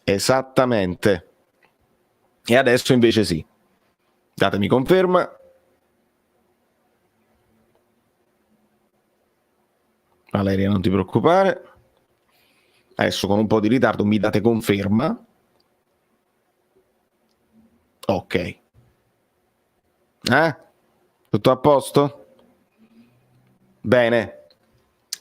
Esattamente. E adesso invece sì. Datemi conferma. Valeria, non ti preoccupare. Adesso con un po' di ritardo mi date conferma. Ok. Tutto a posto? Bene.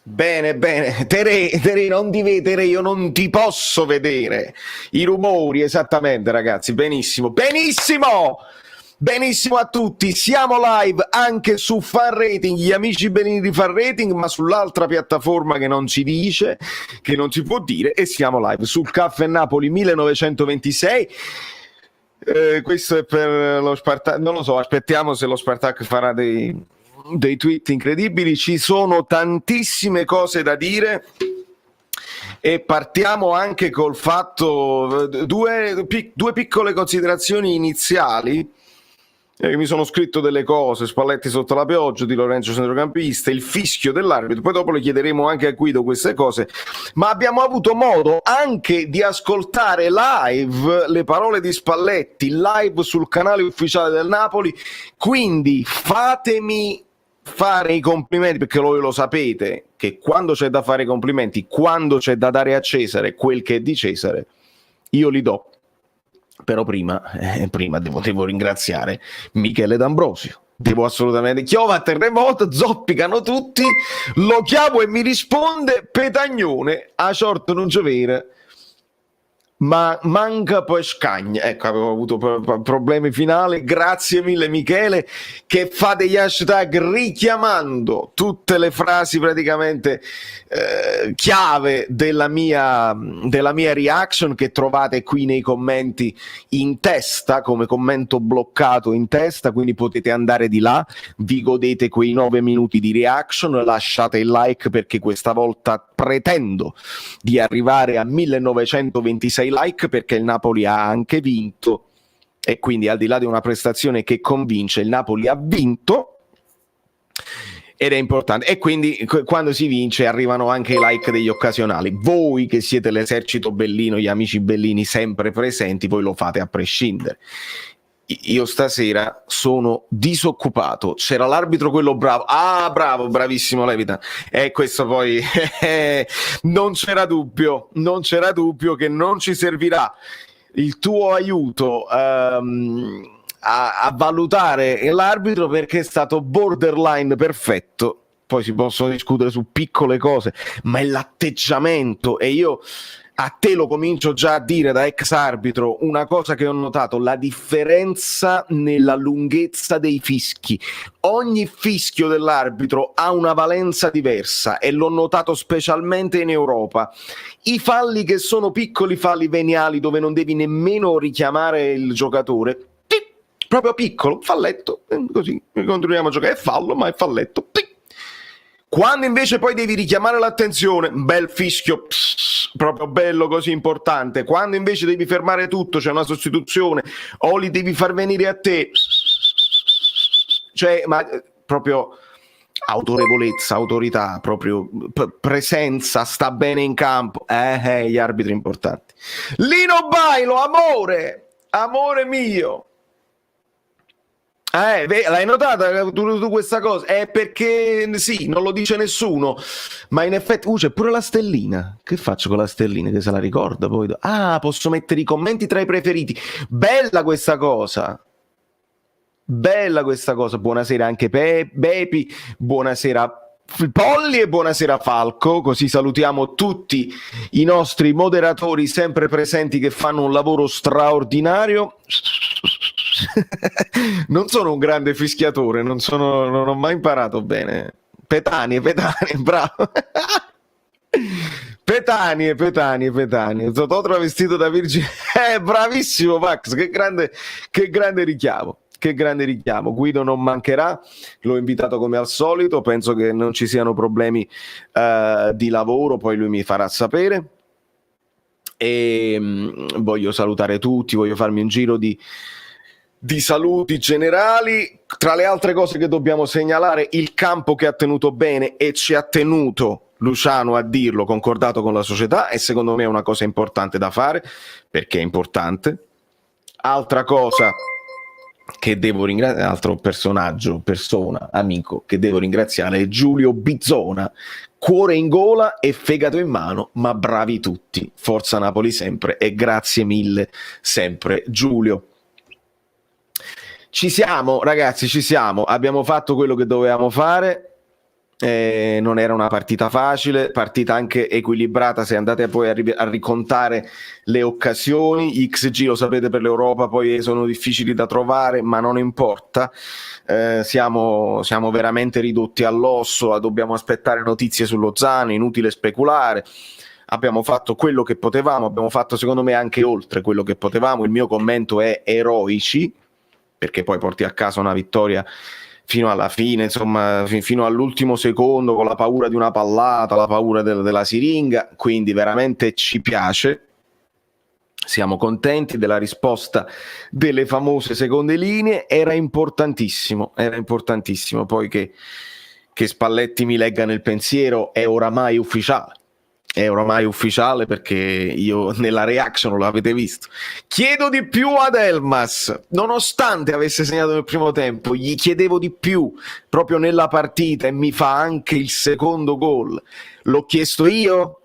Bene, Tere, non ti vedere, io non ti posso vedere. I rumori, esattamente, ragazzi. Benissimo, benissimo! Benissimo a tutti, siamo live anche su Fan Rating, gli amici bellini di Fan Rating, ma sull'altra piattaforma che non ci dice, che non si può dire, e siamo live sul Caffè Napoli 1926. Questo è per lo Spartak, non lo so, aspettiamo se lo Spartak farà dei tweet incredibili. Ci sono tantissime cose da dire e partiamo anche col fatto, due piccole considerazioni iniziali. Mi sono scritto delle cose: Spalletti sotto la pioggia di Lorenzo centrocampista, il fischio dell'arbitro, poi dopo le chiederemo anche a Guido queste cose, ma abbiamo avuto modo anche di ascoltare live le parole di Spalletti live sul canale ufficiale del Napoli, quindi fatemi fare i complimenti, perché voi lo sapete che quando c'è da fare i complimenti, quando c'è da dare a Cesare quel che è di Cesare, io li do. Però prima devo ringraziare Michele D'Ambrosio. Devo assolutamente. Chiova, terremoto, zoppicano tutti, lo chiamo e mi risponde: Petagnone, a short non c'è vera, ma manca poi scagna. Ecco, avevo avuto problemi finali. Grazie mille Michele, che fa degli hashtag richiamando tutte le frasi praticamente chiave della mia reaction, che trovate qui nei commenti in testa, come commento bloccato in testa, quindi potete andare di là, vi godete quei 9 minuti di reaction, lasciate il like perché questa volta pretendo di arrivare a 1926 like, perché il Napoli ha anche vinto, e quindi al di là di una prestazione che convince, il Napoli ha vinto ed è importante, e quindi quando si vince arrivano anche i like degli occasionali. Voi che siete l'esercito bellino, gli amici bellini sempre presenti, voi lo fate a prescindere. Io stasera sono disoccupato. C'era l'arbitro quello bravo. Bravo, bravissimo Levitan. E questo poi non c'era dubbio che non ci servirà il tuo aiuto a valutare l'arbitro, perché è stato borderline perfetto. Poi si possono discutere su piccole cose, ma è l'atteggiamento, e io a te lo comincio già a dire da ex arbitro, una cosa che ho notato: la differenza nella lunghezza dei fischi. Ogni fischio dell'arbitro ha una valenza diversa, e l'ho notato specialmente in Europa. I falli che sono piccoli falli veniali, dove non devi nemmeno richiamare il giocatore, proprio piccolo, falletto, così continuiamo a giocare, è fallo ma è falletto. Quando invece poi devi richiamare l'attenzione, bel fischio, proprio bello, così importante. Quando invece devi fermare tutto, c'è una sostituzione, o li devi far venire a te, cioè, ma proprio autorevolezza, autorità, proprio presenza, sta bene in campo, gli arbitri importanti. Lino Bailo, amore mio. L'hai notata tu questa cosa? È perché sì, non lo dice nessuno, ma in effetti c'è pure la stellina. Che faccio con la stellina? Che se la ricorda poi? Posso mettere i commenti tra i preferiti. Bella questa cosa. Buonasera anche Bepi, buonasera Polli e buonasera Falco. Così salutiamo tutti i nostri moderatori sempre presenti, che fanno un lavoro straordinario. Non sono un grande fischiatore, non ho mai imparato bene. Petanie, bravo. Petanie. Totò travestito da Virgine. Bravissimo Max, che grande richiamo. Guido non mancherà, l'ho invitato come al solito, penso che non ci siano problemi di lavoro, poi lui mi farà sapere. E voglio salutare tutti, voglio farmi un giro di saluti generali. Tra le altre cose che dobbiamo segnalare, il campo che ha tenuto bene e ci ha tenuto Luciano a dirlo, concordato con la società, e secondo me è una cosa importante da fare, perché è importante. Altra cosa che devo ringraziare, altro persona, amico che devo ringraziare è Giulio Bizzona, cuore in gola e fegato in mano, ma bravi tutti, forza Napoli sempre, e grazie mille sempre Giulio. Ci siamo ragazzi, ci siamo, abbiamo fatto quello che dovevamo fare. Non era una partita facile, partita anche equilibrata se andate poi a ricontare le occasioni. XG, lo sapete, per l'Europa poi sono difficili da trovare, ma non importa. Siamo veramente ridotti all'osso, dobbiamo aspettare notizie su Lozano, inutile speculare. Abbiamo fatto quello che potevamo, abbiamo fatto secondo me anche oltre quello che potevamo. Il mio commento è eroici, perché poi porti a casa una vittoria fino alla fine, insomma, fino all'ultimo secondo, con la paura di una pallata, la paura della siringa, quindi veramente ci piace. Siamo contenti della risposta delle famose seconde linee. Era importantissimo poi che Spalletti mi legga nel pensiero. È oramai ufficiale, perché io nella reaction lo avete visto. Chiedo di più ad Elmas, nonostante avesse segnato nel primo tempo, gli chiedevo di più proprio nella partita, e mi fa anche il secondo gol. L'ho chiesto io,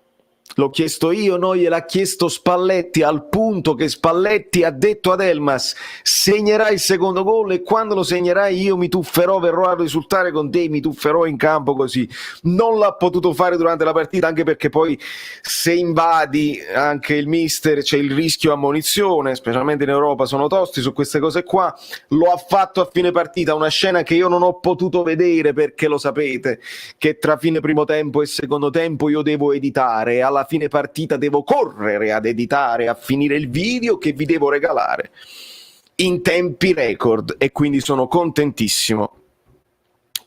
no, gliel'ha chiesto Spalletti, al punto che Spalletti ha detto ad Elmas: segnerai il secondo gol, e quando lo segnerai io mi tufferò, verrò a risultare con te, mi tufferò in campo così. Non l'ha potuto fare durante la partita, anche perché poi se invadi anche il mister c'è il rischio ammonizione, specialmente in Europa sono tosti su queste cose qua. Lo ha fatto a fine partita, una scena che io non ho potuto vedere, perché lo sapete che tra fine primo tempo e secondo tempo io devo editare, alla fine partita devo correre ad editare, a finire il video che vi devo regalare in tempi record, e quindi sono contentissimo,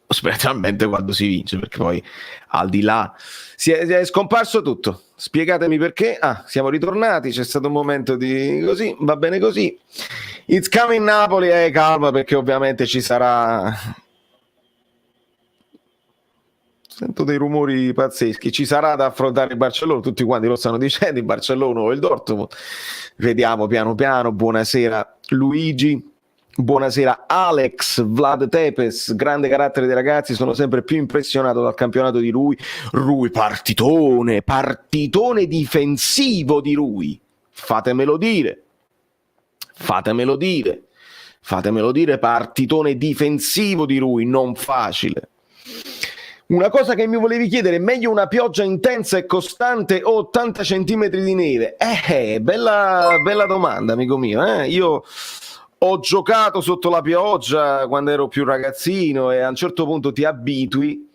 specialmente quando si vince, perché poi al di là è scomparso tutto. Spiegatemi perché. Siamo ritornati, c'è stato un momento di così, va bene così. It's coming Napoli, calma, perché ovviamente ci sarà... Sento dei rumori pazzeschi. Ci sarà da affrontare il Barcellona, tutti quanti lo stanno dicendo, il Barcellona o il Dortmund. Vediamo piano piano. Buonasera Luigi, buonasera Alex, Vlad Tepes, grande carattere dei ragazzi, sono sempre più impressionato dal campionato di Rui, partitone difensivo di Rui, fatemelo dire, partitone difensivo di Rui, non facile. Una cosa che mi volevi chiedere: meglio una pioggia intensa e costante o 80 centimetri di neve? Bella domanda, amico mio. Io ho giocato sotto la pioggia quando ero più ragazzino, e a un certo punto ti abitui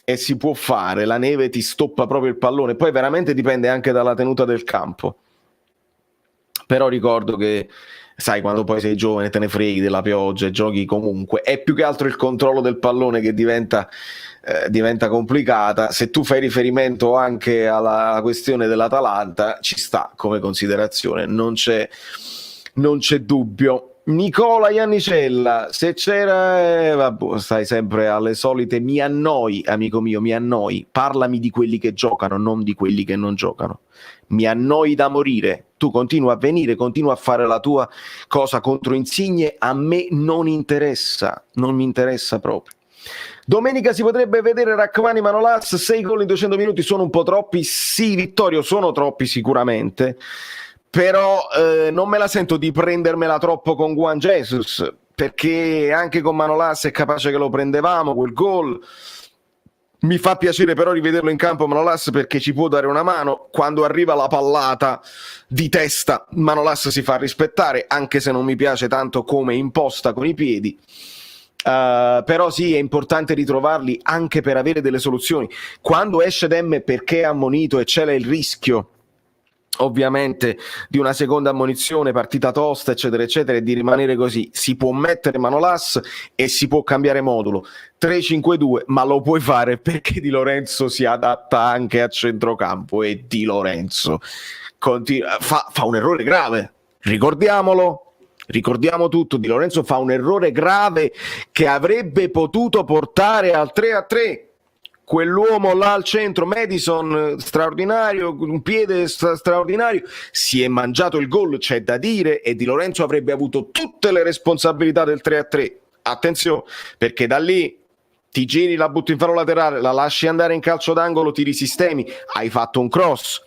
e si può fare. La neve ti stoppa proprio il pallone, poi veramente dipende anche dalla tenuta del campo. Però ricordo che, sai, quando poi sei giovane te ne freghi della pioggia e giochi comunque. È più che altro il controllo del pallone che diventa complicata. Se tu fai riferimento anche alla questione dell'Atalanta, ci sta come considerazione, non c'è dubbio. Nicola Iannicella, se c'era vabbè, stai sempre alle solite, mi annoi, amico mio, mi annoi. Parlami di quelli che giocano, non di quelli che non giocano. Mi annoi da morire. Tu continua a venire, continua a fare la tua cosa contro Insigne, a me non interessa, non mi interessa proprio. Domenica si potrebbe vedere Rachmani Manolas, 6 gol in 200 minuti sono un po' troppi. Sì, Vittorio, sono troppi sicuramente, però non me la sento di prendermela troppo con Juan Jesus, perché anche con Manolas è capace che lo prendevamo quel gol. Mi fa piacere però rivederlo in campo Manolas, perché ci può dare una mano. Quando arriva la pallata di testa Manolas si fa rispettare, anche se non mi piace tanto come imposta con i piedi. Però sì, è importante ritrovarli anche per avere delle soluzioni. Quando esce Demme perché è ammonito e c'è il rischio ovviamente di una seconda ammonizione, partita tosta eccetera eccetera, e di rimanere così, si può mettere Manolas e si può cambiare modulo 3-5-2, ma lo puoi fare perché Di Lorenzo si adatta anche a centrocampo, e Di Lorenzo fa un errore grave, ricordiamo tutto. Di Lorenzo fa un errore grave che avrebbe potuto portare al 3-3, quell'uomo là al centro, Madison, straordinario, un piede straordinario, si è mangiato il gol, c'è da dire, e Di Lorenzo avrebbe avuto tutte le responsabilità del 3-3. Attenzione, perché da lì ti giri, la butti in fallo laterale, la lasci andare in calcio d'angolo, ti risistemi, hai fatto un cross.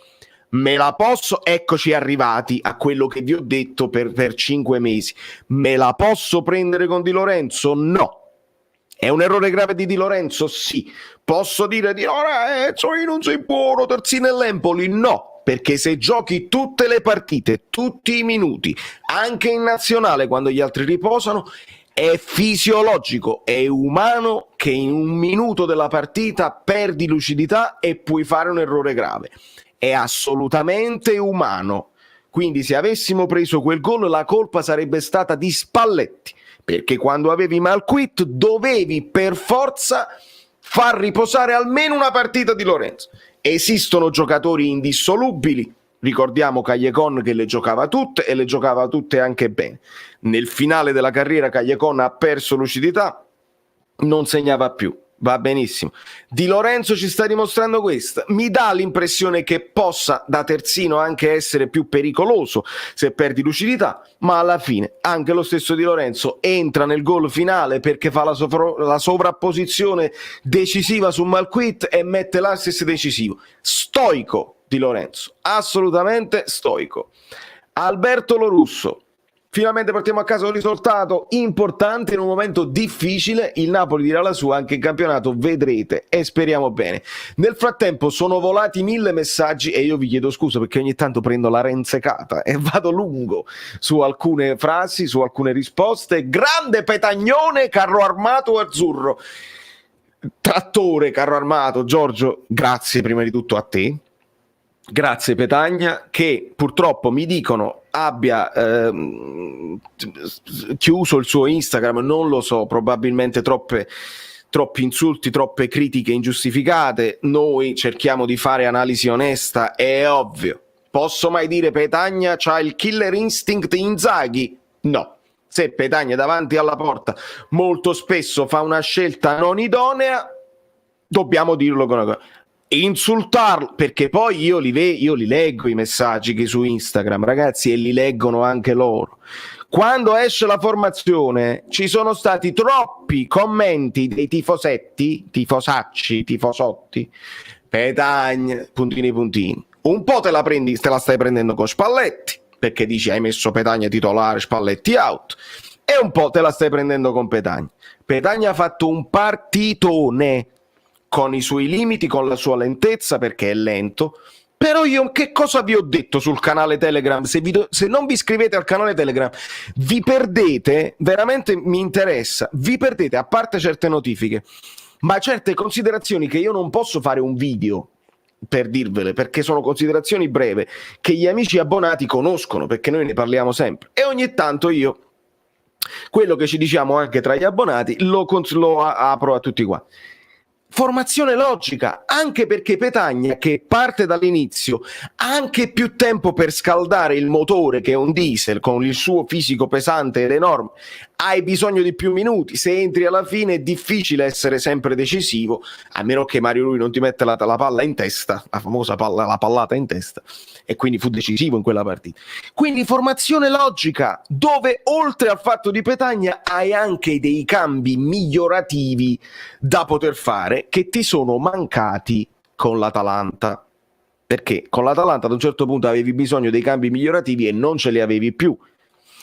Me la posso, eccoci arrivati a quello che vi ho detto per 5 mesi. Me la posso prendere con Di Lorenzo? No. È un errore grave di Di Lorenzo? Sì. Posso dire Di Lorenzo, io non sei buono, terzino e l'Empoli? No, perché se giochi tutte le partite, tutti i minuti, anche in nazionale quando gli altri riposano, è fisiologico, è umano che in un minuto della partita perdi lucidità e puoi fare un errore grave. È assolutamente umano. Quindi se avessimo preso quel gol la colpa sarebbe stata di Spalletti, perché quando avevi Malquit dovevi per forza far riposare almeno una partita di Lorenzo. Esistono giocatori indissolubili, ricordiamo Callecon che le giocava tutte e le giocava tutte anche bene. Nel finale della carriera Callecon ha perso lucidità, non segnava più. Va benissimo. Di Lorenzo ci sta dimostrando questo. Mi dà l'impressione che possa da terzino anche essere più pericoloso se perdi lucidità, ma alla fine anche lo stesso Di Lorenzo entra nel gol finale perché fa la sovrapposizione decisiva su Malquit e mette l'assist decisivo. Stoico Di Lorenzo, assolutamente stoico. Alberto Lorusso. Finalmente portiamo a casa un risultato importante in un momento difficile. Il Napoli dirà la sua anche in campionato, vedrete, e speriamo bene. Nel frattempo sono volati 1000 messaggi e io vi chiedo scusa perché ogni tanto prendo la renzecata e vado lungo su alcune frasi, su alcune risposte. Grande Petagnone, carro armato azzurro. Trattore, carro armato. Giorgio, grazie prima di tutto a te. Grazie Petagna, che purtroppo mi dicono abbia chiuso il suo Instagram, non lo so, probabilmente troppi insulti, troppe critiche ingiustificate. Noi cerchiamo di fare analisi onesta, è ovvio. Posso mai dire Petagna c'ha il killer instinct Inzaghi? No. Se Petagna davanti alla porta molto spesso fa una scelta non idonea, dobbiamo dirlo con una cosa. Insultarlo, perché poi io li leggo i messaggi che su Instagram, ragazzi, e li leggono anche loro. Quando esce la formazione ci sono stati troppi commenti dei tifosetti, tifosacci, tifosotti, Petagna, puntini puntini. Un po' te la stai prendendo con Spalletti, perché dici hai messo Petagna titolare, Spalletti out, e un po' te la stai prendendo con Petagna. Petagna ha fatto un partitone, con i suoi limiti, con la sua lentezza, perché è lento. Però io che cosa vi ho detto sul canale Telegram? Se non vi iscrivete al canale Telegram vi perdete, veramente mi interessa, vi perdete, a parte certe notifiche, ma certe considerazioni che io non posso fare un video per dirvele, perché sono considerazioni breve che gli amici abbonati conoscono, perché noi ne parliamo sempre, e ogni tanto io quello che ci diciamo anche tra gli abbonati lo apro a tutti qua. Formazione logica, anche perché Petagna, che parte dall'inizio, ha anche più tempo per scaldare il motore, che è un diesel con il suo fisico pesante ed enorme, hai bisogno di più minuti. Se entri alla fine è difficile essere sempre decisivo, a meno che Mario Rui non ti mette la palla in testa, la famosa la pallata in testa, e quindi fu decisivo in quella partita. Quindi formazione logica, dove oltre al fatto di Petagna hai anche dei cambi migliorativi da poter fare, che ti sono mancati con l'Atalanta, perché con l'Atalanta ad un certo punto avevi bisogno dei cambi migliorativi e non ce li avevi più.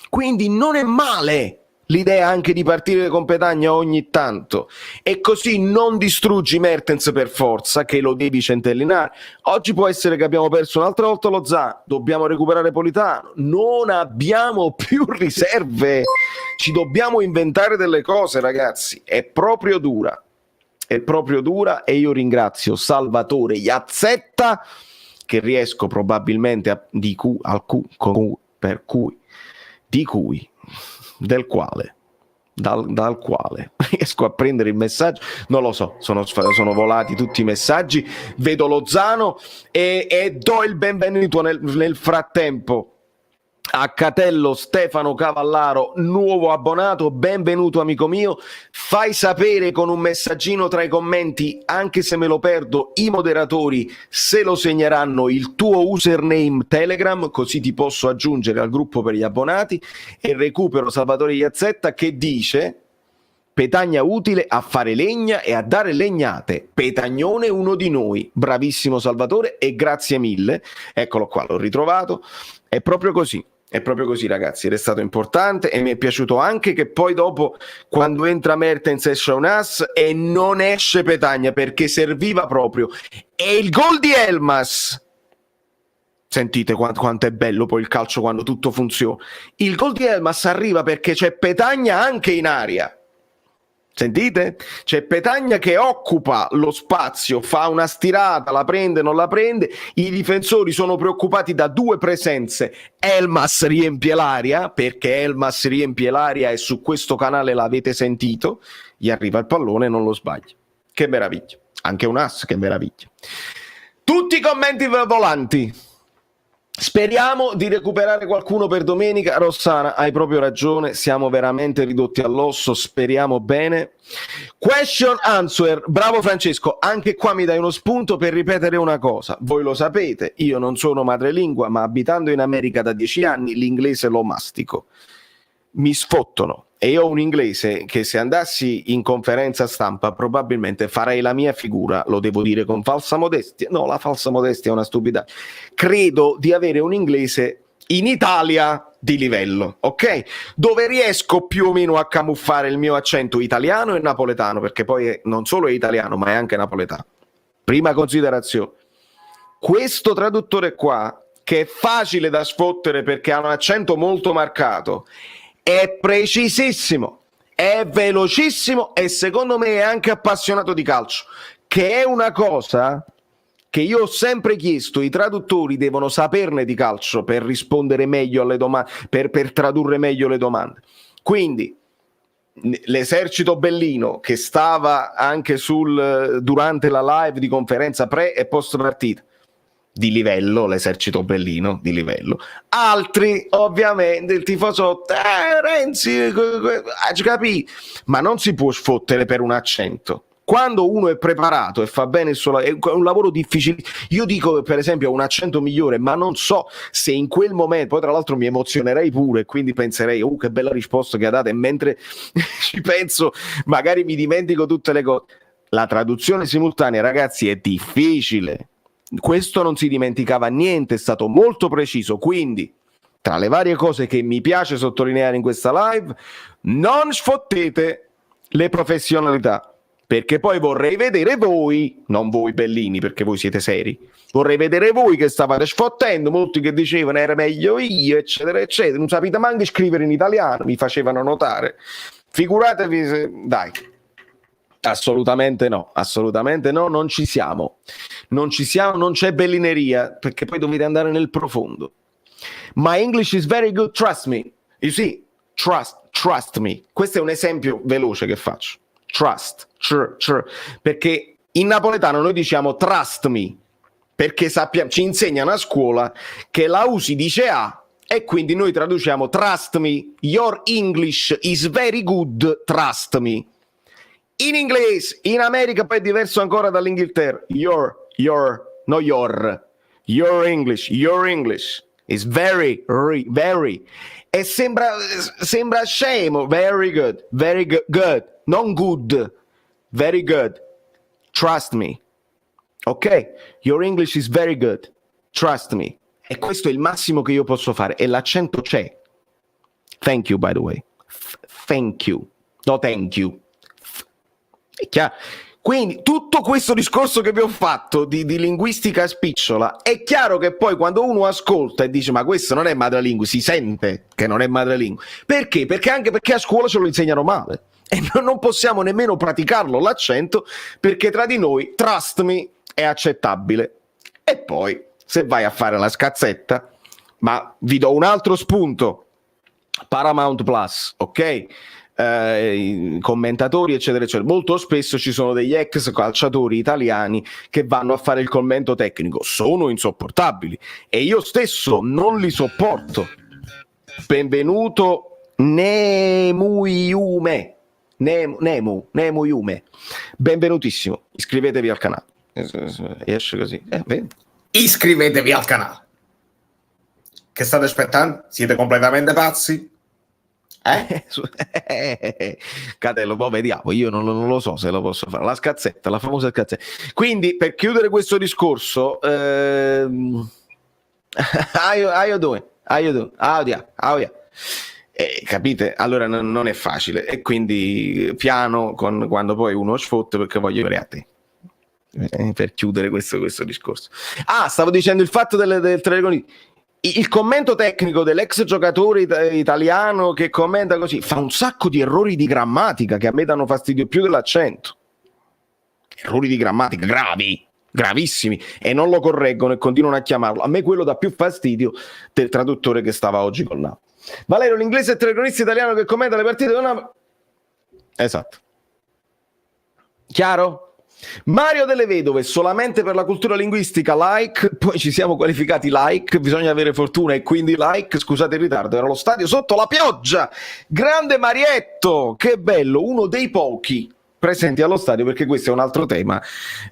Quindi non è male l'idea anche di partire con Petagna ogni tanto, e così non distruggi Mertens per forza, che lo devi centellinare. Oggi può essere che abbiamo perso un'altra volta lo Zan, dobbiamo recuperare Politano, non abbiamo più riserve, ci dobbiamo inventare delle cose, ragazzi. È proprio dura, e io ringrazio Salvatore Iazzetta, che riesco probabilmente del quale riesco a prendere il messaggio, non lo so, sono volati tutti i messaggi, vedo Lozano e do il benvenuto nel frattempo Accatello Stefano Cavallaro, nuovo abbonato, benvenuto amico mio. Fai sapere con un messaggino tra i commenti, anche se me lo perdo, i moderatori se lo segneranno, il tuo username Telegram, così ti posso aggiungere al gruppo per gli abbonati. E recupero Salvatore Iazzetta che dice: Petagna utile a fare legna e a dare legnate, Petagnone uno di noi. Bravissimo Salvatore e grazie mille. Eccolo qua, l'ho ritrovato. È proprio così. È proprio così ragazzi, ed è stato importante e mi è piaciuto anche che poi dopo quando entra Mertens esce un ass e non esce Petagna perché serviva proprio. E il gol di Elmas, sentite quanto è bello poi il calcio quando tutto funziona. Il gol di Elmas arriva perché c'è Petagna anche in aria. Sentite? C'è Petagna che occupa lo spazio, fa una stirata, la prende, non la prende, i difensori sono preoccupati da due presenze, Elmas riempie l'aria, perché Elmas riempie l'aria e su questo canale l'avete sentito, gli arriva il pallone e non lo sbaglia. Che meraviglia, anche un ass, che meraviglia. Tutti i commenti volanti. Speriamo di recuperare qualcuno per domenica. Rossana, hai proprio ragione, siamo veramente ridotti all'osso, speriamo bene. Question answer, bravo Francesco, anche qua mi dai uno spunto per ripetere una cosa. Voi lo sapete, io non sono madrelingua, ma abitando in America da 10 anni l'inglese lo mastico. Mi sfottono. E io ho un inglese che se andassi in conferenza stampa probabilmente farei la mia figura, lo devo dire con falsa modestia. No, la falsa modestia è una stupidità. Credo di avere un inglese in Italia di livello, ok? Dove riesco più o meno a camuffare il mio accento italiano e napoletano, perché poi non solo è italiano ma è anche napoletano. Prima considerazione. Questo traduttore qua, che è facile da sfottere perché ha un accento molto marcato, è precisissimo, è velocissimo e secondo me è anche appassionato di calcio, che è una cosa che io ho sempre chiesto. I traduttori devono saperne di calcio per rispondere meglio alle domande, per tradurre meglio le domande. Quindi l'esercito bellino che stava anche durante la live di conferenza pre e post partita, di livello, l'esercito bellino di livello. Altri ovviamente il tifoso Renzi, capì? Ma non si può sfottere per un accento. Quando uno è preparato e fa bene il suo lavoro, è un lavoro difficile. Io dico per esempio un accento migliore, ma non so se in quel momento, poi tra l'altro mi emozionerei pure, quindi penserei che bella risposta che ha dato, e mentre ci penso magari mi dimentico tutte le cose. La traduzione simultanea ragazzi è difficile. Questo non si dimenticava niente, è stato molto preciso. Quindi tra le varie cose che mi piace sottolineare in questa live, non sfottete le professionalità, perché poi vorrei vedere voi, non voi bellini perché voi siete seri, vorrei vedere voi che stavate sfottendo, molti che dicevano era meglio io eccetera eccetera, non sapete manco scrivere in italiano, mi facevano notare. Figuratevi se... dai, assolutamente no, non ci siamo, non c'è bellineria, perché poi dovete andare nel profondo. My English is very good, trust me. You see, trust me. Questo è un esempio veloce che faccio. Trust, perché in napoletano noi diciamo trust me, perché sappiamo, ci insegnano a scuola che la U si dice A e quindi noi traduciamo trust me, your English is very good, trust me. In inglese, in America poi è diverso ancora dall'Inghilterra. Your English is very, e sembra scemo. Very good, non good, very good, trust me, ok? Your English is very good, trust me. E questo è il massimo che io posso fare, e l'accento c'è. Thank you, by the way. Thank you, no thank you. È chiaro? Quindi tutto questo discorso che vi ho fatto di linguistica a spicciola, è chiaro che poi quando uno ascolta e dice ma questo non è madrelingua, si sente che non è madrelingua. Perché? Perché a scuola ce lo insegnano male e non possiamo nemmeno praticarlo l'accento, perché tra di noi trust me è accettabile. E poi se vai a fare la scazzetta, ma vi do un altro spunto, Paramount Plus, ok? Commentatori eccetera eccetera, molto spesso ci sono degli ex calciatori italiani che vanno a fare il commento tecnico, sono insopportabili e io stesso non li sopporto, benvenuto Nemuyume. Nemuyume. Benvenutissimo, iscrivetevi al canale. Esce così. Iscrivetevi al canale. Che state aspettando? Siete completamente pazzi? Catello, poi vediamo. Io non lo so se lo posso fare. La scazzetta, la famosa scazzetta. Quindi, per chiudere questo discorso, how you doing? Capite? Allora non è facile, e quindi piano quando poi uno sfotte, perché voglio vedere a te. Per chiudere questo discorso. Stavo dicendo il fatto del Telegon. Il commento tecnico dell'ex giocatore italiano che commenta così fa un sacco di errori di grammatica che a me danno fastidio più dell'accento. Errori di grammatica gravi, gravissimi, e non lo correggono e continuano a chiamarlo. A me quello dà più fastidio del traduttore che stava oggi con Napoli. Valerio, l'inglese è telecronista italiano che commenta le partite di una... Esatto. Chiaro? Mario delle Vedove, solamente per la cultura linguistica, like. Poi ci siamo qualificati, like. Bisogna avere fortuna e quindi like. Scusate il ritardo, era lo stadio sotto la pioggia. Grande Marietto, che bello, uno dei pochi presenti allo stadio, perché questo è un altro tema.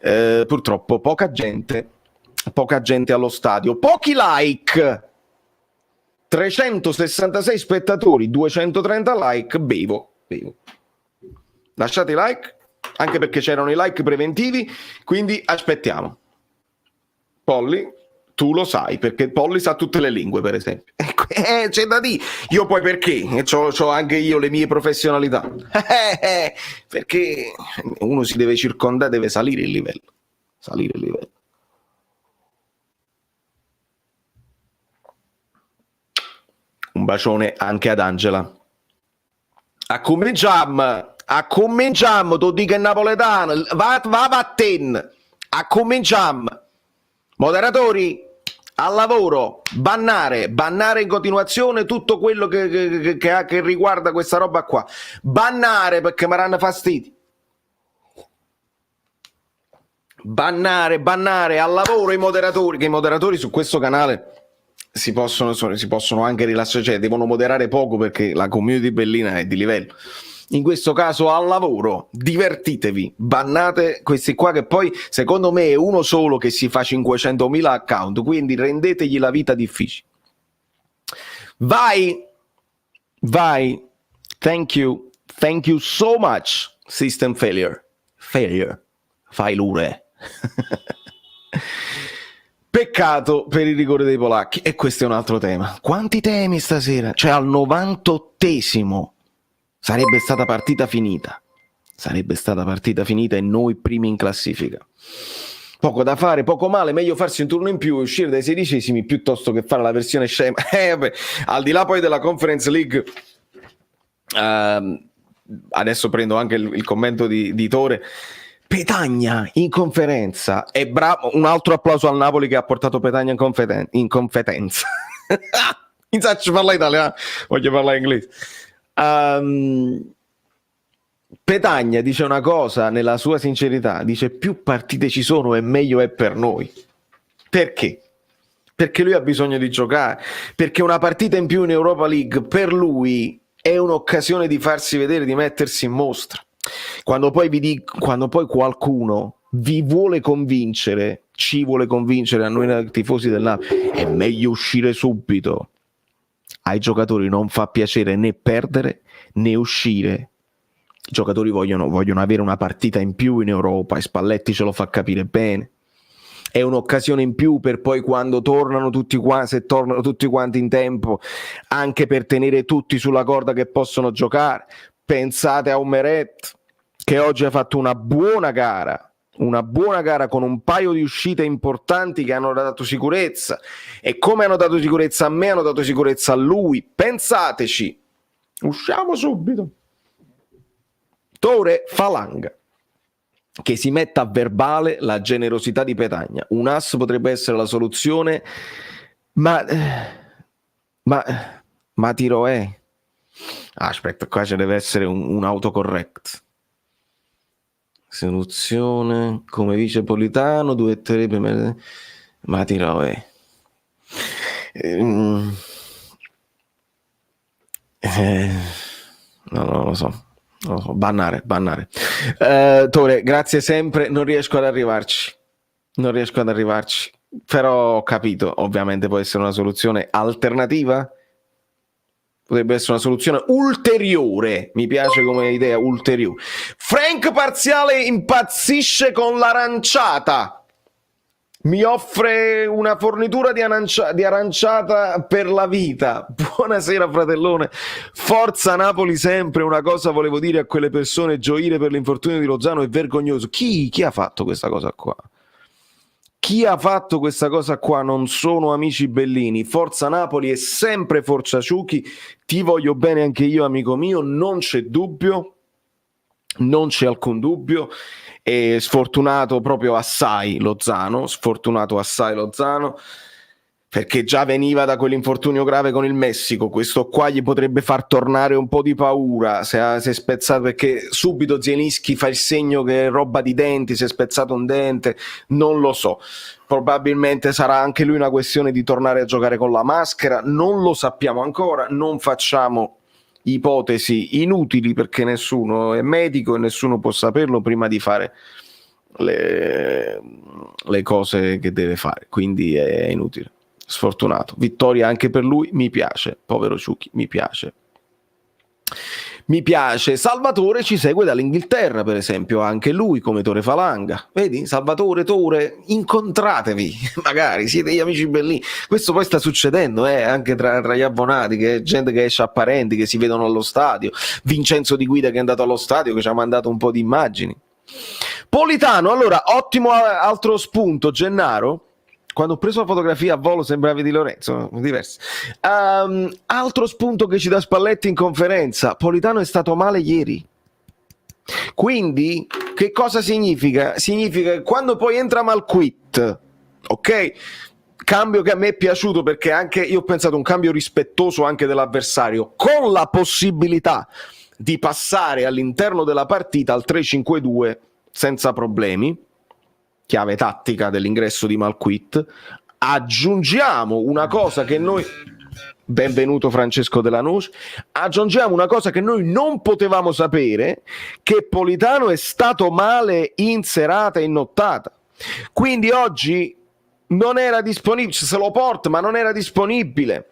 Purtroppo poca gente allo stadio, pochi like. 366 spettatori, 230 like. Bevo. Lasciate i like, anche perché c'erano i like preventivi, quindi aspettiamo. Polly, tu lo sai, perché Polly sa tutte le lingue, per esempio. C'è da dire. Io poi perché? C'ho anche io le mie professionalità. Perché uno si deve circondare, deve salire il livello. Un bacione anche ad Angela. Accominciamo, tu dico in napoletano, va vatten, accominciamo. Moderatori, al lavoro, bannare in continuazione tutto quello che riguarda questa roba qua. Bannare, perché mi danno fastidio. Bannare al lavoro i moderatori, che i moderatori su questo canale si possono anche rilassare, cioè devono moderare poco perché la community bellina è di livello. In questo caso al lavoro, divertitevi, bannate questi qua, che poi secondo me è uno solo che si fa 500.000 account, quindi rendetegli la vita difficile. Vai, thank you so much, system failure, fai l'ure. Peccato per il rigore dei polacchi, e questo è un altro tema. Quanti temi stasera? Cioè al 98esimo sarebbe stata partita finita e noi primi in classifica. Poco da fare, poco male, meglio farsi un turno in più e uscire dai 16esimi piuttosto che fare la versione scema. Al di là poi della Conference League, adesso prendo anche il commento di Tore. Petagna in conferenza è bravo, un altro applauso al Napoli che ha portato Petagna in competenza. Non so parlare italiano, voglio parlare inglese. Petagna dice una cosa nella sua sincerità, dice: più partite ci sono e meglio è per noi. Perché? Perché lui ha bisogno di giocare, perché una partita in più in Europa League per lui è un'occasione di farsi vedere, di mettersi in mostra. Quando poi qualcuno vi vuole convincere, ci vuole convincere a noi tifosi del Napoli, è meglio uscire subito. Ai giocatori non fa piacere né perdere né uscire. I giocatori vogliono avere una partita in più in Europa, e Spalletti ce lo fa capire bene. È un'occasione in più per poi, quando tornano tutti quanti in tempo, anche per tenere tutti sulla corda che possono giocare. Pensate a Meret, che oggi ha fatto una buona gara con un paio di uscite importanti che hanno dato sicurezza, e come hanno dato sicurezza a me, hanno dato sicurezza a lui. Pensateci, usciamo subito. Tore Falanga, che si metta a verbale la generosità di Petagna. Un ass potrebbe essere la soluzione, ma tiro è. Aspetta, qua ci deve essere un autocorrect. Soluzione come vice Politano, 2-3 prima, ma tiro è. No, non lo so. Bannare. Tore, grazie sempre, non riesco ad arrivarci. Però ho capito, ovviamente può essere una soluzione alternativa. Potrebbe essere una soluzione ulteriore. Mi piace come idea, ulteriore. Frank Parziale impazzisce con l'aranciata. Mi offre una fornitura di aranciata per la vita. Buonasera fratellone. Forza Napoli sempre. Una cosa volevo dire a quelle persone: gioire per l'infortunio di Lozano è vergognoso. Chi ha fatto questa cosa qua? Chi ha fatto questa cosa qua? Non sono amici bellini. Forza Napoli è sempre Forza Ciuchi. Ti voglio bene anche io, amico mio, non c'è dubbio, non c'è alcun dubbio. È sfortunato proprio assai Lozano, perché già veniva da quell'infortunio grave con il Messico. Questo qua gli potrebbe far tornare un po' di paura, si è spezzato, perché subito Zielinski fa il segno che è roba di denti, si è spezzato un dente, non lo so. Probabilmente sarà anche lui una questione di tornare a giocare con la maschera, non lo sappiamo ancora, non facciamo ipotesi inutili perché nessuno è medico e nessuno può saperlo prima di fare le cose che deve fare, quindi è inutile. Sfortunato, vittoria anche per lui, mi piace, povero Ciuchi, mi piace. Salvatore ci segue dall'Inghilterra, per esempio, anche lui come Tore Falanga. Vedi, Salvatore, Tore, incontratevi, magari siete gli amici bellini. Questo poi sta succedendo anche tra gli abbonati, che gente che esce a parenti, che si vedono allo stadio. Vincenzo Di Guida che è andato allo stadio, che ci ha mandato un po' di immagini. Politano, allora, ottimo altro spunto, Gennaro. Quando ho preso la fotografia a volo sembravi Di Lorenzo, diverso. Altro spunto che ci dà Spalletti in conferenza: Politano è stato male ieri. Quindi che cosa significa? Significa che quando poi entra Malquit, ok? Cambio che a me è piaciuto, perché anche io ho pensato un cambio rispettoso anche dell'avversario, con la possibilità di passare all'interno della partita al 3-5-2 senza problemi. Chiave tattica dell'ingresso di Malquit. Aggiungiamo una cosa che noi, benvenuto Francesco Della Noce, aggiungiamo una cosa che noi non potevamo sapere, che Politano è stato male in serata e in nottata, quindi oggi non era disponibile, se lo porta ma non era disponibile,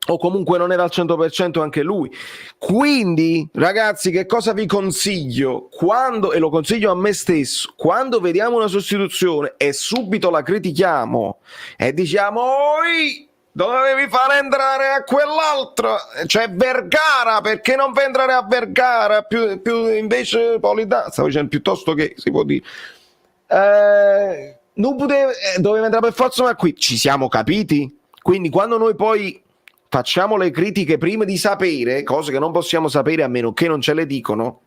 o comunque non era al 100% anche lui. Quindi ragazzi, che cosa vi consiglio? Quando, e lo consiglio a me stesso, quando vediamo una sostituzione e subito la critichiamo e diciamo: oi, dovevi far entrare a quell'altro, cioè Vergara, perché non fa entrare a Vergara più invece Politano, stavo dicendo, piuttosto che si può dire non doveva entrare per forza, ma qui ci siamo capiti. Quindi quando noi poi facciamo le critiche prima di sapere cose che non possiamo sapere a meno che non ce le dicono,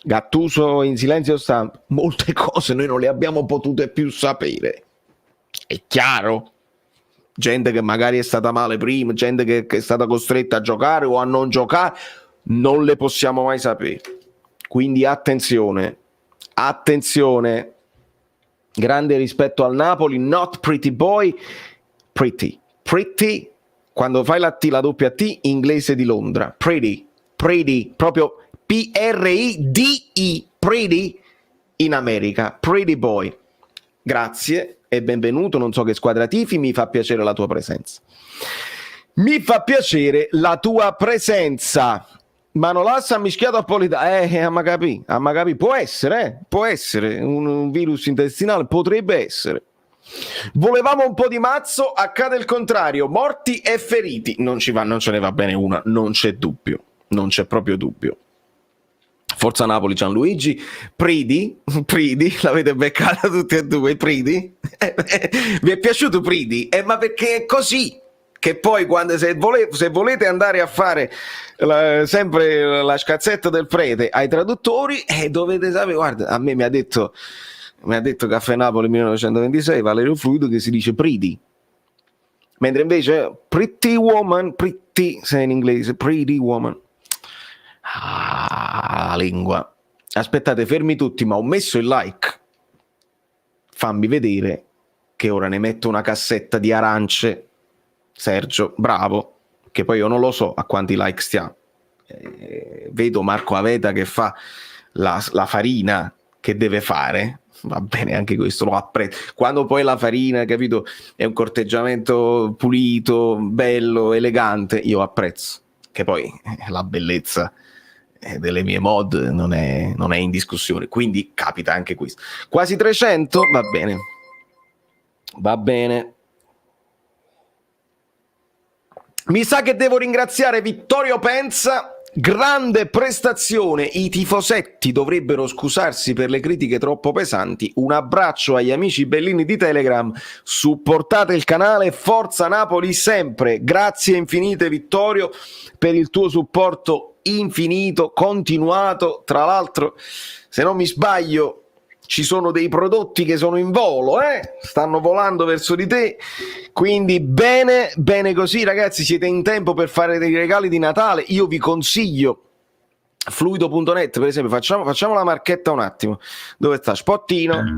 Gattuso in silenzio stampa, molte cose noi non le abbiamo potute più sapere, è chiaro. Gente che magari è stata male prima, gente che è stata costretta a giocare o a non giocare, non le possiamo mai sapere. Quindi attenzione, grande rispetto al Napoli, not pretty boy, pretty, quando fai la doppia T, inglese di Londra, pretty, proprio P-R-I-D-I, pretty in America, pretty boy. Grazie e benvenuto, non so che squadra tifi, mi fa piacere la tua presenza. Manolas ha mischiato a Politano, a Macapì, può essere un virus intestinale, potrebbe essere. Volevamo un po' di mazzo, accade il contrario, morti e feriti. Non ce ne va bene una, non c'è dubbio, non c'è proprio dubbio. Forza Napoli, Gianluigi. Pridi, l'avete beccata tutti e due, Pridi? Vi è piaciuto Pridi? Ma perché è così che poi quando se volete andare a fare sempre la scazzetta del prete ai traduttori, dovete sapere, guarda, a me mi ha detto Caffè Napoli 1926 Valerio Fluido che si dice Pridi, mentre invece pretty woman, pretty se in inglese, pretty woman. La lingua. Aspettate, fermi tutti, ma ho messo il like. Fammi vedere che ora ne metto una cassetta di arance. Sergio, bravo. che poi io non lo so a quanti like stiamo. Vedo Marco Aveta che fa la farina che deve fare, va bene, anche questo lo apprezzo. Quando poi la farina, capito, è un corteggiamento pulito, bello, elegante, io apprezzo. Che poi la bellezza delle mie mod non è in discussione, quindi capita anche questo. Quasi 300, va bene, va bene. Mi sa che devo ringraziare Vittorio Penza, grande prestazione, i tifosetti dovrebbero scusarsi per le critiche troppo pesanti. Un abbraccio agli amici bellini di Telegram, supportate il canale, forza Napoli sempre. Grazie infinite Vittorio per il tuo supporto infinito, continuato. Tra l'altro, se non mi sbaglio, ci sono dei prodotti che sono in volo, stanno volando verso di te, quindi bene così ragazzi, siete in tempo per fare dei regali di Natale. Io vi consiglio fluido.net, per esempio, facciamo la marchetta un attimo, dove sta Spottino?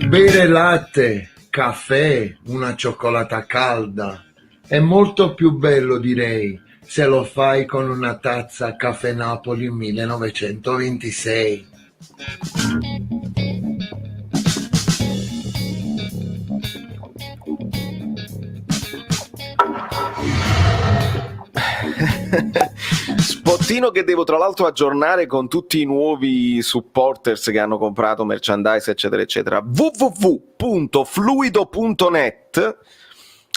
Bere latte, caffè, una cioccolata calda è molto più bello, direi, se lo fai con una tazza Caffè Napoli 1926. Spottino che devo tra l'altro aggiornare con tutti i nuovi supporters che hanno comprato merchandise eccetera eccetera. www.fluido.net.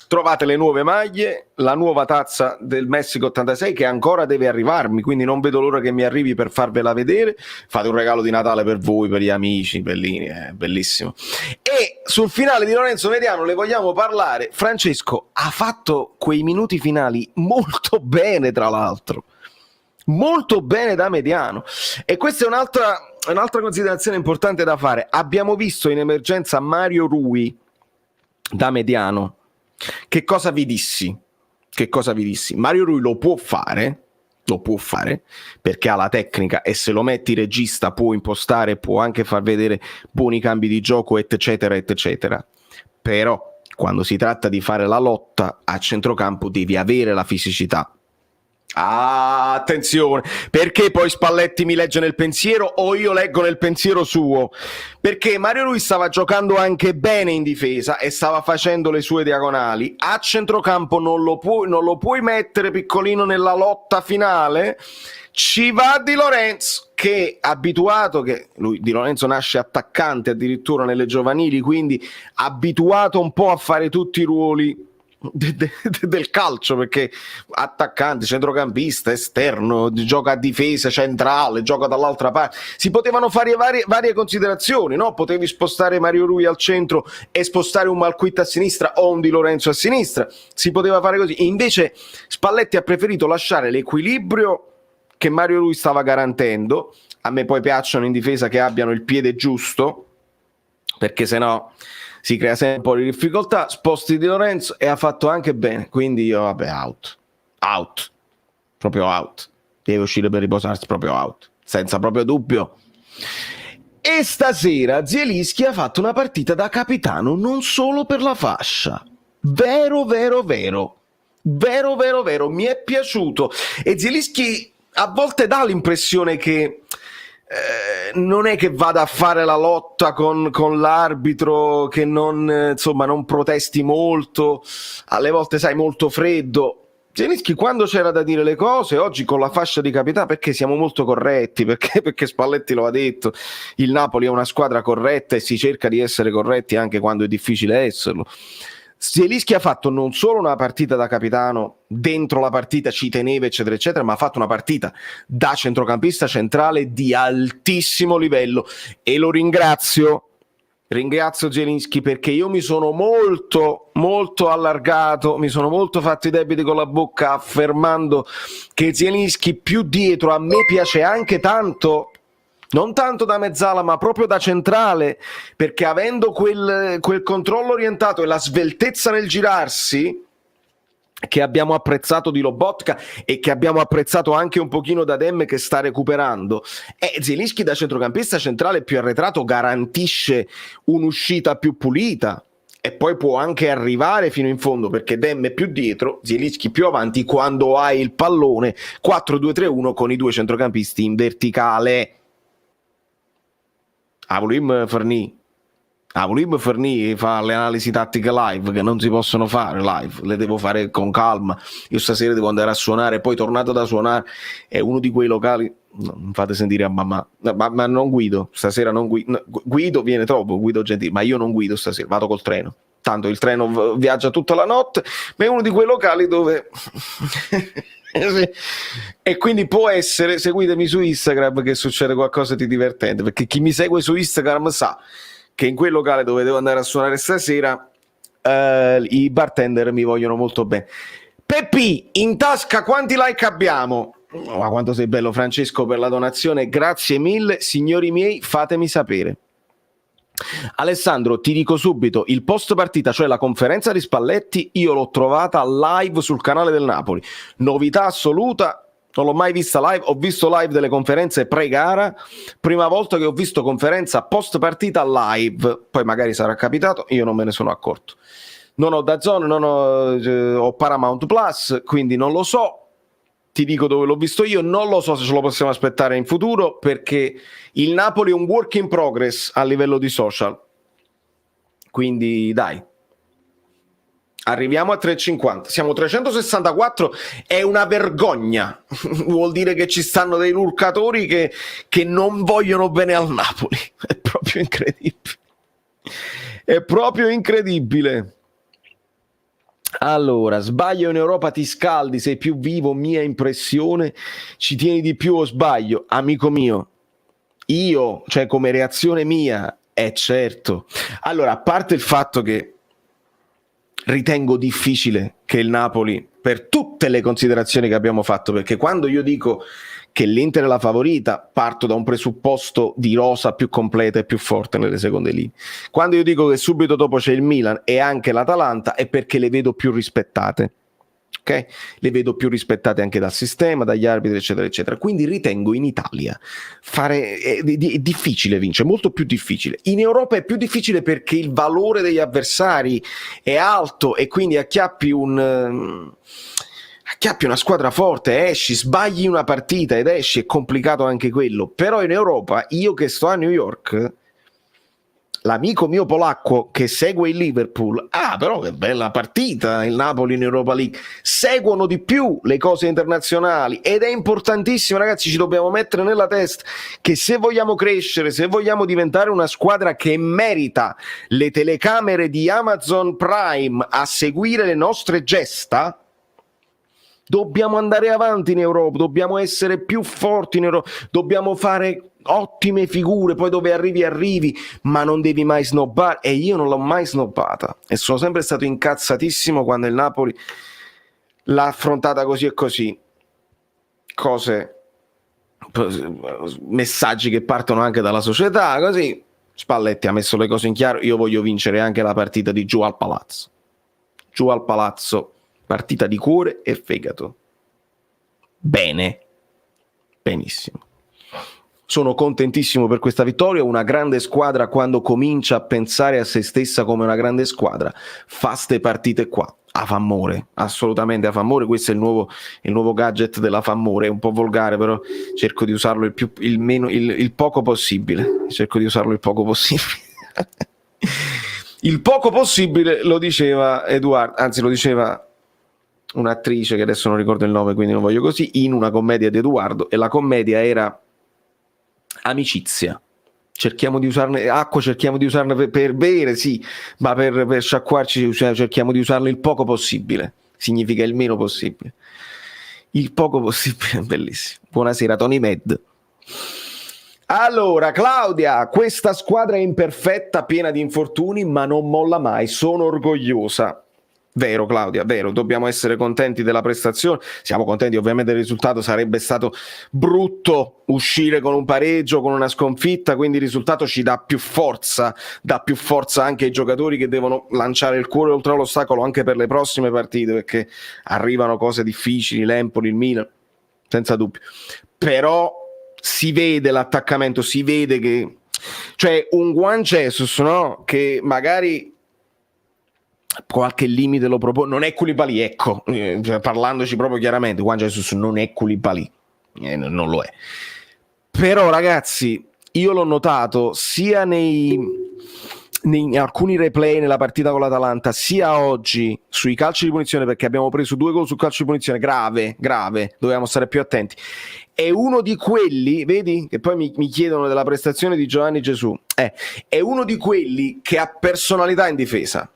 Trovate le nuove maglie, la nuova tazza del Messico 86 che ancora deve arrivarmi, quindi non vedo l'ora che mi arrivi per farvela vedere. Fate un regalo di Natale per voi, per gli amici, bellini, bellissimo. E sul finale di Lorenzo Mediano le vogliamo parlare. Francesco ha fatto quei minuti finali molto bene, tra l'altro. Molto bene da Mediano. E questa è un'altra considerazione importante da fare. Abbiamo visto in emergenza Mario Rui da Mediano. Che cosa vi dissi? Mario Rui lo può fare perché ha la tecnica e se lo metti regista può impostare, può anche far vedere buoni cambi di gioco eccetera eccetera. Però quando si tratta di fare la lotta a centrocampo devi avere la fisicità. Ah, attenzione, perché poi Spalletti mi legge nel pensiero o io leggo nel pensiero suo? Perché Mario Rui stava giocando anche bene in difesa e stava facendo le sue diagonali. A centrocampo non lo puoi mettere piccolino nella lotta finale. Ci va Di Lorenzo, che abituato, che lui Di Lorenzo nasce attaccante addirittura nelle giovanili, quindi abituato un po' a fare tutti i ruoli del calcio, perché attaccante, centrocampista, esterno, gioca a difesa centrale, gioca dall'altra parte. Si potevano fare varie considerazioni, no? Potevi spostare Mario Rui al centro e spostare un Malquit a sinistra o un Di Lorenzo a sinistra, si poteva fare così. E invece Spalletti ha preferito lasciare l'equilibrio che Mario Rui stava garantendo. A me poi piacciono in difesa che abbiano il piede giusto, perché sennò si crea sempre un po' di difficoltà. Sposti Di Lorenzo e ha fatto anche bene, quindi io out, proprio out, deve uscire per riposarsi, proprio out, senza proprio dubbio. E stasera Zielinski ha fatto una partita da capitano non solo per la fascia, vero, mi è piaciuto. E Zielinski a volte dà l'impressione che non è che vada a fare la lotta con l'arbitro, che non protesti molto, alle volte sai molto freddo. Zielinski quando c'era da dire le cose, oggi con la fascia di capitano, perché siamo molto corretti, perché Spalletti lo ha detto, il Napoli è una squadra corretta e si cerca di essere corretti anche quando è difficile esserlo. Zielinski ha fatto non solo una partita da capitano, dentro la partita ci teneva eccetera eccetera, ma ha fatto una partita da centrocampista centrale di altissimo livello e lo ringrazio Zielinski, perché io mi sono molto allargato, mi sono molto fatto i debiti con la bocca affermando che Zielinski più dietro a me piace anche tanto, non tanto da mezzala ma proprio da centrale, perché avendo quel controllo orientato e la sveltezza nel girarsi che abbiamo apprezzato di Lobotka e che abbiamo apprezzato anche un pochino da Dem che sta recuperando, Zielinski da centrocampista centrale più arretrato garantisce un'uscita più pulita e poi può anche arrivare fino in fondo perché Dem è più dietro, Zielinski più avanti quando hai il pallone 4-2-3-1 con i due centrocampisti in verticale. Volim Fornì fa le analisi tattiche live che non si possono fare live, le devo fare con calma. Io stasera devo andare a suonare, poi tornato da suonare è uno di quei locali, non fate sentire a mamma, ma non guido stasera, non guido, guido viene troppo, guido gentile, ma io non guido stasera, vado col treno, tanto il treno viaggia tutta la notte, ma è uno di quei locali dove e quindi può essere, seguitemi su Instagram che succede qualcosa di divertente, perché chi mi segue su Instagram sa che in quel locale dove devo andare a suonare stasera i bartender mi vogliono molto bene. Peppi, in tasca quanti like abbiamo? Ma quanto sei bello Francesco per la donazione, grazie mille signori miei, fatemi sapere. Alessandro, ti dico subito, il post partita, cioè la conferenza di Spalletti, io l'ho trovata live sul canale del Napoli, novità assoluta. Non l'ho mai vista live, ho visto live delle conferenze pre-gara, prima volta che ho visto conferenza post-partita live, poi magari sarà capitato, io non me ne sono accorto. Non ho DAZN, non ho Paramount Plus, quindi non lo so, ti dico dove l'ho visto io, non lo so se ce lo possiamo aspettare in futuro, perché il Napoli è un work in progress a livello di social, quindi dai. Arriviamo a 350, siamo 364, è una vergogna, vuol dire che ci stanno dei lurcatori che non vogliono bene al Napoli, è proprio incredibile, è proprio incredibile. Allora, sbaglio in Europa ti scaldi, sei più vivo, mia impressione, ci tieni di più o sbaglio? Amico mio, io, cioè come reazione mia, è certo. Allora, a parte il fatto che ritengo difficile che il Napoli, per tutte le considerazioni che abbiamo fatto, perché quando io dico che l'Inter è la favorita, parto da un presupposto di rosa più completa e più forte nelle seconde linee. Quando io dico che subito dopo c'è il Milan e anche l'Atalanta, è perché le vedo più rispettate. Okay? Le vedo più rispettate anche dal sistema, dagli arbitri, eccetera, eccetera. Quindi ritengo in Italia è difficile vincere, molto più difficile. In Europa è più difficile perché il valore degli avversari è alto e quindi acchiappi una squadra forte, esci, sbagli una partita ed esci, è complicato anche quello. Però in Europa, io che sto a New York, l'amico mio polacco che segue il Liverpool, però che bella partita il Napoli in Europa League, seguono di più le cose internazionali ed è importantissimo, ragazzi, ci dobbiamo mettere nella testa che se vogliamo crescere, se vogliamo diventare una squadra che merita le telecamere di Amazon Prime a seguire le nostre gesta, dobbiamo andare avanti in Europa, dobbiamo essere più forti in Europa, dobbiamo fare ottime figure, poi dove arrivi, ma non devi mai snobbare, e io non l'ho mai snobbata e sono sempre stato incazzatissimo quando il Napoli l'ha affrontata così e così. Messaggi che partono anche dalla società, così Spalletti ha messo le cose in chiaro, io voglio vincere anche la partita di giù al Palazzo, partita di cuore e fegato. Bene, benissimo. Sono contentissimo per questa vittoria. Una grande squadra, quando comincia a pensare a se stessa come una grande squadra, fa ste partite qua. A famore, assolutamente a famore. Questo è il nuovo gadget della famore. È un po' volgare, però cerco di usarlo il poco possibile. Cerco di usarlo il poco possibile. Il poco possibile lo diceva Edoardo, anzi lo diceva un'attrice che adesso non ricordo il nome, quindi non voglio così, in una commedia di Edoardo, e la commedia era amicizia. Cerchiamo di usarne acqua, cerchiamo di usarne per bere, sì, ma per sciacquarci cerchiamo di usarne il poco possibile. Significa il meno possibile. Il poco possibile, bellissimo. Buonasera Tony Med. Allora, Claudia, questa squadra è imperfetta, piena di infortuni, ma non molla mai. Sono orgogliosa. Vero Claudia, vero, dobbiamo essere contenti della prestazione, siamo contenti ovviamente del risultato, sarebbe stato brutto uscire con un pareggio, con una sconfitta, quindi il risultato ci dà più forza anche ai giocatori che devono lanciare il cuore oltre l'ostacolo anche per le prossime partite, perché arrivano cose difficili, l'Empoli, il Milan, senza dubbio, però si vede l'attaccamento, si vede che, cioè un Juan Jesus, no? Che magari qualche limite lo propone, non è Koulibaly, ecco, parlandoci proprio chiaramente, Juan Jesus non è Koulibaly, non lo è. Però ragazzi, io l'ho notato sia in alcuni replay nella partita con l'Atalanta, sia oggi sui calci di punizione, perché abbiamo preso 2 gol sul calcio di punizione, grave, dovevamo stare più attenti. È uno di quelli, vedi, che poi mi chiedono della prestazione di Giovanni Gesù, è uno di quelli che ha personalità in difesa.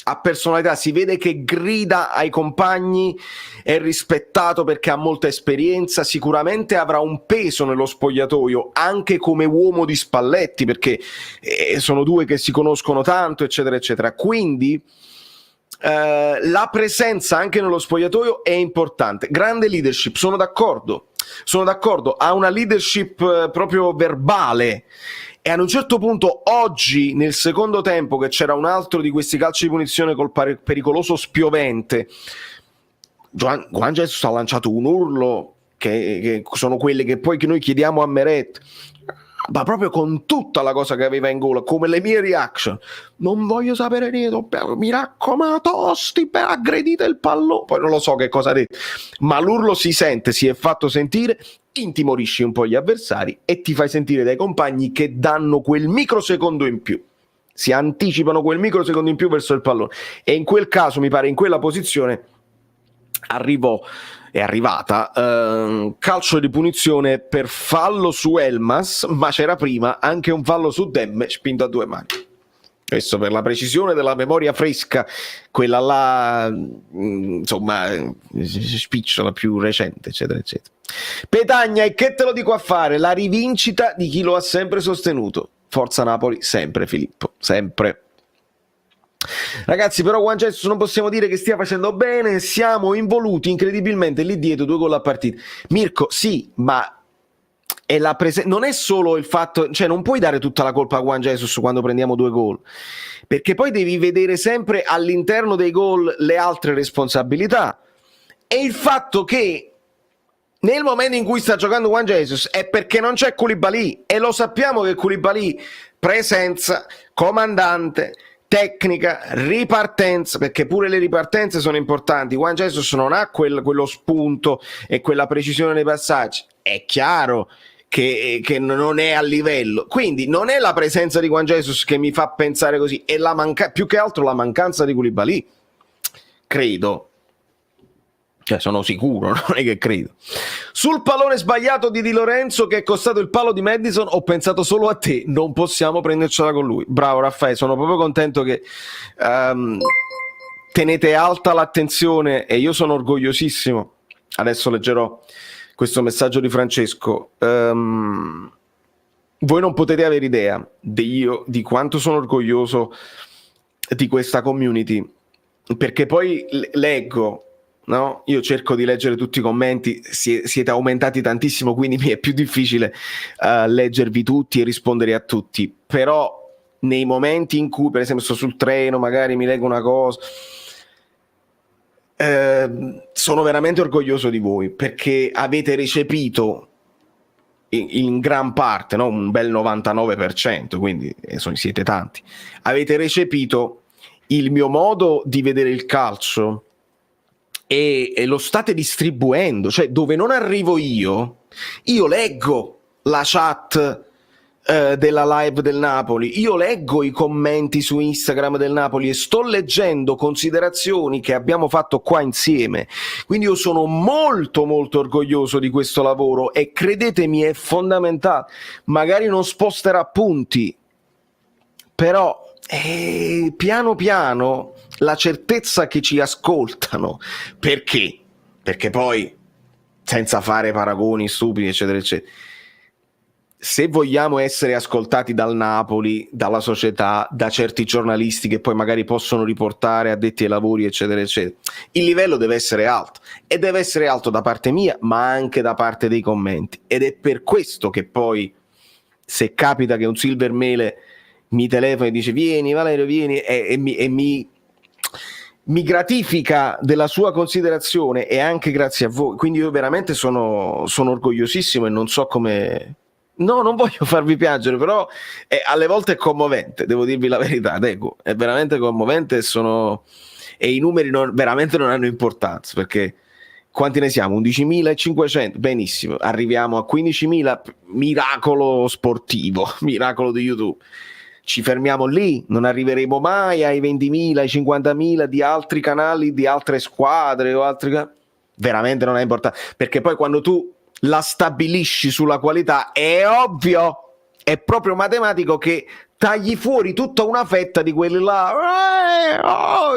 Ha personalità, si vede che grida ai compagni, è rispettato perché ha molta esperienza, sicuramente avrà un peso nello spogliatoio anche come uomo di Spalletti, perché sono due che si conoscono tanto, eccetera eccetera. Quindi la presenza anche nello spogliatoio è importante. Grande leadership, sono d'accordo, ha una leadership proprio verbale. E ad un certo punto, oggi, nel secondo tempo, che c'era un altro di questi calci di punizione col pericoloso spiovente, Juan Jesus ha lanciato un urlo che sono quelle che poi noi chiediamo a Meret, ma proprio con tutta la cosa che aveva in gola, come le mie reaction. Non voglio sapere niente, mi raccomando, tosti, aggredite il pallone. Poi non lo so che cosa ha detto, ma l'urlo si sente, si è fatto sentire, intimorisci un po' gli avversari e ti fai sentire dai compagni che danno quel microsecondo in più, si anticipano quel microsecondo in più verso il pallone. E in quel caso, mi pare, in quella posizione è arrivata calcio di punizione per fallo su Elmas, ma c'era prima anche un fallo su Demme spinto a 2 mani. Questo per la precisione della memoria fresca, quella là, insomma, spicciola, più recente, eccetera eccetera. Petagna, e che te lo dico a fare? La rivincita di chi lo ha sempre sostenuto. Forza Napoli, sempre Filippo, sempre. Ragazzi, però Juan Jesus non possiamo dire che stia facendo bene, siamo involuti incredibilmente lì dietro, 2 gol a partita. Mirko, sì, ma è non è solo il fatto, cioè non puoi dare tutta la colpa a Juan Jesus quando prendiamo 2 gol, perché poi devi vedere sempre all'interno dei gol le altre responsabilità. E il fatto che nel momento in cui sta giocando Juan Jesus è perché non c'è Koulibaly, e lo sappiamo che Koulibaly, presenza, comandante, tecnica, ripartenza, perché pure le ripartenze sono importanti. Juan Jesus non ha quello spunto e quella precisione nei passaggi, è chiaro che non è a livello, quindi non è la presenza di Juan Jesus che mi fa pensare così, è più che altro la mancanza di Koulibaly, credo. Cioè, sono sicuro, non è che credo. Sul pallone sbagliato di Di Lorenzo che è costato il palo di Maddison, ho pensato solo a te, non possiamo prendercela con lui. Bravo Raffaele, sono proprio contento che tenete alta l'attenzione, e io sono orgogliosissimo. Adesso leggerò questo messaggio di Francesco. Voi non potete avere idea di quanto sono orgoglioso di questa community, perché poi leggo, no? Io cerco di leggere tutti i commenti, siete aumentati tantissimo, quindi mi è più difficile leggervi tutti e rispondere a tutti, però nei momenti in cui, per esempio, sto sul treno, magari mi leggo una cosa, sono veramente orgoglioso di voi, perché avete recepito in gran parte, no? Un bel 99%, quindi siete tanti, avete recepito il mio modo di vedere il calcio e lo state distribuendo, cioè dove non arrivo io leggo la chat della live del Napoli, io leggo i commenti su Instagram del Napoli e sto leggendo considerazioni che abbiamo fatto qua insieme, quindi io sono molto molto orgoglioso di questo lavoro e credetemi è fondamentale. Magari non sposterà punti, però piano piano la certezza che ci ascoltano, perché poi, senza fare paragoni stupidi eccetera eccetera, se vogliamo essere ascoltati dal Napoli, dalla società, da certi giornalisti che poi magari possono riportare addetti ai lavori eccetera eccetera, il livello deve essere alto, e deve essere alto da parte mia ma anche da parte dei commenti, ed è per questo che poi, se capita che un Silver Mele mi telefona e dice vieni Valerio vieni, e mi gratifica della sua considerazione, e anche grazie a voi, quindi io veramente sono orgogliosissimo e non so come No, non voglio farvi piangere, però alle volte è commovente, devo dirvi la verità, Deco, è veramente commovente e i numeri veramente non hanno importanza, perché quanti ne siamo? 11.500, benissimo, arriviamo a 15.000, miracolo sportivo, miracolo di YouTube. Ci fermiamo lì, non arriveremo mai ai 20.000, ai 50.000 di altri canali, di altre squadre o altri... Veramente non è importante, perché poi quando tu la stabilisci sulla qualità è ovvio, è proprio matematico che tagli fuori tutta una fetta di quelli là,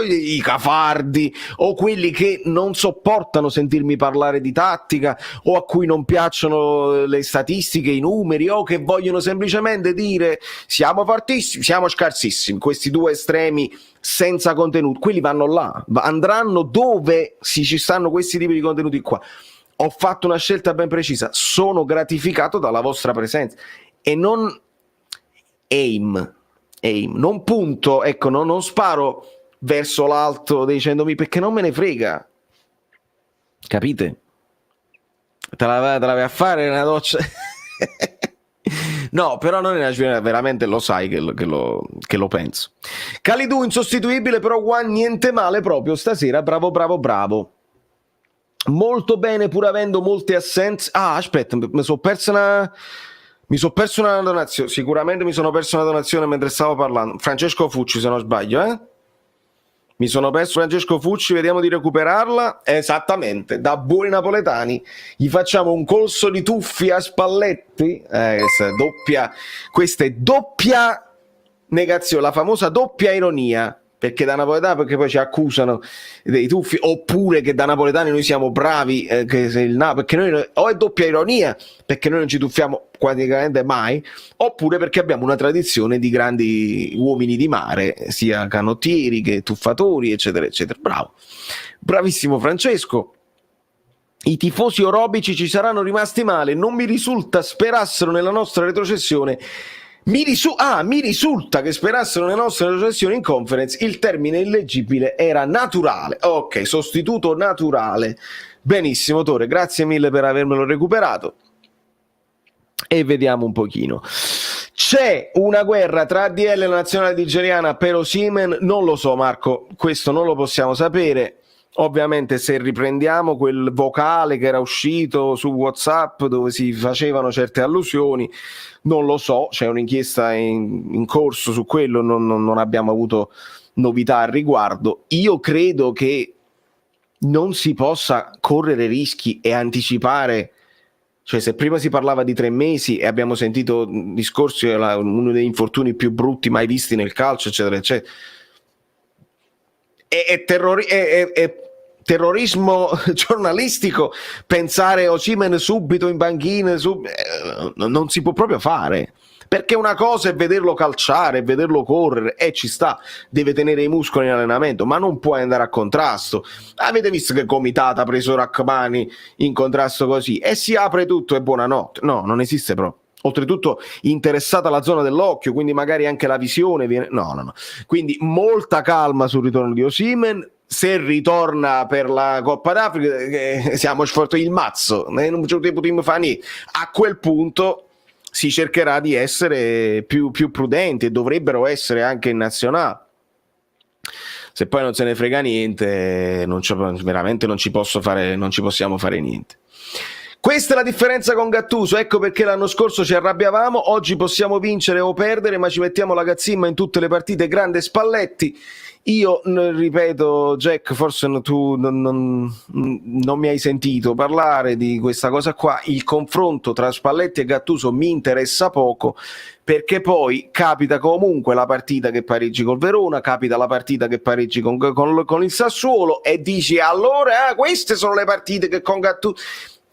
i cafardi o quelli che non sopportano sentirmi parlare di tattica o a cui non piacciono le statistiche, i numeri, o che vogliono semplicemente dire siamo fortissimi, siamo scarsissimi. Questi due estremi senza contenuto, quelli vanno là, andranno dove ci stanno questi tipi di contenuti qua. Ho fatto una scelta ben precisa, sono gratificato dalla vostra presenza e non aim, non punto, ecco, non sparo verso l'alto dicendomi perché non me ne frega, capite? Te la vai a fare una doccia? No, però non è una veramente lo sai che lo penso. Kalidou insostituibile, però Juan niente male proprio stasera, bravo. Molto bene, pur avendo molte assenze. Ah, aspetta, mi sono perso una donazione. Sicuramente mi sono perso una donazione mentre stavo parlando. Francesco Fucci, se non sbaglio, Mi sono perso Francesco Fucci, vediamo di recuperarla. Esattamente, da buoni napoletani gli facciamo un colso di tuffi a Spalletti. Questa è doppia negazione, la famosa doppia ironia. Perché da napoletano, perché poi ci accusano dei tuffi, oppure che da napoletani noi siamo bravi, che se perché noi o è doppia ironia, perché noi non ci tuffiamo praticamente mai, oppure perché abbiamo una tradizione di grandi uomini di mare, sia canottieri che tuffatori, eccetera, eccetera. Bravo, bravissimo Francesco. I tifosi orobici ci saranno rimasti male, non mi risulta sperassero nella nostra retrocessione. Mi risulta che sperassero nelle nostre retrocessioni in conference. Il termine illeggibile era naturale. Ok, sostituto naturale. Benissimo, Tore, grazie mille per avermelo recuperato. E vediamo un pochino. C'è una guerra tra ADL e la nazionale nigeriana per Osimhen? Non lo so, Marco, questo non lo possiamo sapere. Ovviamente se riprendiamo quel vocale che era uscito su WhatsApp dove si facevano certe allusioni, non lo so, c'è un'inchiesta in corso su quello, non abbiamo avuto novità al riguardo. Io credo che non si possa correre rischi e anticipare, cioè se prima si parlava di 3 mesi e abbiamo sentito discorsi, uno degli infortuni più brutti mai visti nel calcio, eccetera, eccetera. È terrorismo giornalistico pensare Osimhen subito in panchina, non si può proprio fare, perché una cosa è vederlo calciare, vederlo correre, e ci sta, deve tenere i muscoli in allenamento, ma non può andare a contrasto. Avete visto che Comitata ha preso Rachmani in contrasto così e si apre tutto e buonanotte? No, non esiste proprio. Oltretutto interessata la zona dell'occhio, quindi magari anche la visione viene... No. Quindi molta calma sul ritorno di Osimhen. Se ritorna per la Coppa d'Africa, siamo sfortunati il mazzo, non potremmo fare niente. A quel punto si cercherà di essere più prudenti, e dovrebbero essere anche in nazionale. Se poi non se ne frega niente, veramente non ci possiamo fare niente. Questa è la differenza con Gattuso, ecco perché l'anno scorso ci arrabbiavamo, oggi possiamo vincere o perdere, ma ci mettiamo la cazzimma in tutte le partite, grande Spalletti. Io ripeto, Jack, forse tu non mi hai sentito parlare di questa cosa qua. Il confronto tra Spalletti e Gattuso mi interessa poco, perché poi capita comunque la partita che pareggi col Verona, capita la partita che pareggi con il Sassuolo, e dici allora queste sono le partite che con Gattuso...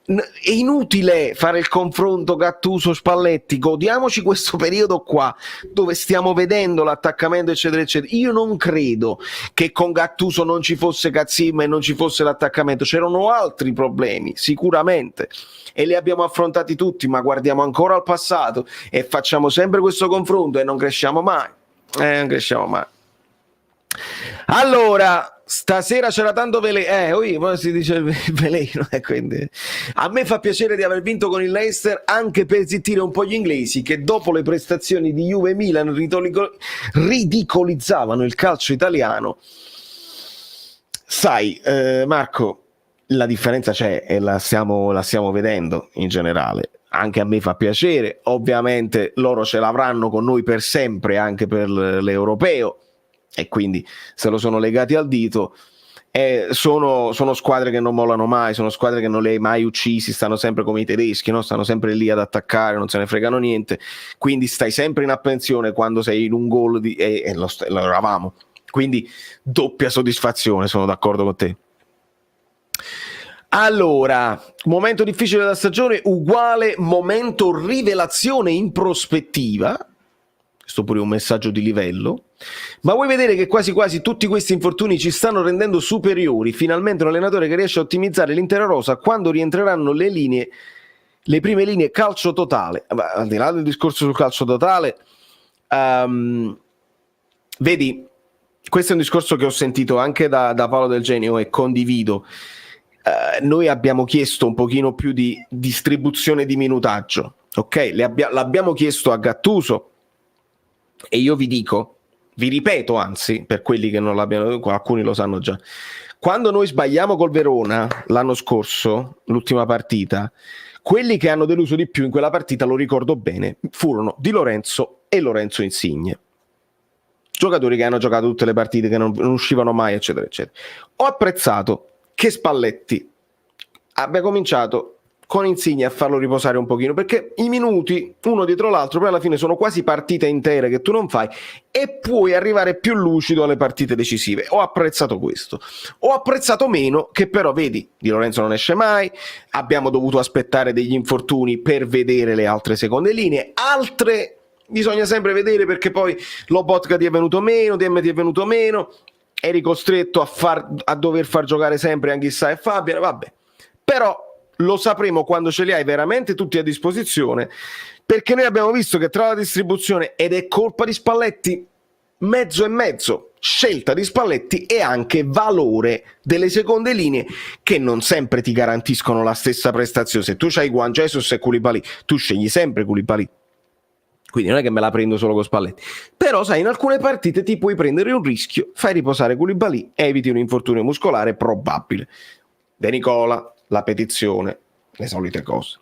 È inutile fare il confronto Gattuso-Spalletti, godiamoci questo periodo qua dove stiamo vedendo l'attaccamento eccetera eccetera. Io non credo che con Gattuso non ci fosse cazzimma e non ci fosse l'attaccamento, c'erano altri problemi sicuramente e li abbiamo affrontati tutti, ma guardiamo ancora al passato e facciamo sempre questo confronto e non cresciamo mai. Allora stasera c'era tanto veleno, poi si dice veleno, quindi a me fa piacere di aver vinto con il Leicester, anche per zittire un po' gli inglesi che dopo le prestazioni di Juve e Milan ridicolizzavano il calcio italiano. Sai, Marco, la differenza c'è e la stiamo vedendo in generale. Anche a me fa piacere, ovviamente loro ce l'avranno con noi per sempre, anche per l'europeo, e quindi se lo sono legati al dito. Sono squadre che non mollano mai, sono squadre che non le hai mai uccisi, stanno sempre come i tedeschi, no? Stanno sempre lì ad attaccare, non se ne fregano niente, quindi stai sempre in apprensione quando sei in un gol e lo eravamo, quindi doppia soddisfazione, sono d'accordo con te. Allora, momento difficile della stagione uguale momento rivelazione in prospettiva. Questo pure è un messaggio di livello. Ma vuoi vedere che quasi quasi tutti questi infortuni ci stanno rendendo superiori? Finalmente un allenatore che riesce a ottimizzare l'intera rosa quando rientreranno le prime linee calcio totale. Al di là del discorso sul calcio totale, vedi, questo è un discorso che ho sentito anche da Paolo Del Genio e condivido. Noi abbiamo chiesto un pochino più di distribuzione di minutaggio, ok? L'abbiamo chiesto a Gattuso e io vi ripeto anzi, per quelli che non l'abbiano, alcuni lo sanno già, quando noi sbagliamo col Verona l'anno scorso, l'ultima partita, quelli che hanno deluso di più in quella partita, lo ricordo bene, furono Di Lorenzo e Lorenzo Insigne, giocatori che hanno giocato tutte le partite, che non uscivano mai, eccetera eccetera. Ho apprezzato che Spalletti abbia cominciato con Insigne a farlo riposare un pochino, perché i minuti uno dietro l'altro poi alla fine sono quasi partite intere che tu non fai e puoi arrivare più lucido alle partite decisive. Ho apprezzato questo. Ho apprezzato meno che però vedi Di Lorenzo non esce mai, abbiamo dovuto aspettare degli infortuni per vedere le altre seconde linee, altre bisogna sempre vedere perché poi Lobotka ti è venuto meno, DM ti è venuto meno, eri costretto a dover far giocare sempre Anghissà e Fabian, vabbè, però lo sapremo quando ce li hai veramente tutti a disposizione, perché noi abbiamo visto che tra la distribuzione, ed è colpa di Spalletti mezzo e mezzo, scelta di Spalletti e anche valore delle seconde linee che non sempre ti garantiscono la stessa prestazione. Se tu c'hai Juan Jesus e Koulibaly, tu scegli sempre Koulibaly, quindi non è che me la prendo solo con Spalletti, però sai, in alcune partite ti puoi prendere un rischio, fai riposare Koulibaly, eviti un infortunio muscolare probabile. De Nicola, la petizione, le solite cose.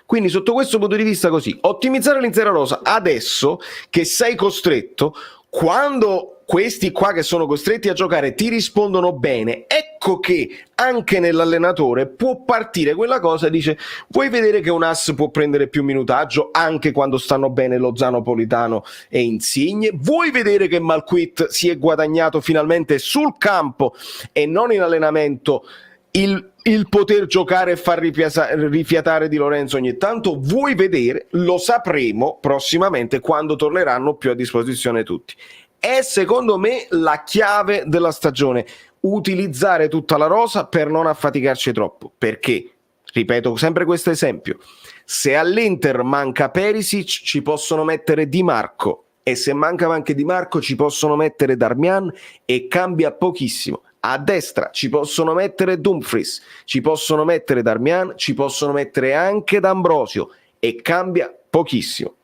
Quindi sotto questo punto di vista così, ottimizzare l'intera rosa adesso che sei costretto, quando questi qua che sono costretti a giocare ti rispondono bene, ecco che anche nell'allenatore può partire quella cosa e dice: vuoi vedere che un ass può prendere più minutaggio anche quando stanno bene Lozano, Politano e Insigne? Vuoi vedere che Malquit si è guadagnato finalmente sul campo e non in allenamento il poter giocare e far rifiatare Di Lorenzo ogni tanto? Vuoi vedere? Lo sapremo prossimamente quando torneranno più a disposizione tutti. È secondo me la chiave della stagione, utilizzare tutta la rosa per non affaticarci troppo, perché, ripeto sempre questo esempio, se all'Inter manca Perisic ci possono mettere Di Marco, e se manca anche Di Marco ci possono mettere Darmian e cambia pochissimo. A destra ci possono mettere Dumfries, ci possono mettere Darmian, ci possono mettere anche D'Ambrosio e cambia pochissimo.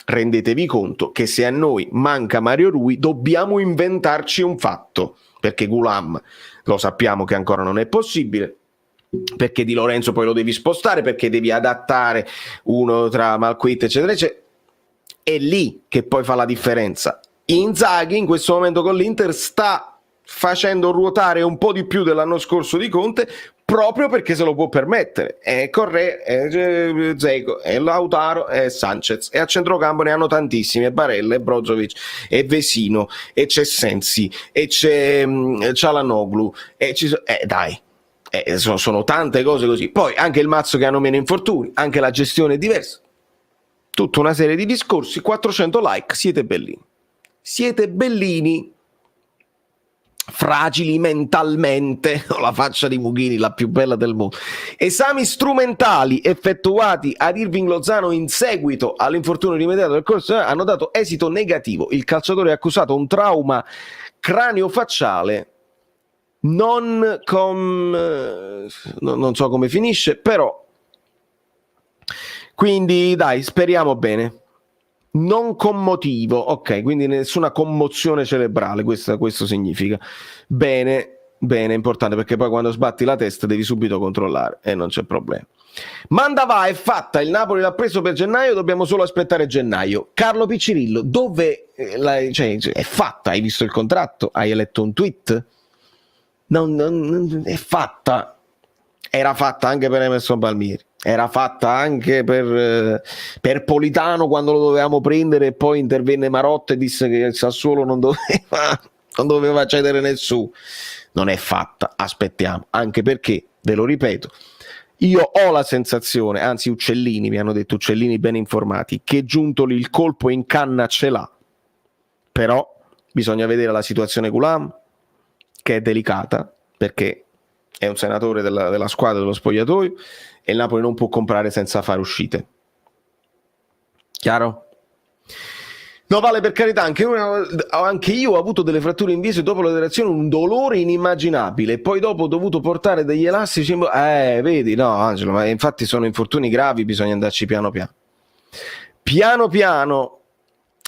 Rendetevi conto che se a noi manca Mario Rui dobbiamo inventarci un fatto, perché Gulam lo sappiamo che ancora non è possibile, perché Di Lorenzo poi lo devi spostare, perché devi adattare uno tra Malquit eccetera eccetera. È lì che poi fa la differenza. Inzaghi in questo momento con l'Inter sta facendo ruotare un po' di più dell'anno scorso di Conte, proprio perché se lo può permettere. È Correa, è Dzeko, è Lautaro, è Sanchez, e a centrocampo ne hanno tantissimi, è Barella, è Brozovic, è Vesino, e c'è Sensi, e c'è Çalhanoğlu, e dai, sono tante cose così. Poi anche il mazzo che hanno meno infortuni, anche la gestione è diversa, tutta una serie di discorsi. 400 like, siete bellini, fragili mentalmente, ho la faccia di Mughini, la più bella del mondo. Esami strumentali effettuati ad Irving Lozano in seguito all'infortunio rimediato del corso hanno dato esito negativo. Il calciatore è accusato un trauma cranio-facciale non so come finisce, però quindi dai, speriamo bene. Non commotivo, ok, quindi nessuna commozione cerebrale, questo significa. Bene, importante, perché poi quando sbatti la testa devi subito controllare e non c'è problema. Manda va, è fatta, il Napoli l'ha preso per gennaio, dobbiamo solo aspettare gennaio. Carlo Piccirillo, dove cioè, è fatta? Hai visto il contratto? Hai letto un tweet? È fatta. Era fatta anche per Emerson Palmieri, era fatta anche per Politano quando lo dovevamo prendere, e poi intervenne Marotta e disse che il Sassuolo non doveva cedere nessuno. Non è fatta, aspettiamo, anche perché, ve lo ripeto, io ho la sensazione, anzi Uccellini, mi hanno detto, Uccellini ben informati, che Giuntoli il colpo in canna ce l'ha, però bisogna vedere la situazione Gulam, che è delicata, perché è un senatore della squadra dello spogliatoio e il Napoli non può comprare senza fare uscite. Chiaro? No, Vale, per carità, anche io ho avuto delle fratture in viso e dopo l'operazione un dolore inimmaginabile, e poi dopo ho dovuto portare degli elastici. Vedi, no Angelo, ma infatti sono infortuni gravi, bisogna andarci piano piano.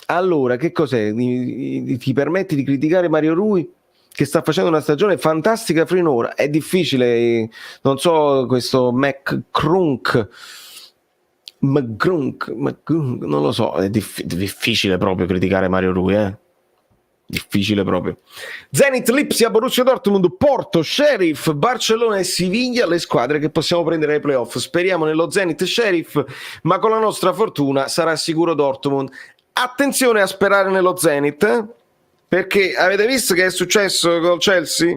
Allora, che cos'è? Ti permetti di criticare Mario Rui, che sta facendo una stagione fantastica finora? È difficile, non so, questo McCrunk, non lo so, è difficile proprio criticare Mario Rui, difficile proprio. Zenit, Lipsia, Borussia Dortmund, Porto, Sheriff, Barcellona e Siviglia, le squadre che possiamo prendere ai playoff. Speriamo nello Zenit Sheriff, ma con la nostra fortuna sarà sicuro Dortmund. Attenzione a sperare nello Zenit, perché avete visto che è successo col Chelsea?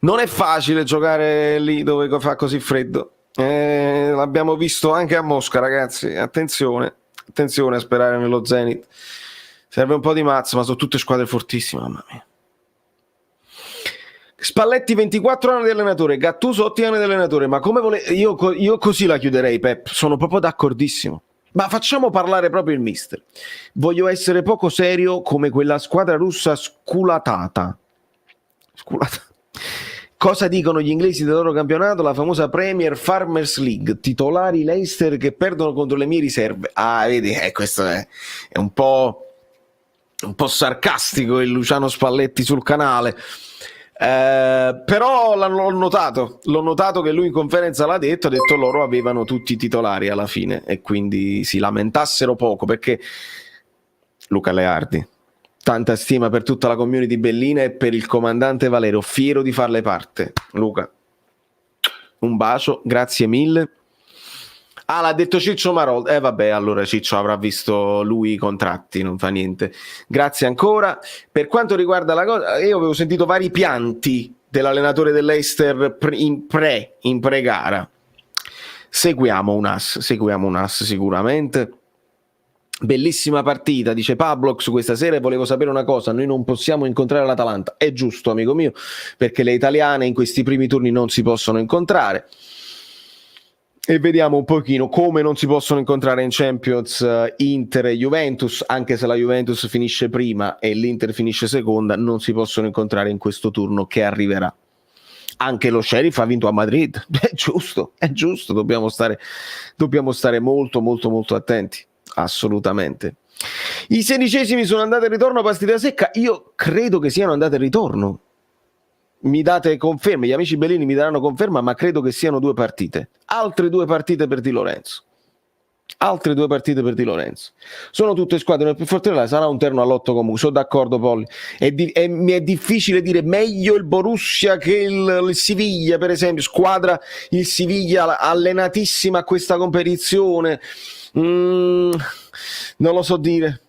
Non è facile giocare lì dove fa così freddo. L'abbiamo visto anche a Mosca, ragazzi. Attenzione a sperare nello Zenit. Serve un po' di mazza, ma sono tutte squadre fortissime, mamma mia. Spalletti 24 anni di allenatore, Gattuso 8 anni di allenatore, ma come io così la chiuderei, Pep, sono proprio d'accordissimo. Ma facciamo parlare proprio il mister. Voglio essere poco serio come quella squadra russa sculatata. Cosa dicono gli inglesi del loro campionato? La famosa Premier Farmers League, titolari Leicester che perdono contro le mie riserve. Vedi, questo è un po' sarcastico il Luciano Spalletti sul canale. Però l'ho notato che lui in conferenza ha detto loro avevano tutti i titolari alla fine e quindi si lamentassero poco, perché Luca Leardi, tanta stima per tutta la community bellina e per il comandante Valero, fiero di farle parte. Luca, un bacio, grazie mille. L'ha detto Ciccio Marol. Vabbè, allora Ciccio avrà visto lui i contratti, non fa niente. Grazie ancora. Per quanto riguarda la cosa, io avevo sentito vari pianti dell'allenatore dell'Eister in pre-gara. Seguiamo un as sicuramente. Bellissima partita, dice Pablox questa sera, e volevo sapere una cosa: noi non possiamo incontrare l'Atalanta. È giusto, amico mio, perché le italiane in questi primi turni non si possono incontrare. E vediamo un pochino come non si possono incontrare in Champions Inter e Juventus, anche se la Juventus finisce prima e l'Inter finisce seconda, non si possono incontrare in questo turno che arriverà. Anche lo Sheriff ha vinto a Madrid, è giusto, dobbiamo stare molto molto molto attenti, assolutamente. I 16esimi sono andate e ritorno a partita secca, io credo che siano andate e ritorno. Mi date conferme, gli amici bellini mi daranno conferma, ma credo che siano 2 partite. Altre 2 partite per Di Lorenzo. Sono tutte squadre più forti, sarà un terno all'otto comunque, sono d'accordo Polli. Mi è difficile dire meglio il Borussia che il Siviglia, per esempio, squadra il Siviglia allenatissima a questa competizione. Non lo so dire.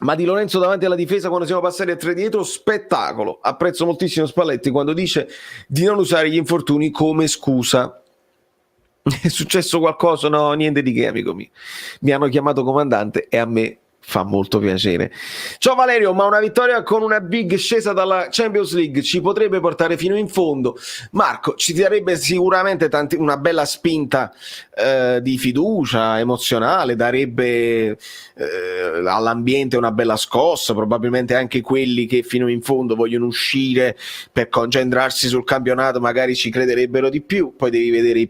Ma Di Lorenzo davanti alla difesa quando siamo passati a 3 dietro, spettacolo. Apprezzo moltissimo Spalletti quando dice di non usare gli infortuni come scusa. È successo qualcosa? No, niente di che, amico mio. Mi hanno chiamato comandante e a me Fa molto piacere. Ciao Valerio, ma una vittoria con una big scesa dalla Champions League ci potrebbe portare fino in fondo? Marco, ci darebbe sicuramente una bella spinta di fiducia emozionale, darebbe all'ambiente una bella scossa, probabilmente anche quelli che fino in fondo vogliono uscire per concentrarsi sul campionato magari ci crederebbero di più. Poi devi vedere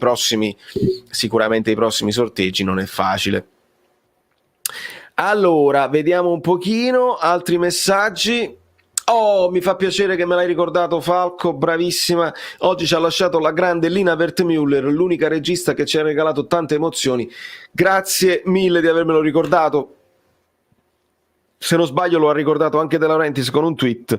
sicuramente i prossimi sorteggi, non è facile. Allora, vediamo un pochino altri messaggi. Oh, mi fa piacere che me l'hai ricordato, Falco, bravissima. Oggi ci ha lasciato la grande Lina Wertmüller, l'unica regista che ci ha regalato tante emozioni. Grazie mille di avermelo ricordato. Se non sbaglio lo ha ricordato anche De Laurentiis con un tweet.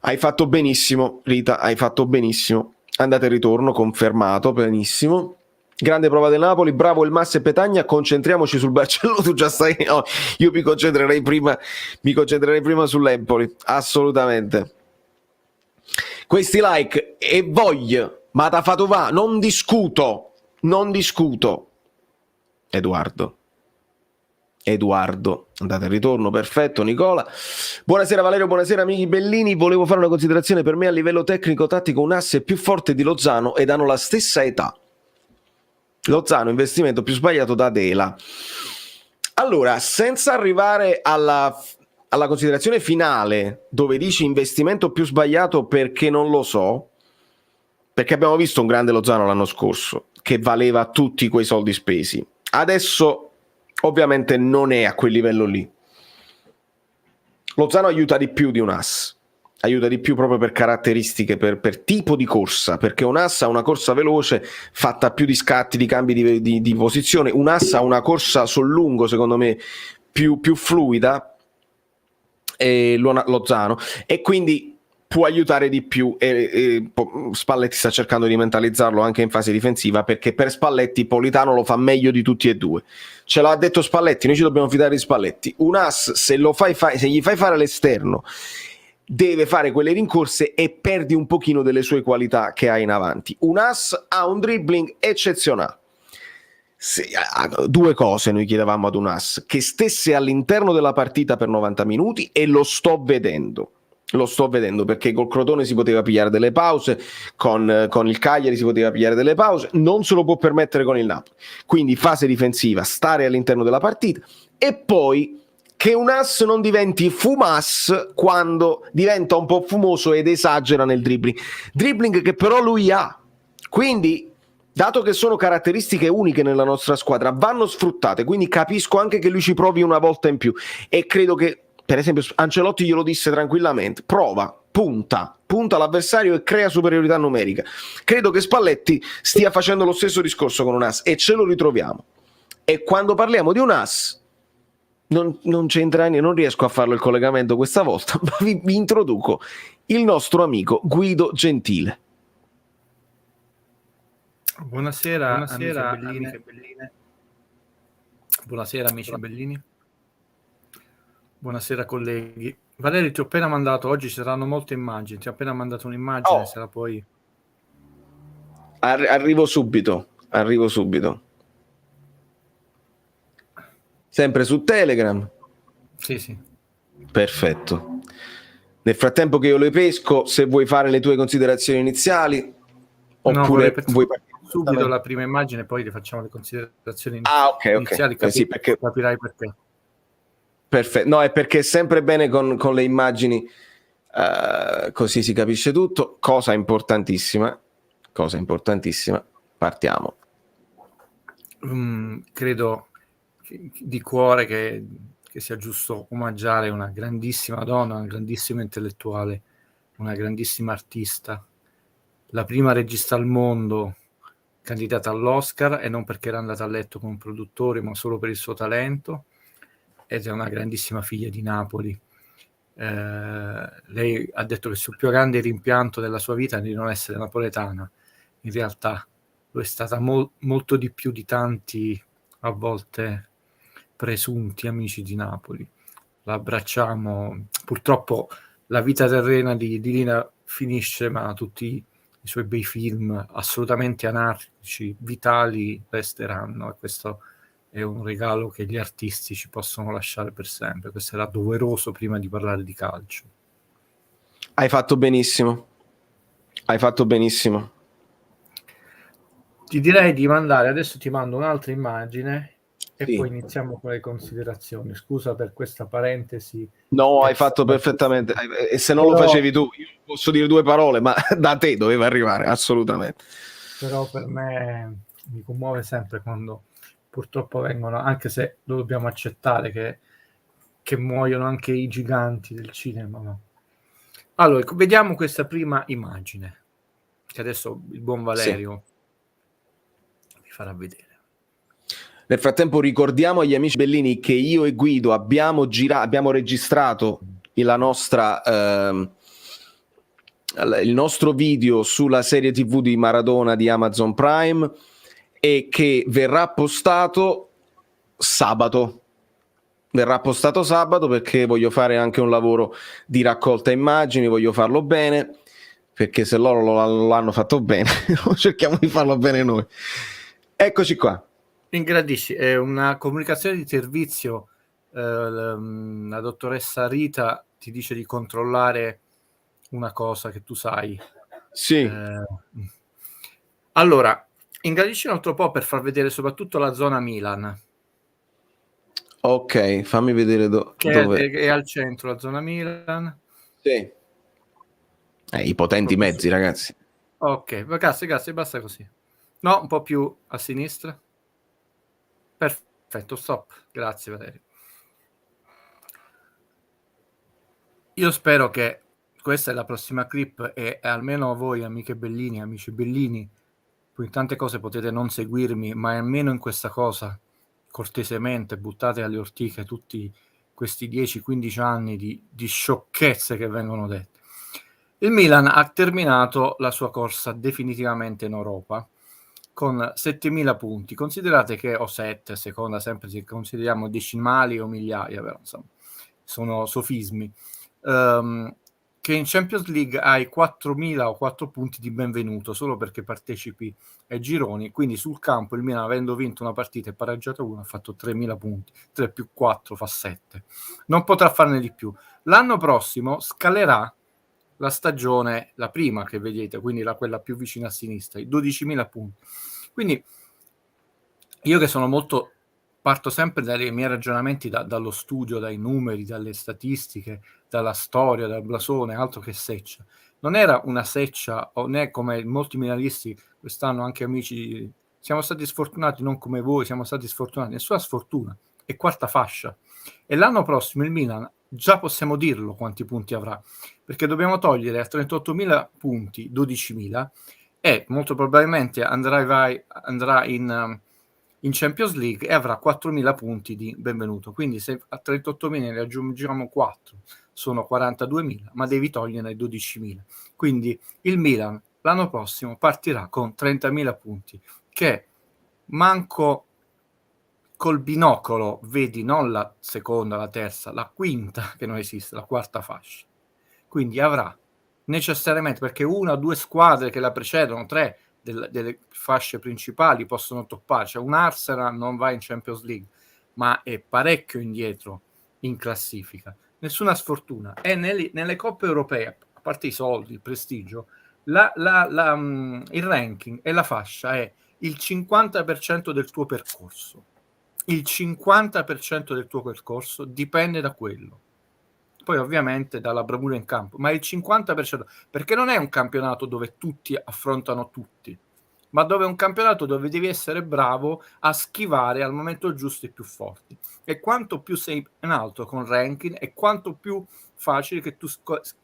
Hai fatto benissimo, Rita, hai fatto benissimo. Andate e ritorno, confermato, benissimo. Grande prova del Napoli, bravo il Massa e Petagna, concentriamoci sul Barcellona, tu già stai, no, io mi concentrerei prima sull'Empoli, assolutamente. Questi like e voglio, ma da fatto va, non discuto. Edoardo, andate e ritorno, perfetto. Nicola, buonasera Valerio, buonasera amici bellini, volevo fare una considerazione, per me a livello tecnico-tattico un asse più forte di Lozano ed hanno la stessa età. Lozano, investimento più sbagliato da Dela. Allora, senza arrivare alla considerazione finale, dove dici investimento più sbagliato perché non lo so, perché abbiamo visto un grande Lozano l'anno scorso, che valeva tutti quei soldi spesi. Adesso, ovviamente, non è a quel livello lì. Lozano aiuta di più di un As. Aiuta di più proprio per caratteristiche, per tipo di corsa, perché un As ha una corsa veloce fatta più di scatti, di cambi di posizione. Un As ha una corsa sul lungo, secondo me, più fluida, Lozano, e quindi può aiutare di più. Spalletti sta cercando di mentalizzarlo anche in fase difensiva, perché per Spalletti Politano lo fa meglio di tutti e due. Ce l'ha detto Spalletti, noi ci dobbiamo fidare di Spalletti. Un As, se gli fai fare l'esterno, deve fare quelle rincorse e perdi un pochino delle sue qualità che ha in avanti. Un As ha un dribbling eccezionale. Due cose noi chiedevamo ad un As: che stesse all'interno della partita per 90 minuti, e lo sto vedendo perché col Crotone si poteva pigliare delle pause, con il Cagliari si poteva pigliare delle pause, non se lo può permettere con il Napoli. Quindi fase difensiva, stare all'interno della partita, e poi che un As non diventi fumas quando diventa un po' fumoso ed esagera nel dribbling che però lui ha. Quindi, dato che sono caratteristiche uniche nella nostra squadra, vanno sfruttate, quindi capisco anche che lui ci provi una volta in più, e credo che, per esempio, Ancelotti glielo disse tranquillamente: prova, punta l'avversario e crea superiorità numerica. Credo che Spalletti stia facendo lo stesso discorso con un As, e ce lo ritroviamo. E quando parliamo di un As, non c'entra niente, non riesco a farlo il collegamento questa volta, ma vi introduco il nostro amico Guido Gentile. Buonasera amiche belline. Buonasera amici bellini. Buonasera colleghi. Valerio, ti ho appena mandato, oggi ci saranno molte immagini, ti ho appena mandato un'immagine, se la puoi... Arrivo subito. Sempre su Telegram? Sì. Perfetto. Nel frattempo che io le pesco, se vuoi fare le tue considerazioni iniziali, oppure vuoi subito la prima immagine, poi ti facciamo le considerazioni iniziali, sì, perché capirai perché. Perfetto, no, è perché è sempre bene con le immagini, così si capisce tutto. Cosa importantissima, partiamo. Credo di cuore che sia giusto omaggiare una grandissima donna, una grandissima intellettuale, una grandissima artista, la prima regista al mondo candidata all'Oscar, e non perché era andata a letto con un produttore, ma solo per il suo talento, ed è una grandissima figlia di Napoli. Lei ha detto che il suo più grande rimpianto della sua vita è di non essere napoletana. In realtà lo è stata molto di più di tanti, a volte presunti amici di Napoli. La abbracciamo. Purtroppo la vita terrena di Lina finisce, ma tutti i suoi bei film assolutamente anarchici, vitali, resteranno, e questo è un regalo che gli artisti ci possono lasciare per sempre. Questo era doveroso prima di parlare di calcio. Hai fatto benissimo. Hai fatto benissimo. Ti direi di mandare, adesso ti mando un'altra immagine e Sì. poi iniziamo con le considerazioni. Scusa per questa parentesi. No, hai fatto perfettamente. E se non lo Però- facevi tu, io posso dire due parole, ma da te doveva arrivare, assolutamente. Però per me mi commuove sempre quando purtroppo vengono, anche se lo dobbiamo accettare che muoiono anche i giganti del cinema, no? Allora, vediamo questa prima immagine che adesso il buon Valerio vi farà vedere. Nel frattempo ricordiamo agli amici bellini che io e Guido abbiamo registrato la nostra il nostro video sulla serie TV di Maradona di Amazon Prime e che verrà postato sabato. Verrà postato sabato perché voglio fare anche un lavoro di raccolta immagini, voglio farlo bene, perché se loro l'hanno fatto bene, cerchiamo di farlo bene noi. Eccoci qua. Ingradisci, è una comunicazione di servizio. La dottoressa Rita ti dice di controllare una cosa che tu sai. Sì. Allora, ingradisci un altro po' per far vedere soprattutto la zona Milan. Ok, fammi vedere dove. È al centro la zona Milan. Sì. I potenti mezzi, ragazzi. Ok, grazie, basta così. No, un po' più a sinistra. Perfetto, stop. Grazie Valerio. Io spero che questa è la prossima clip e almeno voi amici bellini, poi in tante cose potete non seguirmi, ma almeno in questa cosa cortesemente buttate alle ortiche tutti questi 10-15 anni di sciocchezze che vengono dette. Il Milan ha terminato la sua corsa definitivamente in Europa con 7.000 punti. Considerate che ho 7 a seconda, sempre se consideriamo decimali o migliaia, però insomma sono sofismi. Che in Champions League hai 4.000 o 4 punti di benvenuto solo perché partecipi ai gironi, quindi sul campo il Milan, avendo vinto una partita e pareggiato una, ha fatto 3.000 punti, 3 più 4 fa 7, non potrà farne di più. L'anno prossimo scalerà la stagione, la prima che vedete, quindi quella più vicina a sinistra, i 12.000 punti. Quindi io che sono molto, parto sempre dai miei ragionamenti dallo studio, dai numeri, dalle statistiche, dalla storia, dal blasone, altro che seccia. Non era una seccia, o né come molti milanisti quest'anno, anche amici, siamo stati sfortunati, non come voi, siamo stati sfortunati, nessuna sfortuna, è quarta fascia. E l'anno prossimo il Milan, già possiamo dirlo quanti punti avrà, perché dobbiamo togliere a 38.000 punti 12.000 e molto probabilmente andrà in Champions League e avrà 4.000 punti di benvenuto. Quindi se a 38.000 ne aggiungiamo 4 sono 42.000, ma devi togliere 12.000. Quindi il Milan l'anno prossimo partirà con 30.000 punti, che manco col binocolo vedi, non la seconda, la terza, la quinta che non esiste, la quarta fascia. Quindi avrà necessariamente, perché una o due squadre che la precedono, 3 delle fasce principali possono toppare, cioè un Arsenal non va in Champions League, ma è parecchio indietro in classifica, nessuna sfortuna. E nelle coppe europee, a parte i soldi, il prestigio, il ranking e la fascia è il 50% del tuo percorso. Il 50% del tuo percorso dipende da quello. Poi ovviamente dalla bravura in campo, ma il 50%, perché non è un campionato dove tutti affrontano tutti, ma dove è un campionato dove devi essere bravo a schivare al momento giusto i più forti. E quanto più sei in alto con ranking, e quanto più facile che tu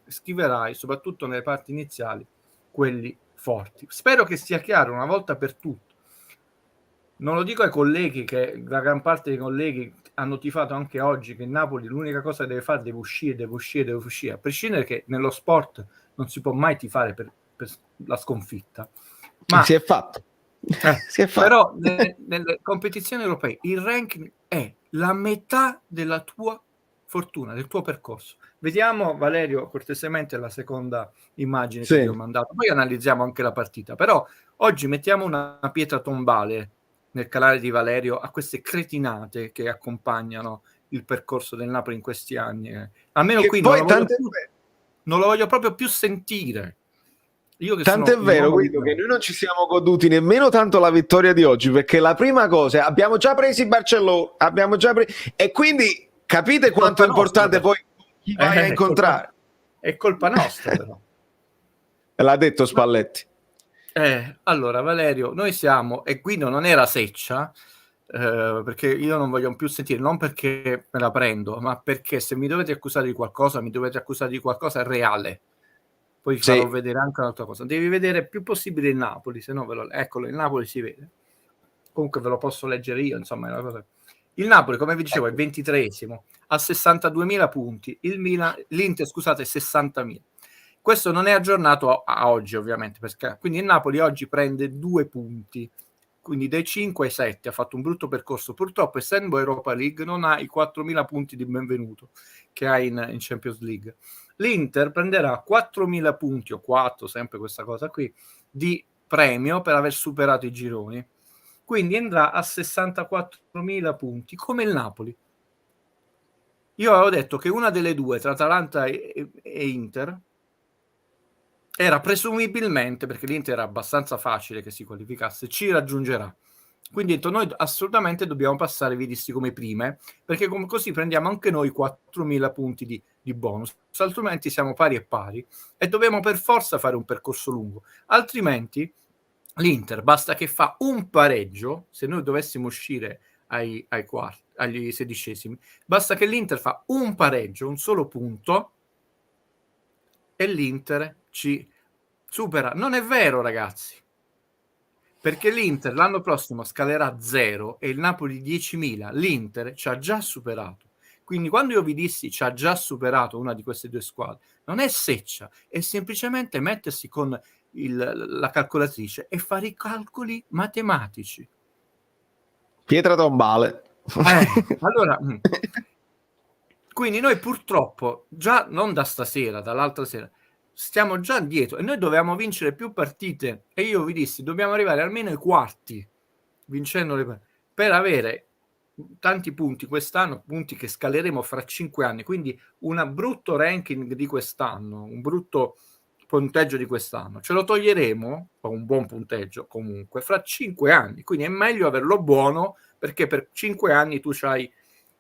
schiverai, soprattutto nelle parti iniziali, quelli forti. Spero che sia chiaro una volta per tutte. Non lo dico ai colleghi, che la gran parte dei colleghi hanno tifato anche oggi che il Napoli l'unica cosa che deve fare deve uscire, a prescindere che nello sport non si può mai tifare per la sconfitta. Ma si è fatto. Si è fatto. Però nelle competizioni europee il ranking è la metà della tua fortuna, del tuo percorso. Vediamo, Valerio, cortesemente la seconda immagine che ti ho mandato, poi analizziamo anche la partita. Però oggi mettiamo una pietra tombale nel canale di Valerio a queste cretinate che accompagnano il percorso del Napoli in questi anni. Almeno Che qui poi non lo voglio proprio più sentire. Io che Tant'è sono un vero, uomo Guido, che noi non ci siamo goduti nemmeno tanto la vittoria di oggi, perché la prima cosa, abbiamo già preso Barcellona, e quindi capite È quanto è colpa nostra, importante però. poi chi vai a incontrare. È colpa nostra, però. L'ha detto Spalletti. Allora, Valerio, noi siamo, e Guido non era seccia, perché io non voglio più sentire, non perché me la prendo, ma perché se mi dovete accusare di qualcosa, mi dovete accusare di qualcosa reale. Poi Sì. farò vedere anche un'altra cosa. Devi vedere il più possibile il Napoli, se no eccolo, il Napoli si vede. Comunque ve lo posso leggere io, insomma, è una cosa. Il Napoli, come vi dicevo, è 23esimo, a 62.000 punti, l'Inter, scusate, 60.000. Questo non è aggiornato a oggi, ovviamente, perché quindi il Napoli oggi prende 2 punti, quindi dai 5 ai 7 ha fatto un brutto percorso. Purtroppo, essendo Europa League, non ha i 4.000 punti di benvenuto che ha in Champions League. L'Inter prenderà 4.000 punti, o 4, sempre questa cosa qui, di premio per aver superato i gironi. Quindi andrà a 64.000 punti, come il Napoli. Io avevo detto che una delle due, tra Atalanta e Inter, era presumibilmente, perché l'Inter era abbastanza facile che si qualificasse, ci raggiungerà. Quindi noi assolutamente dobbiamo passare visti come prime, perché così prendiamo anche noi 4.000 punti di bonus, altrimenti siamo pari e pari e dobbiamo per forza fare un percorso lungo. Altrimenti l'Inter basta che fa un pareggio, se noi dovessimo uscire agli 16esimi, basta che l'Inter fa un pareggio, un solo punto, e l'Inter ci supera. Non è vero, ragazzi, perché l'Inter l'anno prossimo scalerà 0 e il Napoli 10.000. L'Inter ci ha già superato. Quindi quando io vi dissi ci ha già superato una di queste due squadre, non è seccia, è semplicemente mettersi con la calcolatrice e fare i calcoli matematici. Pietra tombale. Allora, quindi noi purtroppo già non da stasera, dall'altra sera, stiamo già dietro e noi dovevamo vincere più partite, e io vi dissi dobbiamo arrivare almeno ai quarti vincendo le partite per avere tanti punti quest'anno, punti che scaleremo fra 5 anni, quindi un brutto ranking di quest'anno, un brutto punteggio di quest'anno ce lo toglieremo, o un buon punteggio comunque, fra 5 anni, quindi è meglio averlo buono, perché per 5 anni tu c'hai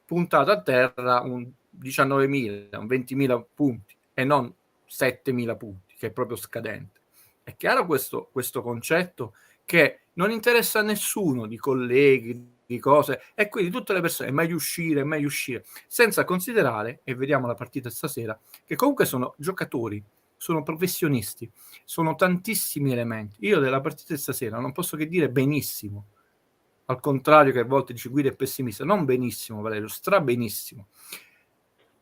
puntato a terra un 19.000, un 20.000 punti e non 7.000 punti, che è proprio scadente. È chiaro questo concetto, che non interessa a nessuno, di colleghi, di cose, e quindi tutte le persone è meglio uscire, senza considerare, e vediamo la partita stasera, che comunque sono giocatori, sono professionisti, sono tantissimi elementi. Io della partita stasera non posso che dire benissimo, al contrario che a volte dice Guido è pessimista, non benissimo Valerio, strabenissimo.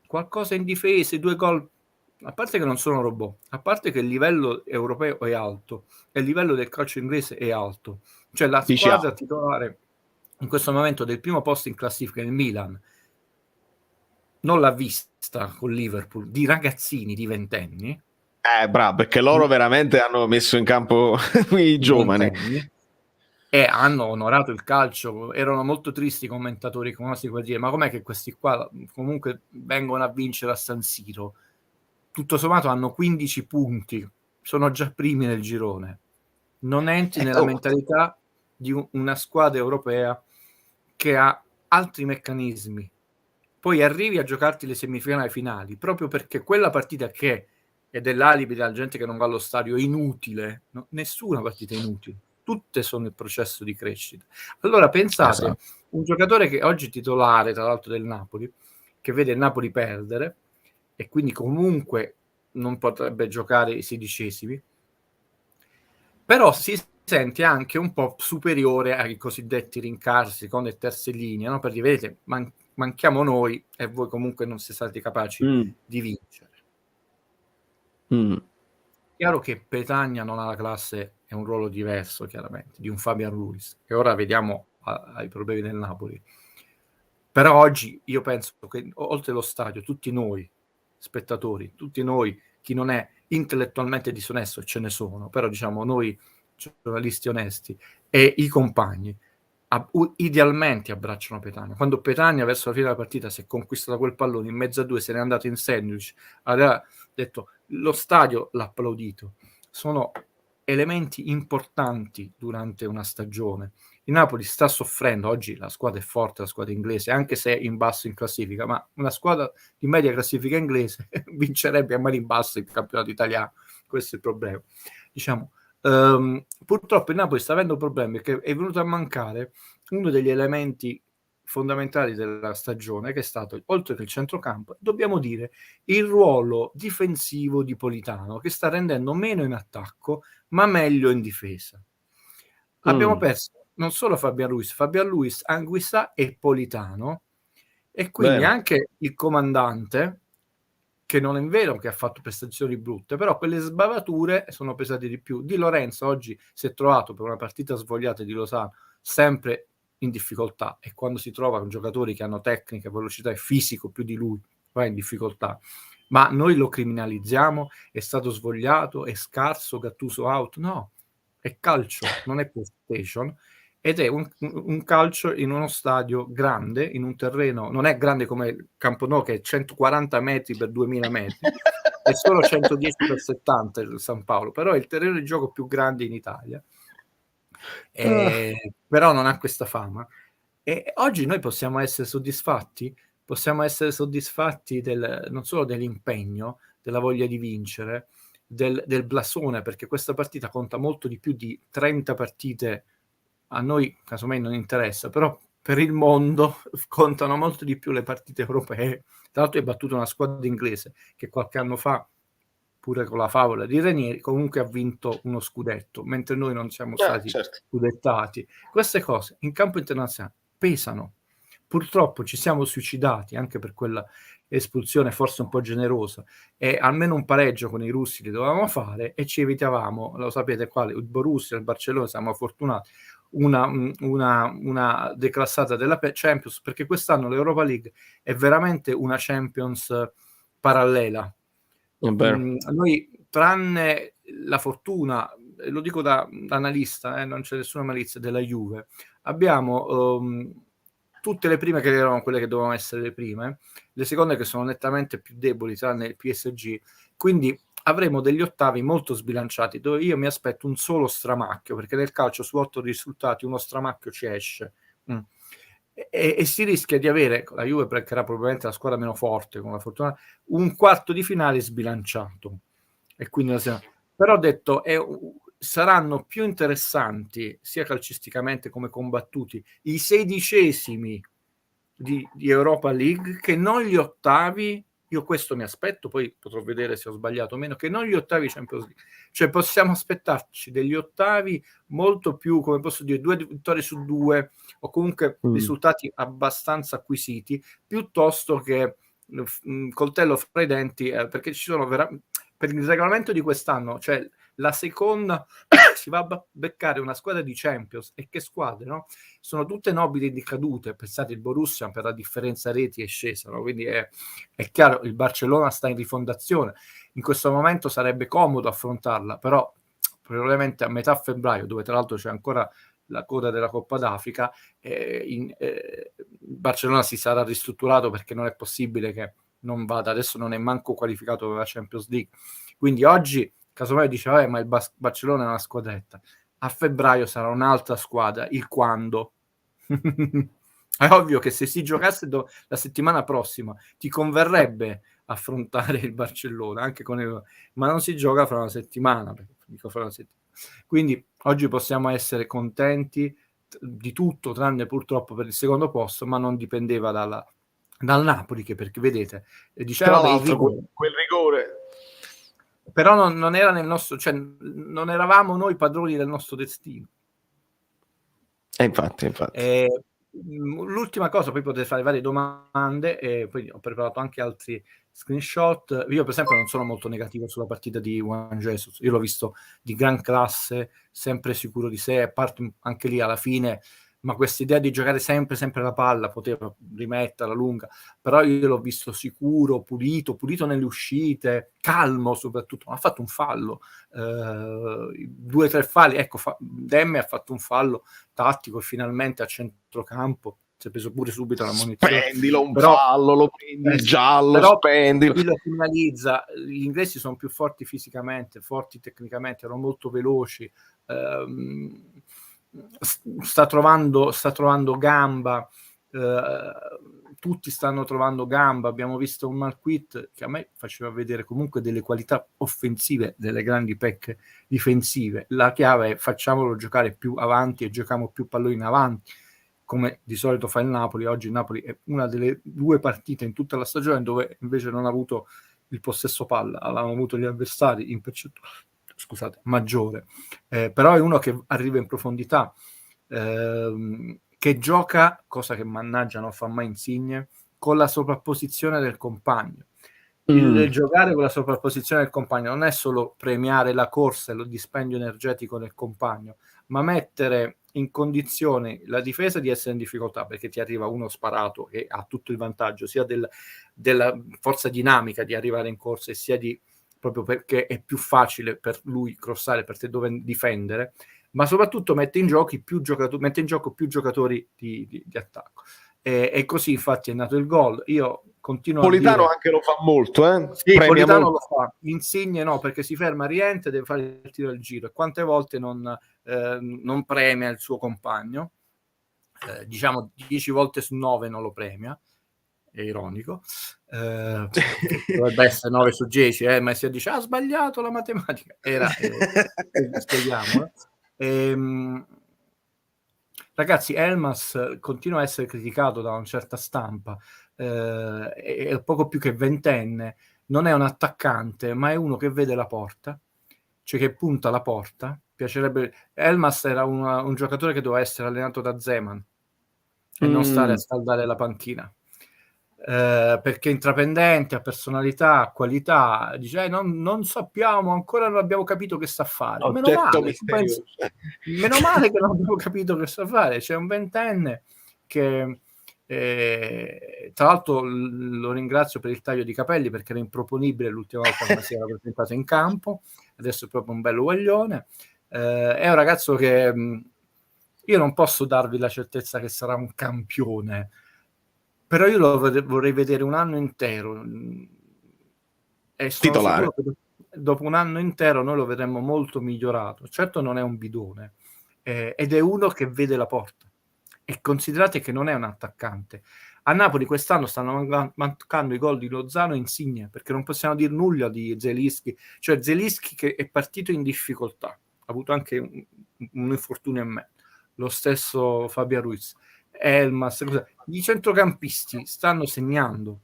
Qualcosa in difesa, 2 gol, a parte che non sono robot, a parte che il livello europeo è alto e il livello del calcio inglese è alto, cioè la squadra titolare in questo momento del primo posto in classifica, il Milan, non l'ha vista con Liverpool, di ragazzini di 20 anni. Bravo, perché loro veramente hanno messo in campo i giovani. E hanno onorato il calcio. Erano molto tristi i commentatori, come si può dire, ma com'è che questi qua comunque vengono a vincere a San Siro? Tutto sommato hanno 15 punti, sono già primi nel girone. Non entri nella mentalità di una squadra europea che ha altri meccanismi. Poi arrivi a giocarti le semifinali finali, proprio perché quella partita che è dell'alibi della gente che non va allo stadio è inutile, no? Nessuna partita è inutile, tutte sono il processo di crescita. Allora pensate, esatto, un giocatore che oggi è titolare tra l'altro del Napoli, che vede il Napoli perdere e quindi comunque non potrebbe giocare i 16esimi, però si sente anche un po' superiore ai cosiddetti rincarsi, seconde e terze linee, no? Perché vedete, manchiamo noi e voi comunque non siete stati capaci di vincere. Chiaro che Petagna non ha la classe e un ruolo diverso, chiaramente, di un Fabian Ruiz, che ora vediamo ai problemi del Napoli. Però oggi io penso che oltre lo stadio, tutti noi spettatori, tutti noi, chi non è intellettualmente disonesto, ce ne sono, però diciamo noi giornalisti onesti e i compagni, idealmente abbracciano Petagna. Quando Petagna verso la fine della partita si è conquistato quel pallone in mezzo a due, se n'è andato in sandwich, aveva detto, lo stadio l'ha applaudito. Sono elementi importanti durante una stagione. Il Napoli sta soffrendo, oggi la squadra è forte, la squadra inglese, anche se è in basso in classifica, ma una squadra di media classifica inglese vincerebbe a mani in basso il campionato italiano. Questo è il problema. Diciamo, purtroppo il Napoli sta avendo problemi perché è venuto a mancare uno degli elementi fondamentali della stagione, che è stato, oltre che il centrocampo, dobbiamo dire, il ruolo difensivo di Politano, che sta rendendo meno in attacco ma meglio in difesa. Abbiamo perso non solo Fabian Ruiz, Anguissa e Politano, e quindi Bene. anche il comandante, che non è vero che ha fatto prestazioni brutte, però quelle sbavature sono pesate di più. Di Lorenzo oggi si è trovato per una partita svogliata di Lozano sempre in difficoltà, e quando si trova con giocatori che hanno tecnica, velocità e fisico più di lui va in difficoltà. Ma noi lo criminalizziamo, è stato svogliato, è scarso, Gattuso out. No, è calcio, non è PlayStation, ed è un calcio in uno stadio grande, in un terreno, non è grande come il Campo Nou, che è 140 metri per 2000 metri, è solo 110 per 70 il San Paolo, però è il terreno di gioco più grande in Italia, però non ha questa fama. E oggi noi possiamo essere soddisfatti non solo dell'impegno, della voglia di vincere, del blasone, perché questa partita conta molto di più di 30 partite. A noi casomai non interessa, però per il mondo contano molto di più le partite europee. Tra l'altro è battuta una squadra inglese che qualche anno fa, pure con la favola di Ranieri, comunque ha vinto uno scudetto, mentre noi non siamo stati scudettati. Queste cose in campo internazionale pesano. Purtroppo ci siamo suicidati anche per quella espulsione forse un po' generosa, e almeno un pareggio con i russi li dovevamo fare e ci evitavamo, lo sapete quale, il Borussia, il Barcellona, siamo fortunati, una declassata della Champions, perché quest'anno l'Europa League è veramente una Champions parallela. Noi, tranne la fortuna, lo dico da analista, non c'è nessuna malizia, della Juve, abbiamo tutte le prime che erano quelle che dovevano essere le prime, le seconde che sono nettamente più deboli, tranne il PSG, quindi avremo degli ottavi molto sbilanciati, dove io mi aspetto un solo stramacchio, perché nel calcio su 8 risultati uno stramacchio ci esce. E si rischia di avere, la Juve perché era probabilmente la squadra meno forte, con la fortuna, un quarto di finale sbilanciato. E quindi però ho detto, saranno più interessanti sia calcisticamente come combattuti i 16esimi di Europa League che non gli ottavi. Io questo mi aspetto, poi potrò vedere se ho sbagliato o meno, che non gli ottavi Champions League. Cioè possiamo aspettarci degli ottavi molto più, come posso dire, 2 vittorie su 2, o comunque risultati abbastanza acquisiti, piuttosto che coltello fra i denti, perché ci sono per il regolamento di quest'anno, cioè la seconda si va a beccare una squadra di Champions, e che squadre, no? Sono tutte nobili di cadute. Pensate, il Borussia per la differenza reti è scesa, no? Quindi è chiaro, il Barcellona sta in rifondazione, in questo momento sarebbe comodo affrontarla, però probabilmente a metà febbraio, dove tra l'altro c'è ancora la coda della Coppa d'Africa, Barcellona si sarà ristrutturato, perché non è possibile che non vada, adesso non è manco qualificato per la Champions League, quindi oggi casomai dice ma il Barcellona è una squadretta, a febbraio sarà un'altra squadra, il quando. È ovvio che se si giocasse la settimana prossima ti converrebbe affrontare il Barcellona, anche ma non si gioca fra una settimana, quindi oggi possiamo essere contenti di tutto tranne purtroppo per il secondo posto, ma non dipendeva dal Napoli, che, perché vedete, diceva quel rigore però non era nel nostro, cioè non eravamo noi padroni del nostro destino. Infatti. L'ultima cosa, poi potete fare varie domande, e poi ho preparato anche altri screenshot. Io per esempio non sono molto negativo sulla partita di Juan Jesus, io l'ho visto di gran classe, sempre sicuro di sé, a parte anche lì alla fine ma questa idea di giocare sempre la palla, poteva rimetterla lunga, però io l'ho visto sicuro, pulito nelle uscite, calmo soprattutto, ha fatto un fallo, 2 o 3 falli, ecco, Demme ha fatto un fallo tattico e finalmente a centrocampo si è preso pure subito la munizione. Spendilo un Però, fallo, lo prendi il giallo, però spendilo. chi lo finalizza, gli inglesi sono più forti fisicamente, forti tecnicamente, erano molto veloci, sta trovando gamba, tutti stanno trovando gamba. Abbiamo visto un Malquit che a me faceva vedere comunque delle qualità offensive, delle grandi pecche difensive. La chiave è facciamolo giocare più avanti e giochiamo più palloni in avanti, come di solito fa il Napoli. Oggi il Napoli è una delle 2 partite in tutta la stagione dove invece non ha avuto il possesso palla, avevano avuto gli avversari in percentuale maggiore, però è uno che arriva in profondità, che gioca, cosa che mannaggia non fa mai Insigne, con la sovrapposizione del compagno. Il giocare con la sovrapposizione del compagno non è solo premiare la corsa e lo dispendio energetico del compagno, ma mettere in condizione la difesa di essere in difficoltà, perché ti arriva uno sparato che ha tutto il vantaggio sia della forza dinamica di arrivare in corsa e sia proprio perché è più facile per lui crossare, per te dove difendere, ma soprattutto mette in gioco più giocatori di attacco. E così infatti è nato il gol. Io continuo Politano a dire, anche lo fa molto, sì, premia Politano molto. lo fa, Insigne no, perché si ferma, rientra e deve fare il tiro al giro, e quante volte non premia il suo compagno, diciamo 10 volte su 9 non lo premia, è ironico, dovrebbe essere 9 su 10, ma si dice ha sbagliato la matematica, spieghiamolo. Ragazzi, Elmas continua a essere criticato da una certa stampa, è poco più che ventenne, non è un attaccante, ma è uno che vede la porta, cioè che punta la porta. Piacerebbe. Elmas era un giocatore che doveva essere allenato da Zeman e non stare a scaldare la panchina, perché intraprendente, ha personalità, ha qualità, dice non sappiamo, ancora non abbiamo capito che sa fare. Meno male che non abbiamo capito che sa fare. C'è un ventenne che tra l'altro lo ringrazio per il taglio di capelli, perché era improponibile l'ultima volta che si era presentato in campo, adesso è proprio un bello guaglione. È un ragazzo che io non posso darvi la certezza che sarà un campione, però io lo vorrei vedere un anno intero e sono titolare. sicuro che dopo un anno intero noi lo vedremo molto migliorato. Certo non è un bidone, ed è uno che vede la porta, e considerate che non è un attaccante. A Napoli quest'anno stanno mancando i gol di Lozano e Insigne, perché non possiamo dire nulla di Zelinski, cioè Zelinski che è partito in difficoltà, ha avuto anche un infortunio in me, lo stesso Fabio Ruiz, Elmas, i centrocampisti stanno segnando,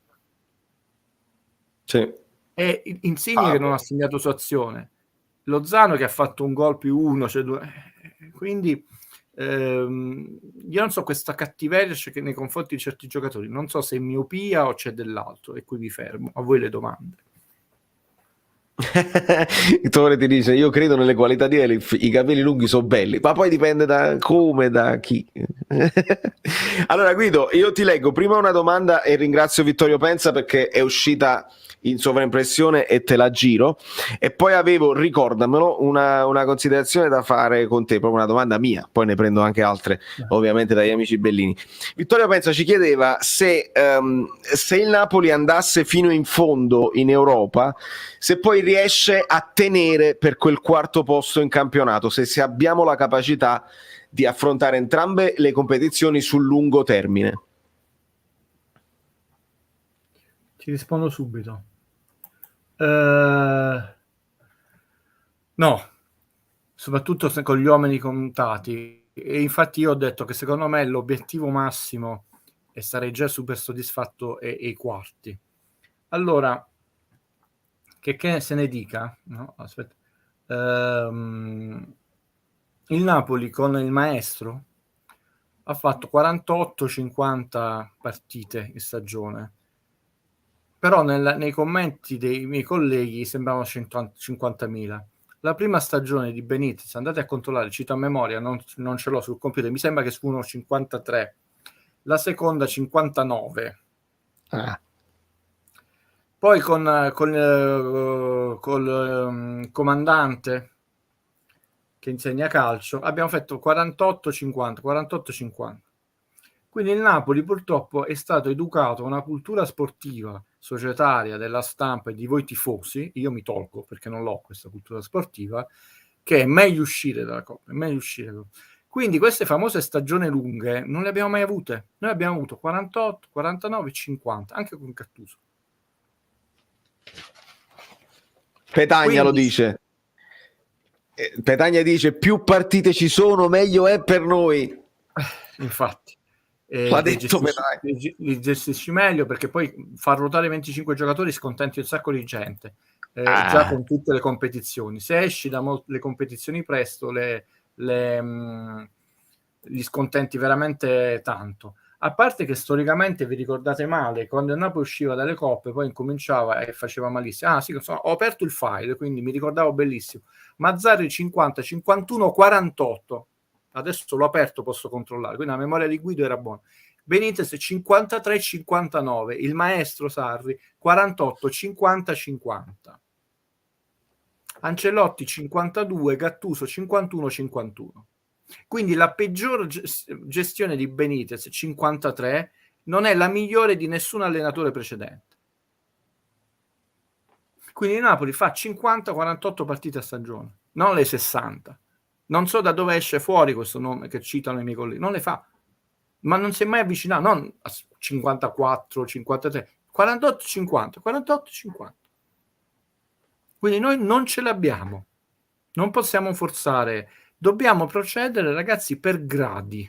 Sì. e Insigne che non ha segnato su azione, Lozano che ha fatto un gol più uno, cioè quindi io non so, questa cattiveria c'è nei confronti di certi giocatori, non so se è miopia o c'è dell'altro, e qui vi fermo, a voi le domande. Tore ti dice io credo nelle qualità di Elif, i capelli lunghi sono belli, ma poi dipende da come, da chi. Allora Guido, io ti leggo prima una domanda e ringrazio Vittorio Penza perché è uscita in sovraimpressione e te la giro, e poi avevo, ricordamelo, una considerazione da fare con te, proprio una domanda mia, poi ne prendo anche altre ovviamente dagli amici bellini. Vittorio Penza ci chiedeva se il Napoli andasse fino in fondo in Europa, se poi riesce a tenere per quel quarto posto in campionato, se abbiamo la capacità di affrontare entrambe le competizioni sul lungo termine. Ti rispondo subito. No, soprattutto se con gli uomini contati, e infatti io ho detto che secondo me l'obiettivo massimo, e sarei già super soddisfatto, è i quarti. Allora, che se ne dica, no? Aspetta. Il Napoli con il maestro ha fatto 48-50 partite in stagione, però nei commenti dei miei colleghi sembravano 50.000. la prima stagione di Benitez, andate a controllare, cito a memoria, non ce l'ho sul computer, mi sembra che furono 53, la seconda 59. Poi col comandante che insegna calcio abbiamo fatto 48-50, 48-50. Quindi il Napoli purtroppo è stato educato a una cultura sportiva, societaria, della stampa e di voi tifosi, io mi tolgo perché non l'ho questa cultura sportiva, che è meglio uscire dalla Coppa, è meglio uscire. Quindi queste famose stagioni lunghe non le abbiamo mai avute. Noi abbiamo avuto 48, 49, 50, anche con Gattuso. Petagna lo dice. Petagna dice: più partite ci sono, meglio è per noi. Infatti. L'ha detto li gestisci meglio, perché poi far ruotare 25 giocatori scontenti un sacco di gente, già con tutte le competizioni. Se esci da le competizioni presto li scontenti veramente tanto. A parte che storicamente vi ricordate male, quando il Napoli usciva dalle coppe poi incominciava e faceva malissimo. Sì, ho aperto il file, quindi mi ricordavo benissimo. Mazzarri 50, 51, 48. Adesso l'ho aperto, posso controllare, quindi la memoria di Guido era buona. Benitez 53-59, il maestro Sarri 48-50-50, Ancelotti 52, Gattuso 51-51. Quindi la peggior gestione di Benitez 53 non è la migliore di nessun allenatore precedente. Quindi il Napoli fa 50-48 partite a stagione, non le 60. Non so da dove esce fuori questo nome che citano i miei colleghi, non le fa, ma non si è mai avvicinato, non a 54, 53, 48, 50, 48, 50. Quindi noi non ce l'abbiamo, non possiamo forzare, dobbiamo procedere, ragazzi, per gradi.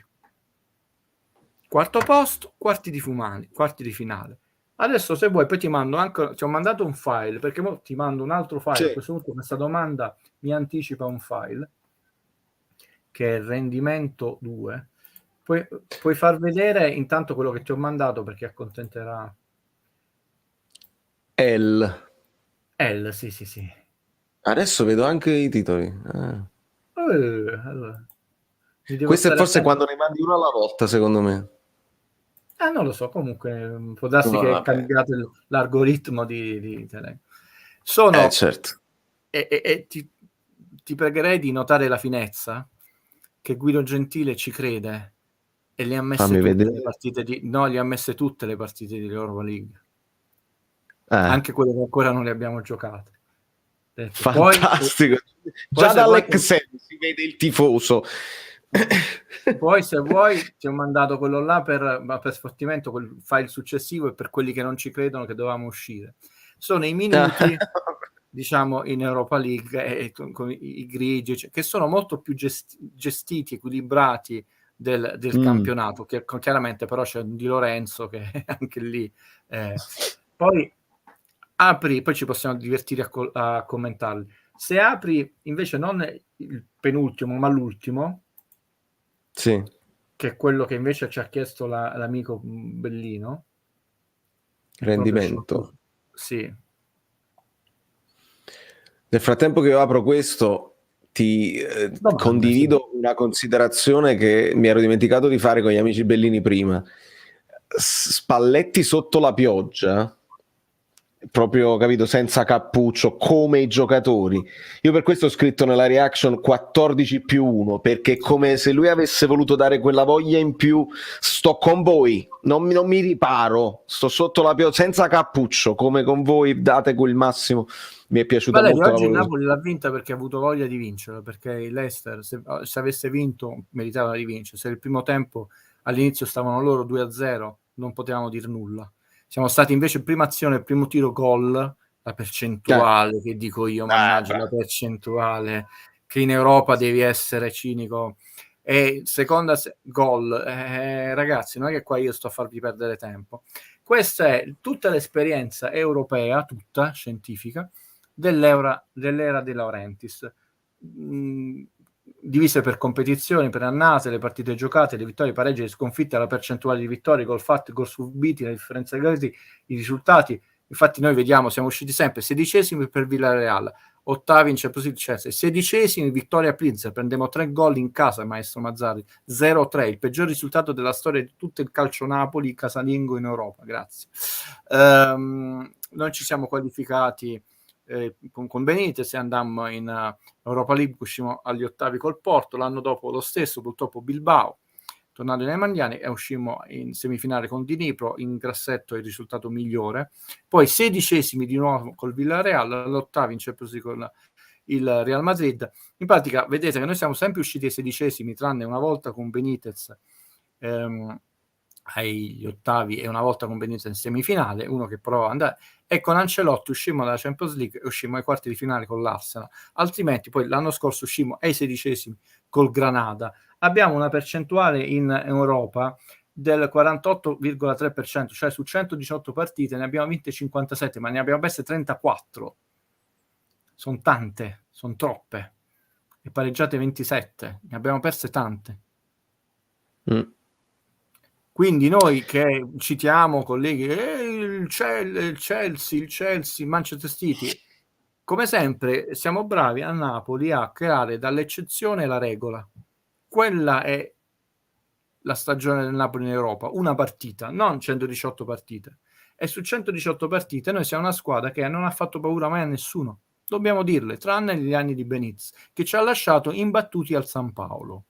Quarto posto, quarti di finale. Adesso se vuoi poi ti mando anche, ti ho mandato un file, perché mo ti mando un altro file, sì. A questo punto questa domanda mi anticipa un file che è il rendimento 2. Puoi far vedere intanto quello che ti ho mandato, perché accontenterà sì. Adesso vedo anche i titoli. Allora, questo è forse quando ne mandi uno alla volta, secondo me. Non lo so, comunque può darsi che è cambiato l'algoritmo di Telegram. Certo. E ti pregherei di notare la finezza che Guido Gentile ci crede e le ha messe tutte le partite li ha messe tutte le partite di Europa League, anche quelle che ancora non le abbiamo giocate. Fantastico. Già dall'Excel si vede il tifoso. Poi se vuoi ti ho mandato quello là per sfottimento, quel file successivo, e per quelli che non ci credono che dovevamo uscire sono i minuti diciamo in Europa League e con i grigi, che sono molto più gestiti, equilibrati del campionato, che chiaramente però c'è Di Lorenzo che anche lì poi ci possiamo divertire a commentarli. Se apri invece non il penultimo ma l'ultimo, sì, che è quello che invece ci ha chiesto l'amico Bellino, rendimento, sì. Nel frattempo che io apro questo ti condivido una considerazione che mi ero dimenticato di fare con gli amici Bellini prima. Spalletti sotto la pioggia, proprio, capito, senza cappuccio, come i giocatori. Io per questo ho scritto nella reaction 14+1, perché è come se lui avesse voluto dare quella voglia in più. Sto con voi, non mi riparo, sto sotto la pioggia senza cappuccio, come con voi, date quel massimo. Mi è piaciuta molto. Oggi il Napoli l'ha vinta perché ha avuto voglia di vincere, perché il Leicester se avesse vinto meritava di vincere. Se il primo tempo all'inizio stavano loro 2-0 non potevamo dire nulla. Siamo stati invece prima azione, primo tiro, gol, la percentuale, che dico io, mannaggia la percentuale, che in Europa devi essere cinico. E seconda gol, ragazzi, non è che qua io sto a farvi perdere tempo. Questa è tutta l'esperienza europea, tutta scientifica, dell'era De Laurentiis, divise per competizioni, per annate, le partite giocate, le vittorie, pareggi, le sconfitte, la percentuale di vittorie, gol fatti, gol subiti, la differenza di gol, i risultati. Infatti noi vediamo, siamo usciti sempre 16esimi per Villarreal, ottavi in Champions League Chelsea, 16esimi vittoria Plinzer, prendiamo 3 gol in casa, maestro Mazzarri, 0-3, il peggior risultato della storia di tutto il calcio Napoli casalingo in Europa, grazie. Non ci siamo qualificati con Benitez e andammo in Europa League, uscimmo agli ottavi col Porto, l'anno dopo lo stesso, purtroppo Bilbao, tornando nei Mandiani, e uscimmo in semifinale con Dnipro, in grassetto il risultato migliore, poi 16esimi di nuovo col Villarreal, all'ottavi in Champions League con il Real Madrid. In pratica vedete che noi siamo sempre usciti ai 16esimi, tranne una volta con Benitez agli ottavi e una volta con Benitez in semifinale, uno che provava ad andare, e con Ancelotti uscimmo dalla Champions League e uscimmo ai quarti di finale con l'Arsenal, altrimenti poi l'anno scorso uscimmo ai 16esimi col Granada. Abbiamo una percentuale in Europa del 48,3%, cioè su 118 partite ne abbiamo vinte 57, ma ne abbiamo perse 34. Sono tante, sono troppe. E pareggiate 27, ne abbiamo perse tante. Quindi noi che citiamo, colleghi, il Chelsea, il Manchester City, come sempre siamo bravi a Napoli a creare dall'eccezione la regola. Quella è la stagione del Napoli in Europa, una partita, non 118 partite. E su 118 partite noi siamo una squadra che non ha fatto paura mai a nessuno, dobbiamo dirle, tranne gli anni di Benitez, che ci ha lasciato imbattuti al San Paolo,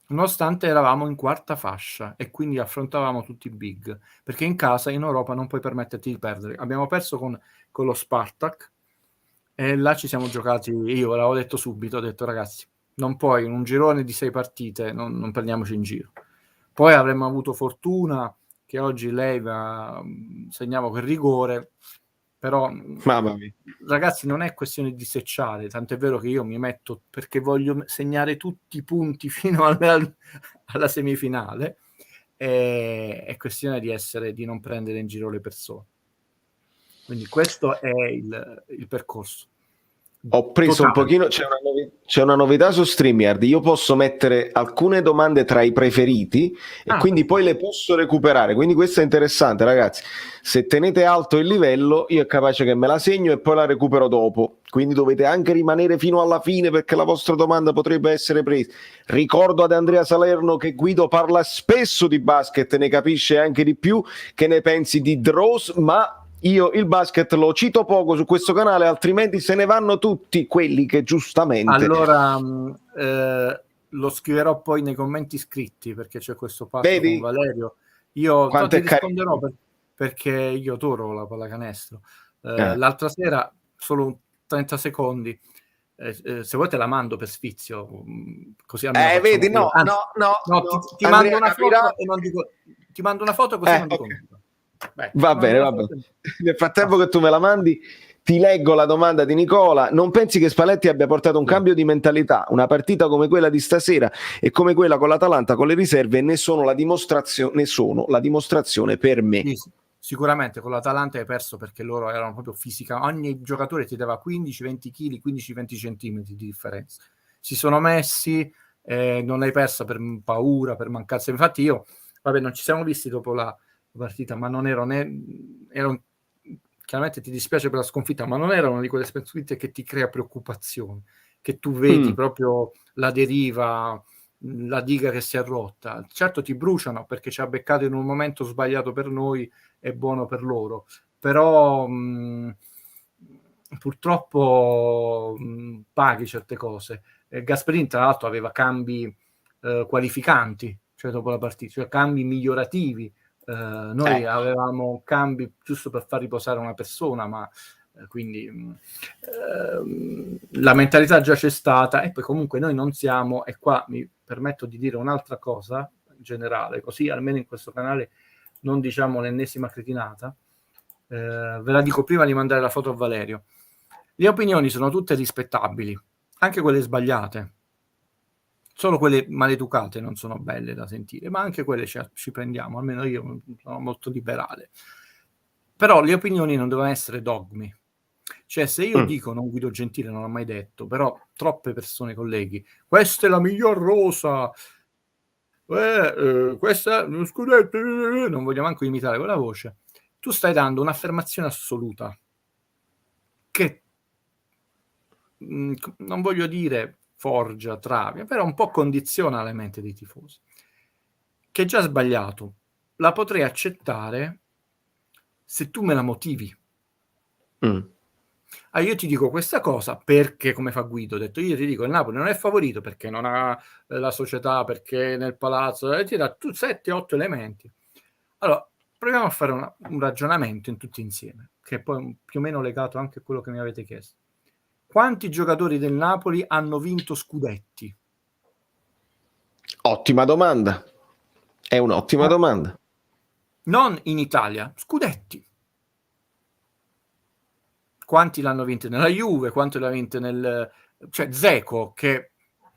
nonostante eravamo in quarta fascia e quindi affrontavamo tutti i big, perché in casa in Europa non puoi permetterti di perdere. Abbiamo perso con lo Spartak e là ci siamo giocati, io l'avevo detto subito, ho detto ragazzi, non puoi in un girone di 6 partite, non prendiamoci in giro. Poi avremmo avuto fortuna che oggi lei segnava quel rigore, però Mamma mia. ragazzi non è questione di secciare, tant'è vero che io mi metto perché voglio segnare tutti i punti fino alla semifinale, è questione di non prendere in giro le persone. Quindi questo è il percorso. Ho preso un pochino, c'è una novità su StreamYard, io posso mettere alcune domande tra i preferiti e quindi poi le posso recuperare, quindi questo è interessante ragazzi, se tenete alto il livello io è capace che me la segno e poi la recupero dopo, quindi dovete anche rimanere fino alla fine perché la vostra domanda potrebbe essere presa. Ricordo ad Andrea Salerno che Guido parla spesso di basket, ne capisce anche di più, che ne pensi di Dross, ma io il basket lo cito poco su questo canale, altrimenti se ne vanno tutti quelli che giustamente... Allora, lo scriverò poi nei commenti scritti, perché c'è questo patto con Valerio. Io ti risponderò perché io adoro la pallacanestro. L'altra sera, solo 30 secondi, se vuoi te la mando per sfizio, così almeno vedi, no, ti mando una foto e non dico, ti mando una foto così non dico nulla. Va bene. Nel frattempo che tu me la mandi ti leggo la domanda di Nicola. Non pensi che Spalletti abbia portato un cambio di mentalità? Una partita come quella di stasera e come quella con l'Atalanta con le riserve ne sono la dimostrazione per me. Sì, sicuramente con l'Atalanta hai perso perché loro erano proprio fisica, ogni giocatore ti dava 15-20 kg, 15-20 centimetri di differenza. Si sono messi, non hai persa per paura, per mancanza. Infatti io, non ci siamo visti dopo la partita, ma non ero chiaramente ti dispiace per la sconfitta, ma non era una di quelle sconfitte che ti crea preoccupazione, che tu vedi proprio la deriva, la diga che si è rotta. Certo ti bruciano perché ci ha beccato in un momento sbagliato per noi e buono per loro, però purtroppo paghi certe cose. Gasperini tra l'altro aveva cambi qualificanti, cioè dopo la partita, cioè cambi migliorativi. Noi avevamo cambi giusto per far riposare una persona, ma quindi la mentalità già c'è stata e poi comunque noi non siamo, e qua mi permetto di dire un'altra cosa generale, così almeno in questo canale non diciamo l'ennesima cretinata, ve la dico prima di mandare la foto a Valerio. Le opinioni sono tutte rispettabili, anche quelle sbagliate. Solo quelle maleducate non sono belle da sentire, ma anche quelle ci prendiamo, almeno io sono molto liberale. Però le opinioni non devono essere dogmi. Cioè, se io dico, non Guido Gentile, non l'ho mai detto, però troppe persone, colleghi, questa è la miglior rosa, questa è lo scudetto, non voglio manco imitare quella voce, tu stai dando un'affermazione assoluta che non voglio dire forgia, travi, però un po' condiziona la mente dei tifosi, che è già sbagliato. La potrei accettare se tu me la motivi. Io ti dico questa cosa perché, come fa Guido, ho detto, io ti dico il Napoli non è favorito perché non ha la società, perché nel palazzo, ti dà 7-8 elementi. Allora, proviamo a fare un ragionamento in tutti insieme, che è poi più o meno legato anche a quello che mi avete chiesto. Quanti giocatori del Napoli hanno vinto scudetti? Ottima domanda. È un'ottima domanda. Non in Italia, scudetti. Quanti l'hanno vinto nella Juve, quanti l'hanno vinto cioè Dzeko, che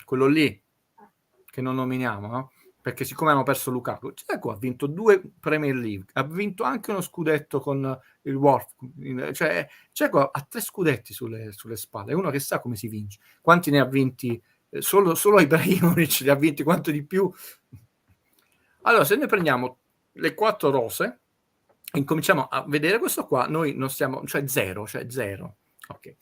quello lì che non nominiamo, no? Perché siccome hanno perso Lukaku, Dzeko ha vinto 2 Premier League, ha vinto anche uno scudetto con il Wolf, cioè Dzeko ha 3 scudetti sulle spalle, è uno che sa come si vince. Quanti ne ha vinti? Solo Ibrahimovic li ha vinti, quanto di più? Allora, se noi prendiamo le 4 rose, incominciamo a vedere questo qua, noi non stiamo, cioè zero. Ok.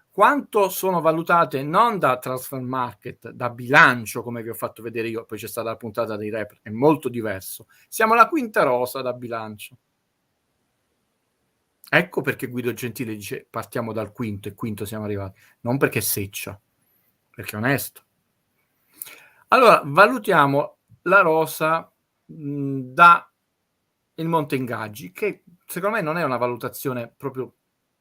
Quanto sono valutate non da transfer market, da bilancio, come vi ho fatto vedere io, poi c'è stata la puntata dei rapper, è molto diverso. Siamo alla quinta rosa da bilancio. Ecco perché Guido Gentile dice partiamo dal quinto, e quinto siamo arrivati, non perché seccia, perché è onesto. Allora, valutiamo la rosa da il monte ingaggi, che secondo me non è una valutazione proprio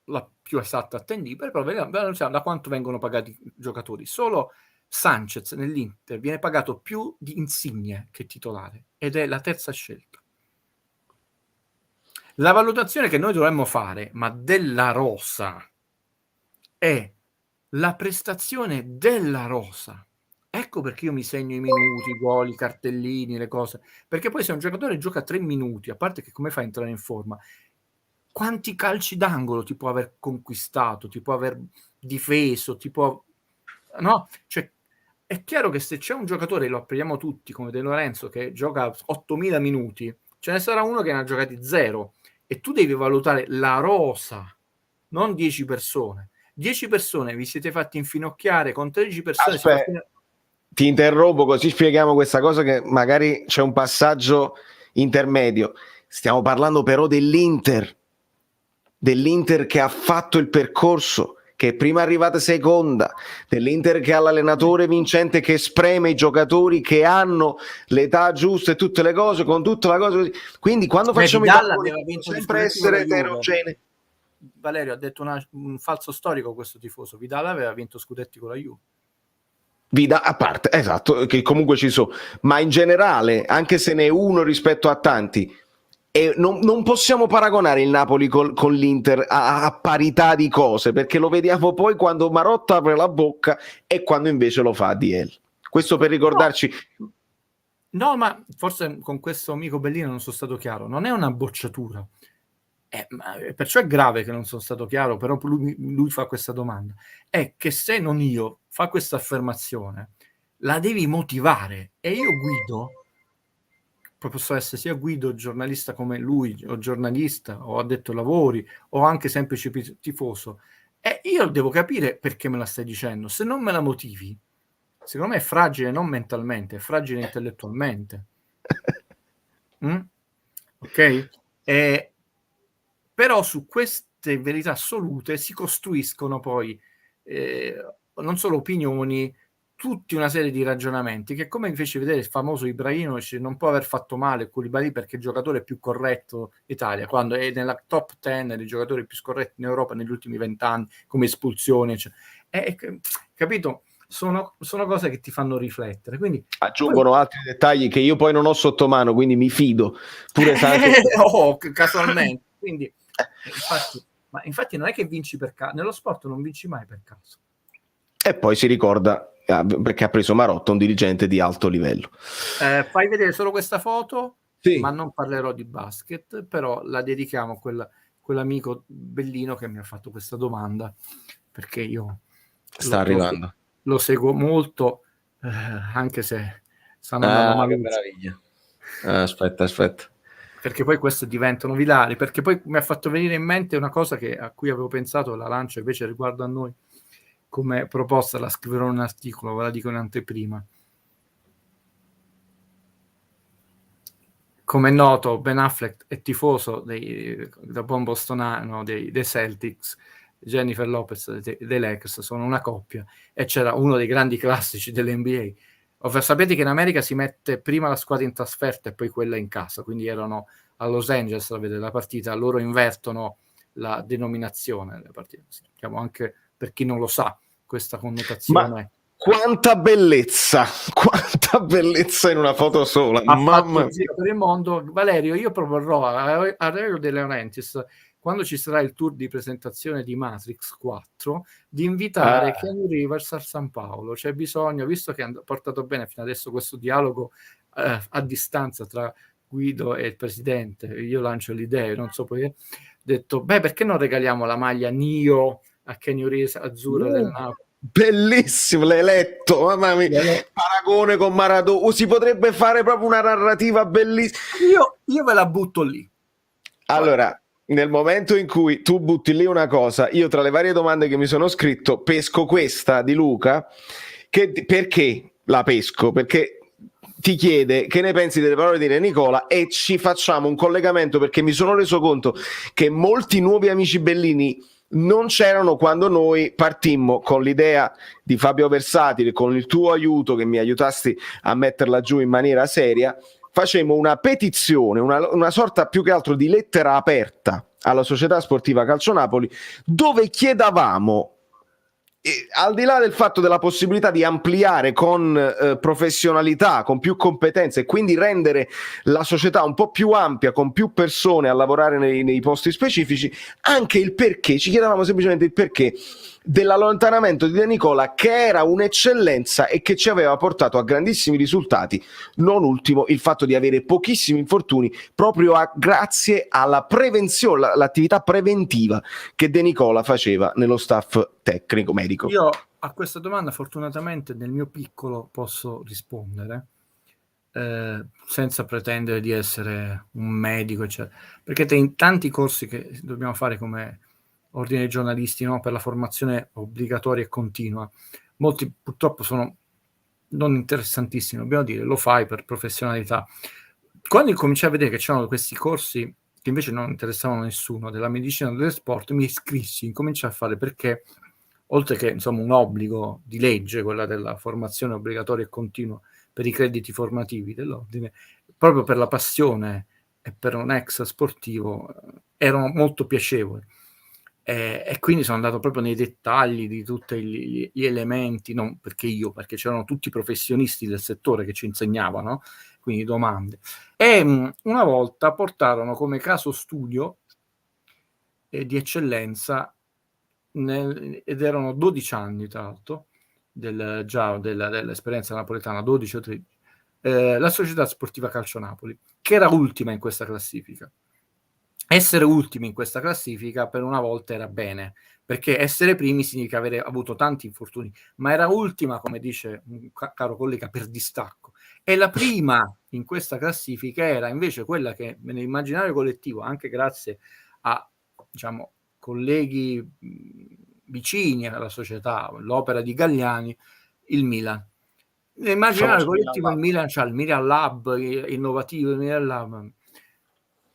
la più esatta attendibile, però valutiamo da quanto vengono pagati i giocatori. Solo Sanchez nell'Inter viene pagato più di Insigne che titolare, ed è la terza scelta. La valutazione che noi dovremmo fare, ma della rosa, è la prestazione della rosa. Ecco perché io mi segno i minuti, i gol, i cartellini, le cose. Perché poi se un giocatore gioca 3 minuti, a parte che come fa a entrare in forma, quanti calci d'angolo ti può aver conquistato, ti può aver difeso, ti può... No? Cioè, è chiaro che se c'è un giocatore, lo apprendiamo tutti, come De Lorenzo, che gioca 8.000 minuti, ce ne sarà uno che ne ha giocati 0. E tu devi valutare la rosa, non 10 persone. 10 persone vi siete fatti infinocchiare, con 13 persone ti interrompo così spieghiamo questa cosa, che magari c'è un passaggio intermedio. Stiamo parlando però dell'Inter che ha fatto il percorso, che è prima arrivata seconda, dell'Inter che ha l'allenatore vincente che spreme i giocatori che hanno l'età giusta e tutte le cose, con tutta la cosa così. Quindi quando facciamo i calcoli sempre essere eterogenei. Valerio ha detto un falso storico, questo tifoso. Vidal aveva vinto scudetti con la Juve. A parte, esatto, che comunque ci sono, ma in generale, anche se ne è uno rispetto a tanti, non possiamo paragonare il Napoli con l'Inter a parità di cose, perché lo vediamo poi quando Marotta apre la bocca e quando invece lo fa Adiel. Questo per ricordarci. No, ma forse con questo amico Bellino non sono stato chiaro. Non è una bocciatura. Perciò è grave che non sono stato chiaro, però lui fa questa domanda. È che se non io fa questa affermazione, la devi motivare. E io Guido, posso essere sia Guido giornalista come lui, o giornalista, o addetto ai lavori, o anche semplice tifoso, e io devo capire perché me la stai dicendo. Se non me la motivi, secondo me è fragile non mentalmente, è fragile intellettualmente. Ok? Però su queste verità assolute si costruiscono poi non solo opinioni, tutta una serie di ragionamenti, che come mi fece vedere il famoso Ibrahimovic non può aver fatto male Koulibaly perché il giocatore più corretto d'Italia, quando è nella top 10 dei giocatori più scorretti in Europa negli ultimi 20 anni, come espulsioni, cioè. Capito? Sono cose che ti fanno riflettere. Quindi aggiungono altri dettagli che io poi non ho sotto mano, quindi mi fido pure casualmente. Quindi infatti non è che vinci per caso, nello sport non vinci mai per caso. E poi si ricorda perché ha preso Marotta, un dirigente di alto livello. Fai vedere solo questa foto, sì. Ma non parlerò di basket, però la dedichiamo a quell'amico Bellino che mi ha fatto questa domanda, perché io sta arrivando. Lo seguo molto, anche se stanno andando male. Meraviglia. Aspetta. Perché poi queste diventano virali, perché poi mi ha fatto venire in mente una cosa a cui avevo pensato, la lancio invece riguardo a noi. come proposta, la scriverò in un articolo, ve la dico in anteprima. Come è noto, Ben Affleck è tifoso da buon bostonano dei Celtics, Jennifer Lopez dei Lakers, sono una coppia, e c'era uno dei grandi classici dell'NBA. Sapete che in America si mette prima la squadra in trasferta e poi quella in casa, quindi erano a Los Angeles a vedere la partita, loro invertono la denominazione della partita. Diciamo, anche per chi non lo sa, questa connotazione... Ma quanta bellezza in una foto sola, mamma mia. Per il mondo. Valerio, io proporrò a Aurelio De Laurentiis, quando ci sarà il tour di presentazione di Matrix 4, di invitare Keanu Reeves a San Paolo. C'è bisogno, visto che ha portato bene fino adesso questo dialogo a distanza tra Guido e il presidente, io lancio l'idea, non so poi, ho detto, perché non regaliamo la maglia Neo a Keanu Reeves azzurra del Napoli? Bellissimo, l'hai letto, mamma mia, paragone con Maradona, si potrebbe fare proprio una narrativa bellissima. Io ve la butto lì. Allora, nel momento in cui tu butti lì una cosa, io tra le varie domande che mi sono scritto pesco questa di Luca, perché la pesco? Perché ti chiede che ne pensi delle parole di Re Nicola e ci facciamo un collegamento, perché mi sono reso conto che molti nuovi amici Bellini non c'erano quando noi partimmo con l'idea di Fabio Versatile, con il tuo aiuto che mi aiutasti a metterla giù in maniera seria. Facemmo una petizione, una sorta più che altro di lettera aperta alla Società Sportiva Calcio Napoli, dove chiedavamo, al di là del fatto della possibilità di ampliare con professionalità, con più competenze e quindi rendere la società un po' più ampia, con più persone a lavorare nei posti specifici, anche il perché, ci chiedevamo semplicemente il perché dell'allontanamento di De Nicola, che era un'eccellenza e che ci aveva portato a grandissimi risultati, non ultimo il fatto di avere pochissimi infortuni proprio grazie alla prevenzione, l'attività preventiva che De Nicola faceva nello staff tecnico medico. Io a questa domanda fortunatamente nel mio piccolo posso rispondere senza pretendere di essere un medico, eccetera, perché in tanti corsi che dobbiamo fare come ordine dei giornalisti, no, per la formazione obbligatoria e continua, molti purtroppo sono non interessantissimi, dobbiamo dire, lo fai per professionalità. Quando incominciai a vedere che c'erano questi corsi che invece non interessavano a nessuno, della medicina o dello sport, mi iscrissi, incominciai a fare, perché oltre che insomma un obbligo di legge, quella della formazione obbligatoria e continua per i crediti formativi dell'ordine, proprio per la passione e per un ex sportivo, erano molto piacevoli. E quindi sono andato proprio nei dettagli di tutti gli elementi, non perché perché c'erano tutti i professionisti del settore che ci insegnavano, quindi domande. E una volta portarono come caso studio di eccellenza, ed erano 12 anni tra l'altro, dell'esperienza napoletana, 12 o 13, la Società Sportiva Calcio Napoli, che era ultima in questa classifica. Essere ultimi in questa classifica per una volta era bene, perché essere primi significa avere avuto tanti infortuni, ma era ultima, come dice un caro collega, per distacco. E la prima in questa classifica era invece quella che nell'immaginario collettivo, anche grazie a, diciamo, colleghi vicini alla società, l'opera di Galliani, il Milan. Nell'immaginario collettivo il Milan c'ha il Milan Lab innovativo, il Milan Lab.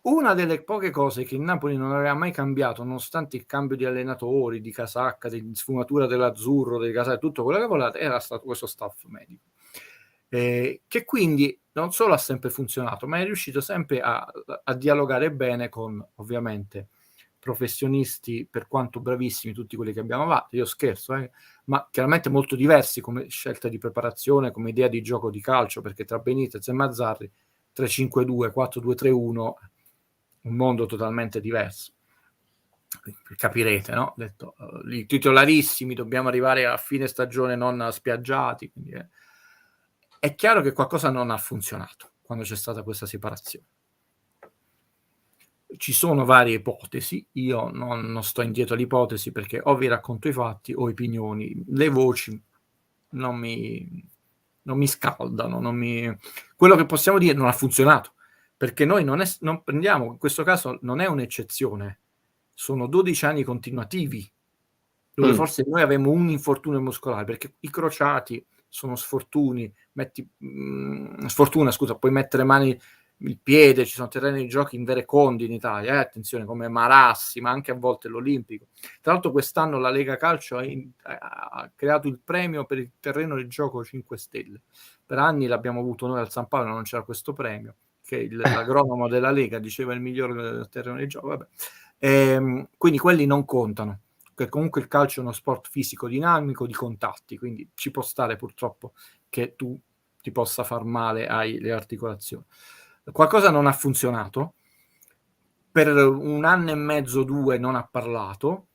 Una delle poche cose che il Napoli non aveva mai cambiato, nonostante il cambio di allenatori, di casacca, di sfumatura dell'azzurro, delle casacche, tutto quello che volate, era stato questo staff medico, che quindi non solo ha sempre funzionato, ma è riuscito sempre a dialogare bene con, ovviamente, professionisti, per quanto bravissimi tutti quelli che abbiamo avuto, io scherzo, ma chiaramente molto diversi come scelta di preparazione, come idea di gioco di calcio, perché tra Benitez e Mazzarri 3-5-2, 4-2-3-1, un mondo totalmente diverso. Capirete, no? Detto, i titolarissimi, dobbiamo arrivare a fine stagione non spiaggiati, quindi è chiaro che qualcosa non ha funzionato quando c'è stata questa separazione. Ci sono varie ipotesi, io non sto indietro all'ipotesi, perché o vi racconto i fatti o opinioni, le voci non mi scaldano, quello che possiamo dire non ha funzionato, perché noi non prendiamo, in questo caso non è un'eccezione, sono 12 anni continuativi, dove forse noi avevamo un infortunio muscolare, perché i crociati sono sfortuni, sfortuna, scusa, puoi mettere mani il piede, ci sono terreni di giochi in vere condi in Italia, attenzione, come Marassi, ma anche a volte l'Olimpico. Tra l'altro quest'anno la Lega Calcio ha creato il premio per il terreno di gioco 5 Stelle. Per anni l'abbiamo avuto noi al San Paolo, non c'era questo premio, che l'agronomo della Lega diceva il miglior terreno di gioco. Vabbè. Quindi quelli non contano, perché comunque il calcio è uno sport fisico dinamico di contatti, quindi ci può stare purtroppo che tu ti possa far male alle articolazioni. Qualcosa non ha funzionato, per 1 anno e mezzo, 2 non ha parlato,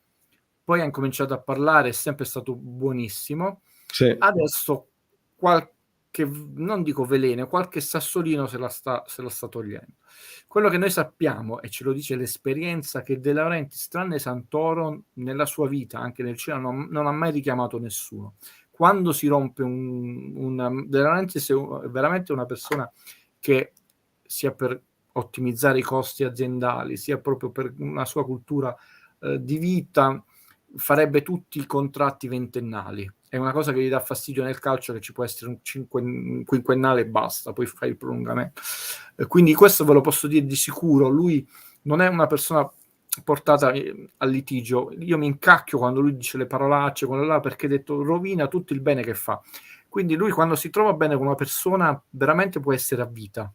poi ha incominciato a parlare, è sempre stato buonissimo. Sì. Adesso qualche, non dico veleno, qualche sassolino se la sta togliendo. Quello che noi sappiamo, e ce lo dice l'esperienza, che De Laurentiis, tranne Santoro, nella sua vita, anche nel cinema, non ha mai richiamato nessuno. Quando si rompe De Laurentiis è veramente una persona che, sia per ottimizzare i costi aziendali, sia proprio per una sua cultura di vita, farebbe tutti i contratti ventennali. È una cosa che gli dà fastidio nel calcio, che ci può essere un quinquennale e basta, poi fai il prolungamento. Quindi questo ve lo posso dire di sicuro. Lui non è una persona portata al litigio. Io mi incacchio quando lui dice le parolacce, perché detto rovina tutto il bene che fa. Quindi lui, quando si trova bene con una persona, veramente può essere a vita.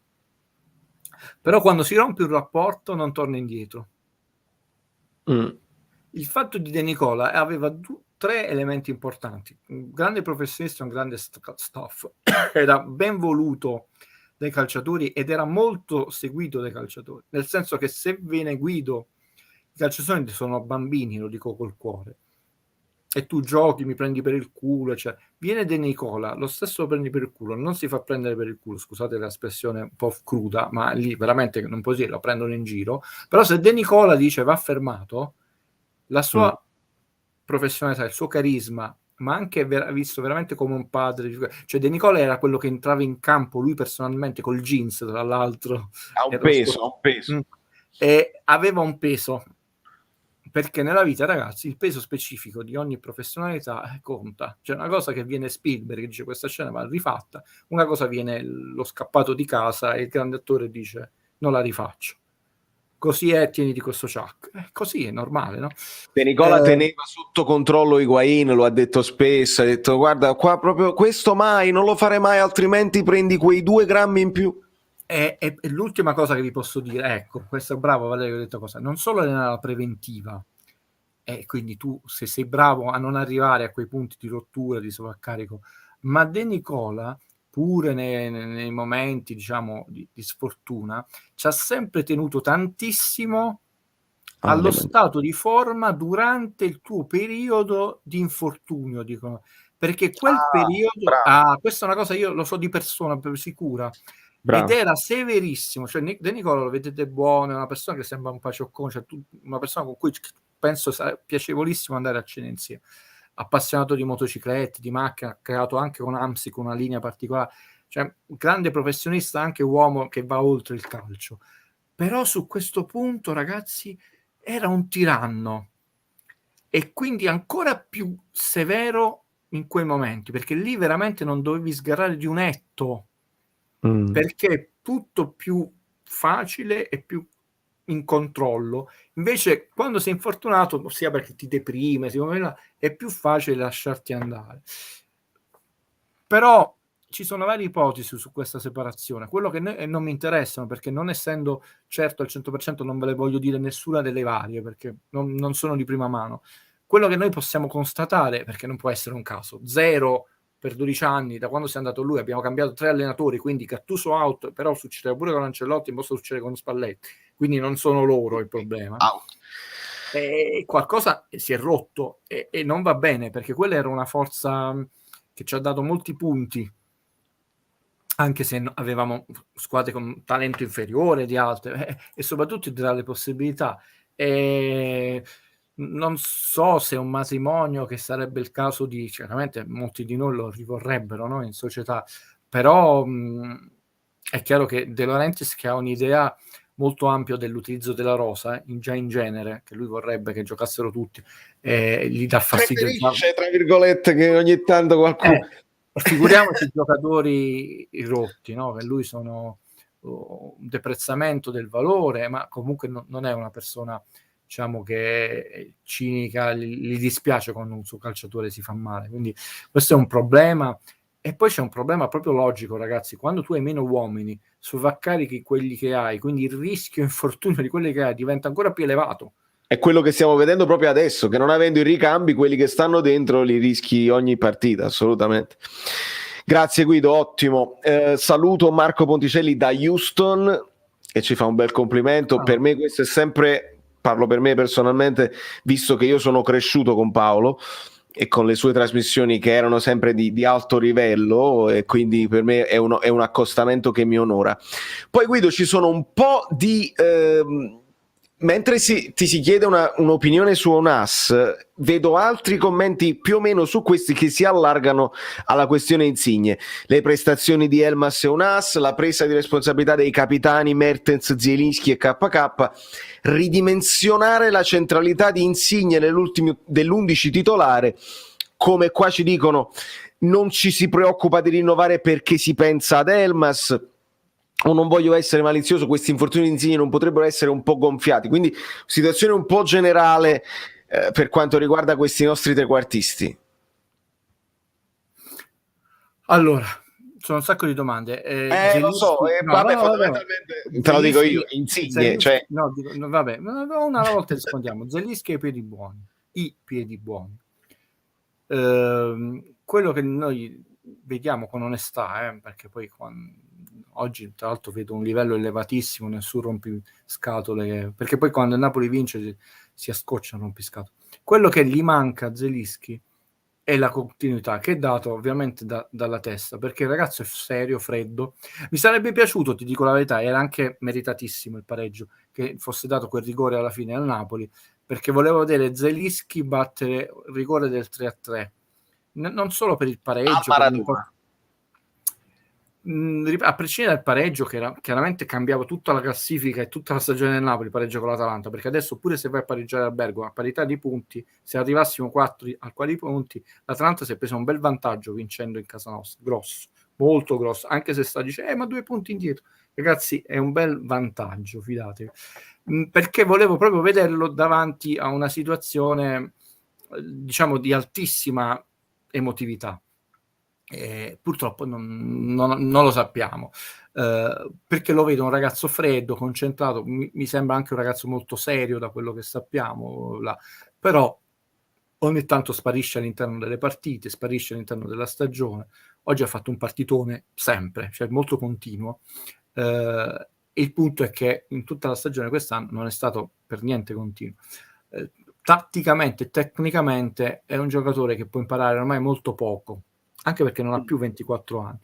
Però quando si rompe un rapporto non torna indietro. Il fatto di De Nicola aveva 3 elementi importanti: un grande professionista, un grande staff, era ben voluto dai calciatori ed era molto seguito dai calciatori, nel senso che se viene Guido, i calciatori sono bambini, lo dico col cuore, e tu giochi, mi prendi per il culo, cioè. Viene De Nicola, lo stesso lo prendi per il culo, non si fa prendere per il culo, scusate l'espressione un po' cruda, ma lì veramente non può dire, lo prendono in giro. Però se De Nicola dice va fermato, la sua professionalità, il suo carisma, ma anche visto veramente come un padre, cioè De Nicola era quello che entrava in campo lui personalmente col jeans, tra l'altro, ha un peso. e aveva un peso, perché nella vita, ragazzi, il peso specifico di ogni professionalità conta. C'è una cosa che viene Spielberg, dice questa scena va rifatta, una cosa viene lo scappato di casa e il grande attore dice non la rifaccio. Così è, tieni di questo Chuck. Così è normale, no? De Nicola teneva sotto controllo Higuain, lo ha detto spesso, ha detto guarda qua proprio questo mai, non lo fare mai, altrimenti prendi quei 2 grammi in più. E l'ultima cosa che vi posso dire, ecco, questo è bravo Valerio, ho detto cosa, non solo nella preventiva, e quindi tu se sei bravo a non arrivare a quei punti di rottura, di sovraccarico, ma De Nicola pure nei momenti, diciamo, di sfortuna, ci ha sempre tenuto tantissimo allo stato di forma durante il tuo periodo di infortunio, dicono, perché quel periodo, questa è una cosa, io lo so di persona per sicura, ed era severissimo, cioè De Nicola lo vedete buono, è una persona che sembra un pacioccone, cioè una persona con cui penso sia piacevolissimo andare a cena insieme, appassionato di motociclette, di macchina, ha creato anche con Amsic una linea particolare, cioè grande professionista, anche uomo che va oltre il calcio. Però su questo punto, ragazzi, era un tiranno, e quindi ancora più severo in quei momenti, perché lì veramente non dovevi sgarrare di un etto, perché è tutto più facile e più in controllo. Invece quando sei infortunato, sia perché ti deprime, è più facile lasciarti andare. Però ci sono varie ipotesi su questa separazione. Quello che non mi interessano, perché non essendo certo al 100%, non ve le voglio dire nessuna delle varie, perché non sono di prima mano. Quello che noi possiamo constatare, perché non può essere un caso, 0 per 12 anni, da quando sia andato lui, abbiamo cambiato 3 allenatori, quindi Gattuso out, però succedeva pure con Ancelotti, posso succedere con Spalletti, quindi non sono loro il problema. E qualcosa si è rotto e non va bene, perché quella era una forza che ci ha dato molti punti, anche se avevamo squadre con talento inferiore di altre, e soprattutto ti dà le possibilità. Non so se è un matrimonio che sarebbe il caso di, certamente molti di noi lo rivorrebbero, no, in società, però è chiaro che De Laurentiis, che ha un'idea molto ampio dell'utilizzo della rosa, già in genere, che lui vorrebbe che giocassero tutti, gli dà fastidio. Preferisce, tra virgolette, che ogni tanto qualcuno... Figuriamoci i giocatori rotti, no? Che lui sono un deprezzamento del valore, ma comunque non è una persona, diciamo, che è cinica, gli dispiace quando un suo calciatore si fa male, quindi questo è un problema. E poi c'è un problema proprio logico, ragazzi: quando tu hai meno uomini, sovraccarichi quelli che hai, quindi il rischio infortunio di quelli che hai diventa ancora più elevato. È quello che stiamo vedendo proprio adesso, che non avendo i ricambi, quelli che stanno dentro li rischi ogni partita, assolutamente. Grazie Guido, ottimo. Saluto Marco Ponticelli da Houston, che ci fa un bel complimento. Per me questo è sempre, parlo per me personalmente, visto che io sono cresciuto con Paolo e con le sue trasmissioni che erano sempre di alto livello, e quindi per me è un accostamento che mi onora. Poi Guido, ci sono un po' di... mentre ti si chiede un'opinione su Ounas, vedo altri commenti più o meno su questi che si allargano alla questione Insigne. Le prestazioni di Elmas e Ounas, la presa di responsabilità dei capitani Mertens, Zielinski e KK, ridimensionare la centralità di Insigne dell'11 titolare, come qua ci dicono non ci si preoccupa di rinnovare perché si pensa ad Elmas, o non voglio essere malizioso, questi infortuni di Insigne non potrebbero essere un po' gonfiati, quindi situazione un po' generale per quanto riguarda questi nostri trequartisti. Allora, sono un sacco di domande. Lo so, vabbè, fondamentalmente te lo dico io, Insigne, cioè... vabbè, una alla volta rispondiamo. Zelinski e i piedi buoni. Quello che noi vediamo con onestà, perché poi oggi tra l'altro vedo un livello elevatissimo, nessun rompiscatole, perché poi quando il Napoli vince si ascoccia un rompiscatole. Quello che gli manca a Zelinski è la continuità, che è dato ovviamente dalla testa, perché il ragazzo è serio, freddo. Mi sarebbe piaciuto, ti dico la verità, era anche meritatissimo il pareggio, che fosse dato quel rigore alla fine al Napoli, perché volevo vedere Zelinski battere il rigore del 3-3, non solo per il pareggio, a prescindere dal pareggio, che era, chiaramente cambiava tutta la classifica e tutta la stagione del Napoli, pareggio con l'Atalanta, perché adesso pure se vai a pareggiare a Bergamo a parità di punti, se arrivassimo 4 a quali punti, l'Atalanta si è preso un bel vantaggio vincendo in casa nostra, grosso, molto grosso, anche se sta dicendo ma 2 punti indietro, ragazzi, è un bel vantaggio, fidatevi, perché volevo proprio vederlo davanti a una situazione, diciamo, di altissima emotività. Purtroppo non lo sappiamo, perché lo vedo un ragazzo freddo, concentrato, mi sembra anche un ragazzo molto serio da quello che sappiamo, però ogni tanto sparisce all'interno delle partite, sparisce all'interno della stagione. Oggi ha fatto un partitone sempre, cioè molto continuo, il punto è che in tutta la stagione quest'anno non è stato per niente continuo. Tatticamente e tecnicamente è un giocatore che può imparare ormai molto poco, anche perché non ha più 24 anni,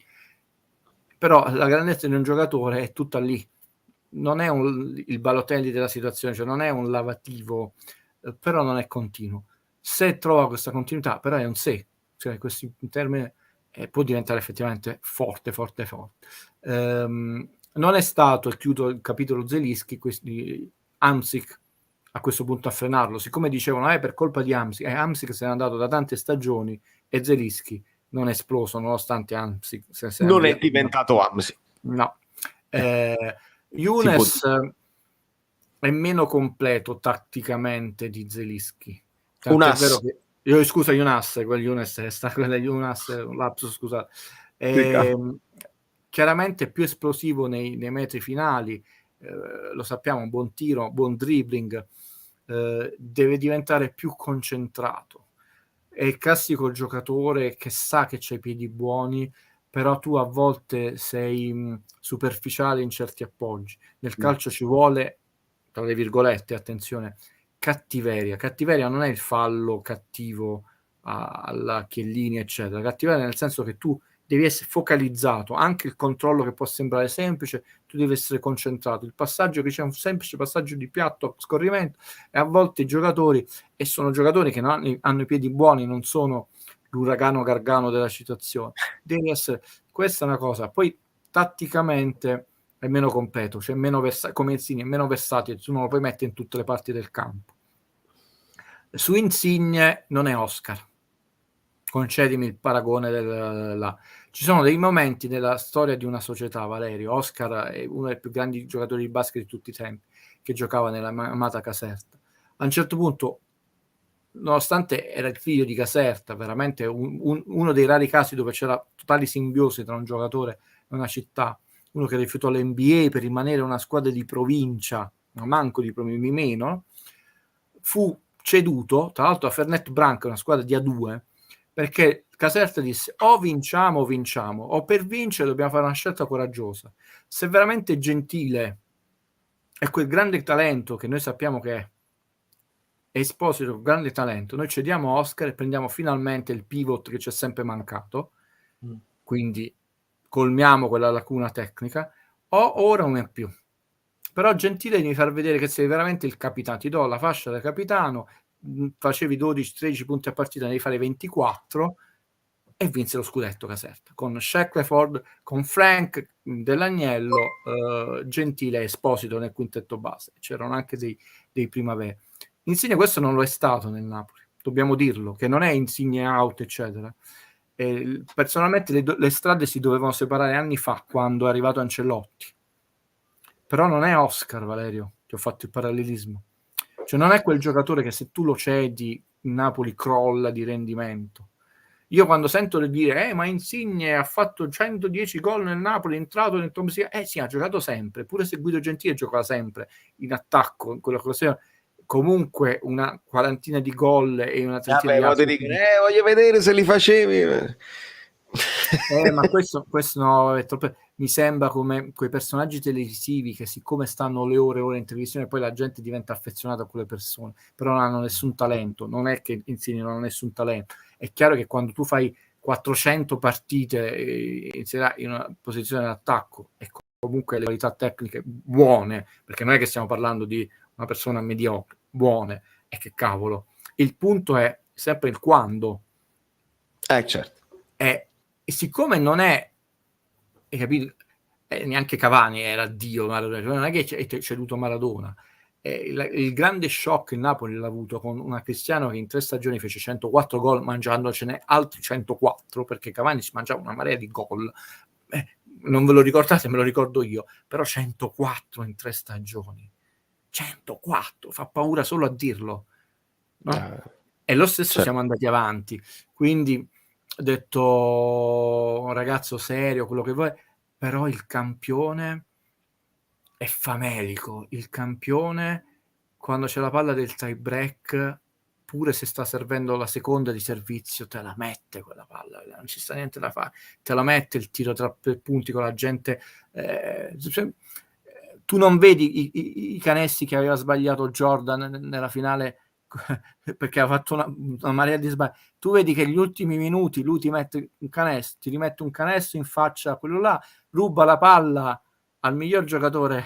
però la grandezza di un giocatore è tutta lì, non è il Balotelli della situazione, cioè non è un lavativo, però non è continuo. Se trova questa continuità, però è un se, cioè questo termine può diventare effettivamente forte. Non è stato, chiudo il capitolo Zelinski, Hamsik a questo punto a frenarlo, siccome dicevano per colpa di Hamsik se n'è andato da tante stagioni e Zelinski non è esploso nonostante Hamsik non è diventato Hamsik. No. Younes è meno completo tatticamente di Zelinski. Ounas, scusa, Younes, lapsus, scusate. Chiaramente più esplosivo nei metri finali, lo sappiamo, un buon tiro, buon dribbling, deve diventare più concentrato. È il classico giocatore che sa che c'ha i piedi buoni, però tu a volte sei superficiale in certi appoggi. Nel calcio ci vuole, tra le virgolette, attenzione, cattiveria. Cattiveria non è il fallo cattivo alla Chiellini, eccetera. Cattiveria nel senso che tu devi essere focalizzato, anche il controllo che può sembrare semplice, tu devi essere concentrato. Il passaggio che c'è un semplice passaggio di piatto a scorrimento, e a volte i giocatori, e sono giocatori che non hanno i piedi buoni, non sono l'uragano Gargano della situazione, devi essere, questa è una cosa. Poi tatticamente è meno completo, cioè meno come Insigne, è meno versatile, tu non lo puoi mettere in tutte le parti del campo. Su Insigne non è Oscar, concedimi il paragone ci sono dei momenti nella storia di una società, Valerio. Oscar è uno dei più grandi giocatori di basket di tutti i tempi, che giocava nella amata Caserta. A un certo punto, nonostante era il figlio di Caserta, veramente uno dei rari casi dove c'era totale simbiosi tra un giocatore e una città, uno che rifiutò l'NBA per rimanere una squadra di provincia, ma manco di provincia, meno, fu ceduto, tra l'altro a Fernet Branca, una squadra di A2, perché Caserta disse o vinciamo, o per vincere dobbiamo fare una scelta coraggiosa. Se veramente Gentile è quel grande talento che noi sappiamo che è Esposito, grande talento, noi cediamo Oscar e prendiamo finalmente il pivot che ci è sempre mancato, quindi colmiamo quella lacuna tecnica, o ora non è più. Però Gentile devi far vedere che sei veramente il capitano, ti do la fascia da capitano, facevi 12-13 punti a partita, devi fare 24, e vinse lo scudetto Caserta con Shackleford, con Frank Dell'Agnello, Gentile e Esposito nel quintetto base. C'erano anche dei primavere. Insigne questo non lo è stato nel Napoli, dobbiamo dirlo, che non è Insigne out, eccetera. Personalmente le strade si dovevano separare anni fa, quando è arrivato Ancelotti. Però non è Oscar, Valerio, che ho fatto il parallelismo. Cioè non è quel giocatore che se tu lo cedi, il Napoli crolla di rendimento. Io quando sento dire ma Insigne ha fatto 110 gol nel Napoli, è entrato nel top 6, sì, ha giocato sempre, pure se Guido Gentile giocava sempre in attacco, in quella cosa, comunque una quarantina di gol e una trentina di altri. Voglio vedere se li facevi. Ma questo no, è troppo. Mi sembra come quei personaggi televisivi che siccome stanno le ore in televisione poi la gente diventa affezionata a quelle persone, però non hanno nessun talento. Non è che Insigne non ha nessun talento, è chiaro che quando tu fai 400 partite inizierai in una posizione d'attacco e comunque le qualità tecniche buone, perché non è che stiamo parlando di una persona mediocre, buone, e che cavolo, il punto è sempre il quando. Certo. E siccome non è, hai capito, neanche Cavani era Dio, non è che c'è ceduto Maradona. Il grande shock il Napoli l'ha avuto con una Cristiano che in 3 stagioni fece 104 gol mangiandocene altri 104, perché Cavani si mangiava una marea di gol. Non ve lo ricordate, me lo ricordo io, però 104 in 3 stagioni. 104, fa paura solo a dirlo, no? E lo stesso certo. Siamo andati avanti, quindi ho detto un ragazzo serio, quello che vuoi, però il campione è famelico, il campione quando c'è la palla del tie break, pure se sta servendo la seconda di servizio, te la mette quella palla, non ci sta niente da fare, te la mette il tiro tra punti con la gente, tu non vedi i canestri che aveva sbagliato Jordan nella finale perché ha fatto una marea di sbagli. Tu vedi che gli ultimi minuti lui ti mette un canestro, ti rimette un canestro in faccia a quello là, ruba la palla al miglior giocatore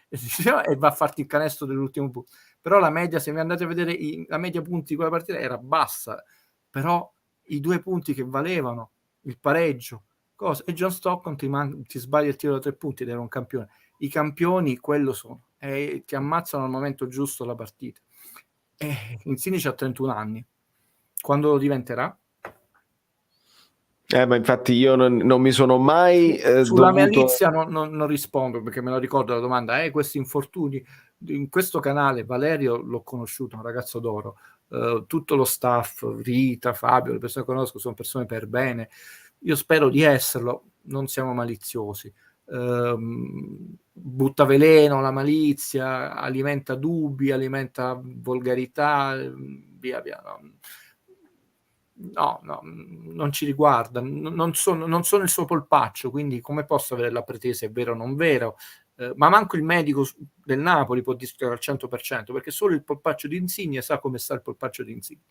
e va a farti il canestro dell'ultimo punto. Però la media, se vi andate a vedere la media punti di quella partita era bassa, però i 2 punti che valevano, il pareggio, e John Stockton ti sbaglia il tiro da 3 punti ed era un campione. I campioni quello sono, e ti ammazzano al momento giusto la partita. Insigne c'ha 31 anni, quando lo diventerà? Ma infatti io non mi sono mai sulla malizia non rispondo, perché me lo ricordo la domanda, questi infortuni in questo canale. Valerio l'ho conosciuto, un ragazzo d'oro, tutto lo staff, Rita, Fabio, le persone che conosco sono persone per bene, io spero di esserlo, non siamo maliziosi. Butta veleno, la malizia, alimenta dubbi, alimenta volgarità, via. No, non ci riguarda, non sono il suo polpaccio, quindi come posso avere la pretesa, è vero o non vero? Ma manco il medico del Napoli può dire al 100%, perché solo il polpaccio di Insigne sa come sta il polpaccio di Insigne.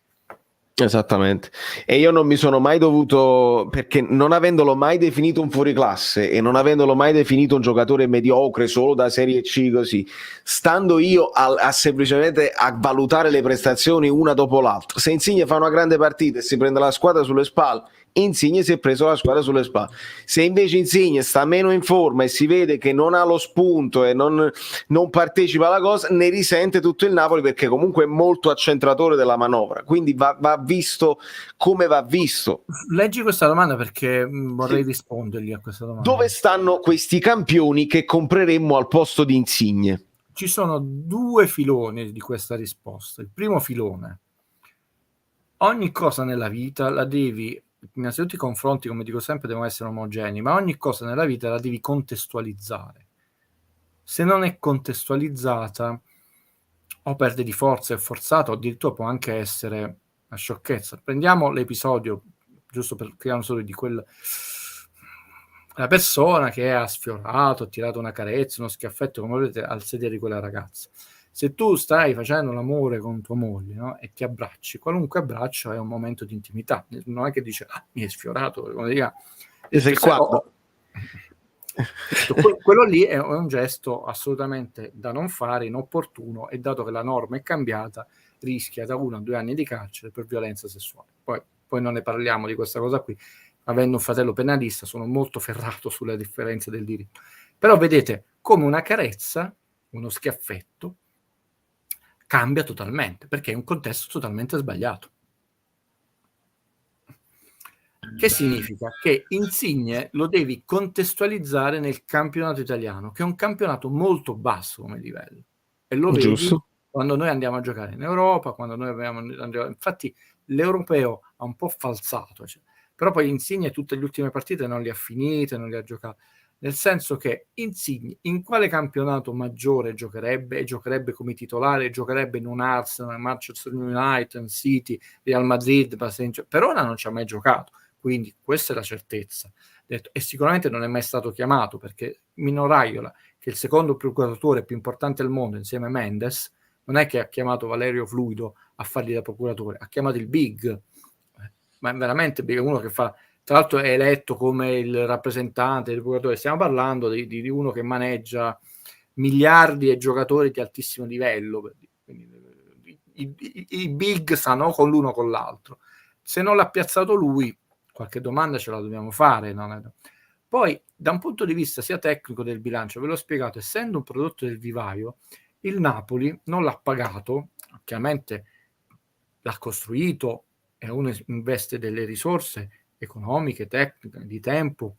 Esattamente, e io non mi sono mai dovuto, perché non avendolo mai definito un fuoriclasse e non avendolo mai definito un giocatore mediocre solo da Serie C così, stando io a semplicemente a valutare le prestazioni una dopo l'altra, se Insigne fa una grande partita e si prende la squadra sulle spalle, Insigne si è preso la squadra sulle spalle. Se invece Insigne sta meno in forma e si vede che non ha lo spunto e non partecipa alla cosa, ne risente tutto il Napoli, perché comunque è molto accentratore della manovra, quindi va visto come va visto. Leggi questa domanda, perché vorrei rispondergli a questa domanda. Dove stanno questi campioni che compreremmo al posto di Insigne? Ci sono due filoni di questa risposta. Il primo filone: ogni cosa nella vita la devi, innanzitutto i confronti, come dico sempre, devono essere omogenei, ma ogni cosa nella vita la devi contestualizzare. Se non è contestualizzata, o perde di forza, è forzato, o addirittura può anche essere una sciocchezza. Prendiamo l'episodio, giusto per creare un solo di quella persona che ha sfiorato, ha tirato una carezza, uno schiaffetto, come volete, al sedere di quella ragazza. Se tu stai facendo l'amore con tua moglie, no, e ti abbracci, qualunque abbraccio è un momento di intimità. Non è che dice mi è sfiorato, come dica, quello lì è un gesto assolutamente da non fare, inopportuno, e dato che la norma è cambiata rischia da 1 a 2 anni di carcere per violenza sessuale. Poi non ne parliamo di questa cosa qui. Avendo un fratello penalista sono molto ferrato sulle differenze del diritto, però vedete come una carezza, uno schiaffetto cambia totalmente, perché è un contesto totalmente sbagliato. Che significa? Che Insigne lo devi contestualizzare nel campionato italiano, che è un campionato molto basso come livello, e lo vedi quando noi andiamo a giocare in Europa, quando noi infatti l'europeo ha un po' falsato, cioè, però poi Insigne tutte le ultime partite non le ha finite, non le ha giocate, nel senso che Insigne in quale campionato maggiore giocherebbe? E giocherebbe come titolare, giocherebbe in un Arsenal, Manchester United, City, Real Madrid, per ora non ci ha mai giocato, quindi questa è la certezza. E sicuramente non è mai stato chiamato, perché Mino Raiola, che è il secondo procuratore più importante al mondo insieme a Mendes, non è che ha chiamato Valerio Fluido a fargli da procuratore, ha chiamato il Big, ma veramente Big, uno che fa, tra l'altro è eletto come il rappresentante del procuratore. Stiamo parlando di uno che maneggia miliardi e giocatori di altissimo livello, quindi i Big stanno con l'uno con l'altro. Se non l'ha piazzato lui, qualche domanda ce la dobbiamo fare, no? Poi da un punto di vista sia tecnico del bilancio, ve l'ho spiegato, essendo un prodotto del vivaio, il Napoli non l'ha pagato, chiaramente l'ha costruito, e uno investe delle risorse economiche, tecniche, di tempo,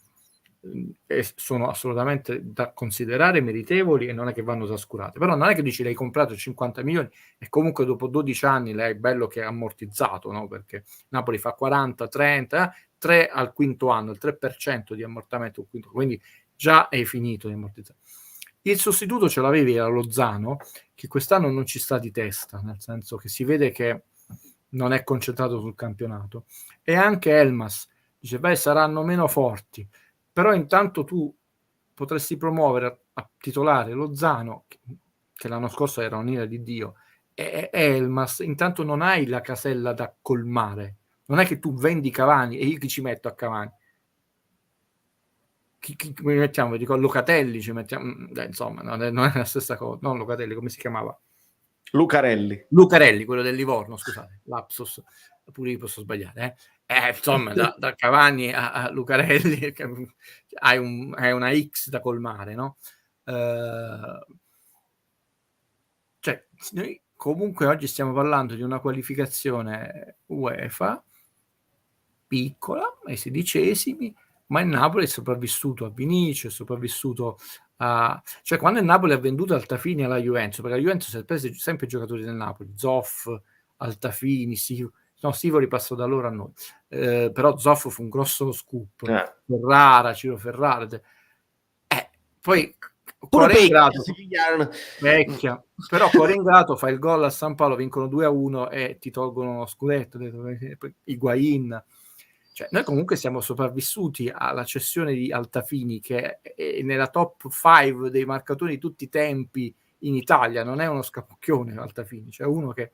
e sono assolutamente da considerare meritevoli e non è che vanno trascurate. Però non è che dici l'hai comprato 50 milioni e comunque dopo 12 anni l'hai bello che è ammortizzato, no? Perché Napoli fa 40, 30, 3 al quinto anno, il 3% di ammortamento al quinto, quindi già è finito di ammortizzare. Il sostituto ce l'avevi, era Lozano, che quest'anno non ci sta di testa, nel senso che si vede che non è concentrato sul campionato, e anche Elmas dice beh, saranno meno forti, però intanto tu potresti promuovere a titolare Lozano, che l'anno scorso era un'ira di Dio, e Elmas, intanto non hai la casella da colmare, non è che tu vendi Cavani e io chi ci metto a Cavani? Chi mettiamo? Dico Locatelli, ci mettiamo, insomma non è la stessa cosa, non Locatelli, come si chiamava? Lucarelli, quello del Livorno, scusate, lapsus, pure io posso sbagliare, insomma da Cavani a Lucarelli hai una X da colmare, no? Cioè noi comunque oggi stiamo parlando di una qualificazione UEFA piccola, ai 16esimi, ma il Napoli è sopravvissuto a Vinicius, è sopravvissuto cioè quando il Napoli ha venduto Altafini alla Juventus, perché la Juventus si è presa sempre i giocatori del Napoli, Zoff, Altafini, Sivori passò da loro a noi, però Zoff fu un grosso scoop, Ferrara, Ciro Ferrara, poi cuore ingrato, vecchia, però cuore ingrato, fa il gol a San Paolo, vincono 2-1 e ti tolgono lo scudetto, Higuain. Cioè, noi comunque siamo sopravvissuti alla cessione di Altafini, che è nella top 5 dei marcatori di tutti i tempi in Italia, non è uno scapocchione Altafini, cioè uno che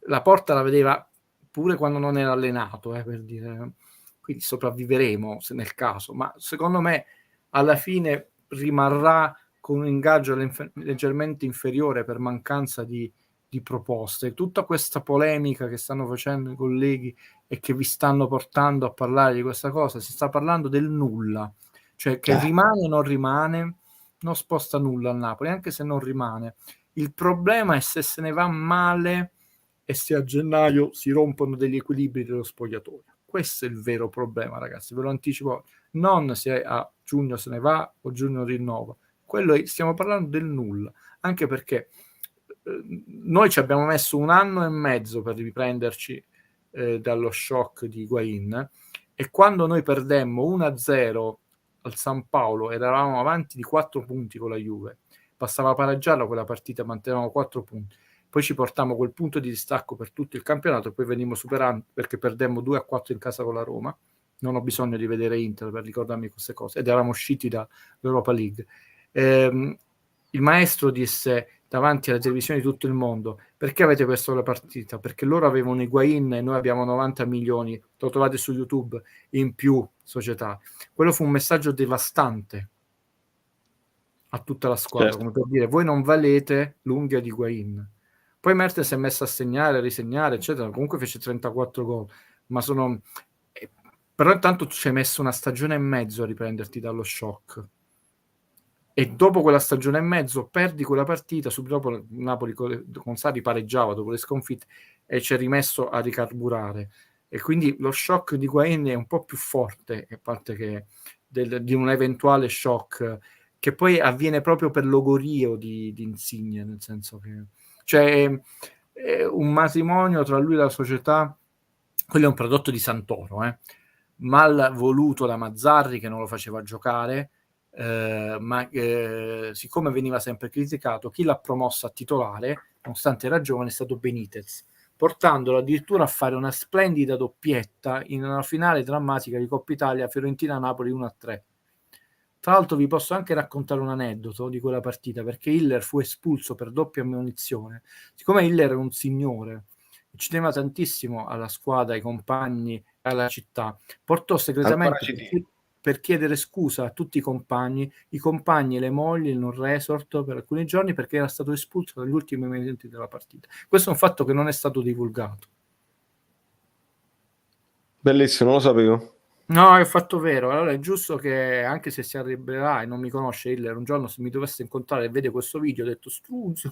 la porta la vedeva pure quando non era allenato, per dire. Quindi sopravviveremo nel caso, ma secondo me alla fine rimarrà con un ingaggio leggermente inferiore per mancanza di di proposte, tutta questa polemica che stanno facendo i colleghi e che vi stanno portando a parlare di questa cosa, si sta parlando del nulla, cioè che rimane o non rimane, non sposta nulla a Napoli, anche se non rimane. Il problema è se se ne va male e se a gennaio si rompono degli equilibri dello spogliatoio. Questo è il vero problema, ragazzi, ve lo anticipo, non se a giugno se ne va o giugno rinnova, stiamo parlando del nulla, anche perché noi ci abbiamo messo 1 anno e mezzo per riprenderci dallo shock di Higuain, e quando noi perdemmo 1-0 al San Paolo ed eravamo avanti di 4 punti con la Juve, bastava pareggiarla quella partita, mantenevamo 4 punti, poi ci portammo quel punto di distacco per tutto il campionato e poi venimmo superando perché perdemmo 2-4 in casa con la Roma. Non ho bisogno di vedere Inter per ricordarmi queste cose, ed eravamo usciti dall'Europa League. Il maestro disse davanti alla televisione di tutto il mondo: perché avete perso la partita? Perché loro avevano Higuain e noi abbiamo 90 milioni, lo trovate su YouTube, in più società. Quello fu un messaggio devastante a tutta la squadra, come per dire: voi non valete l'unghia di Higuain. Poi Mertens si è messo a segnare, a risegnare, eccetera, comunque fece 34 gol, ma però intanto ci hai messo una stagione e mezzo a riprenderti dallo shock, e dopo quella stagione e mezzo perdi quella partita, subito dopo Napoli con Sarri pareggiava dopo le sconfitte e ci è rimesso a ricarburare, e quindi lo shock di Higuain è un po' più forte, a parte che di un eventuale shock che poi avviene proprio per logorio di Insigne, nel senso che cioè è un matrimonio tra lui e la società. Quello è un prodotto di Santoro, mal voluto da Mazzarri, che non lo faceva giocare, ma siccome veniva sempre criticato, chi l'ha promosso a titolare, nonostante era giovane, è stato Benitez, portandolo addirittura a fare una splendida doppietta in una finale drammatica di Coppa Italia Fiorentina-Napoli 1-3. Tra l'altro vi posso anche raccontare un aneddoto di quella partita, perché Hiller fu espulso per doppia ammonizione. Siccome Hiller era un signore, ci teneva tantissimo alla squadra, ai compagni, alla città, portò segretamente per chiedere scusa a tutti i compagni e le mogli in un resort per alcuni giorni, perché era stato espulso dagli ultimi minuti della partita. Questo è un fatto che non è stato divulgato. Bellissimo, non lo sapevo. No, è fatto vero. Allora è giusto che, anche se si arrabbierà e non mi conosce Hiller, un giorno se mi dovesse incontrare e vede questo video, ho detto struzzo,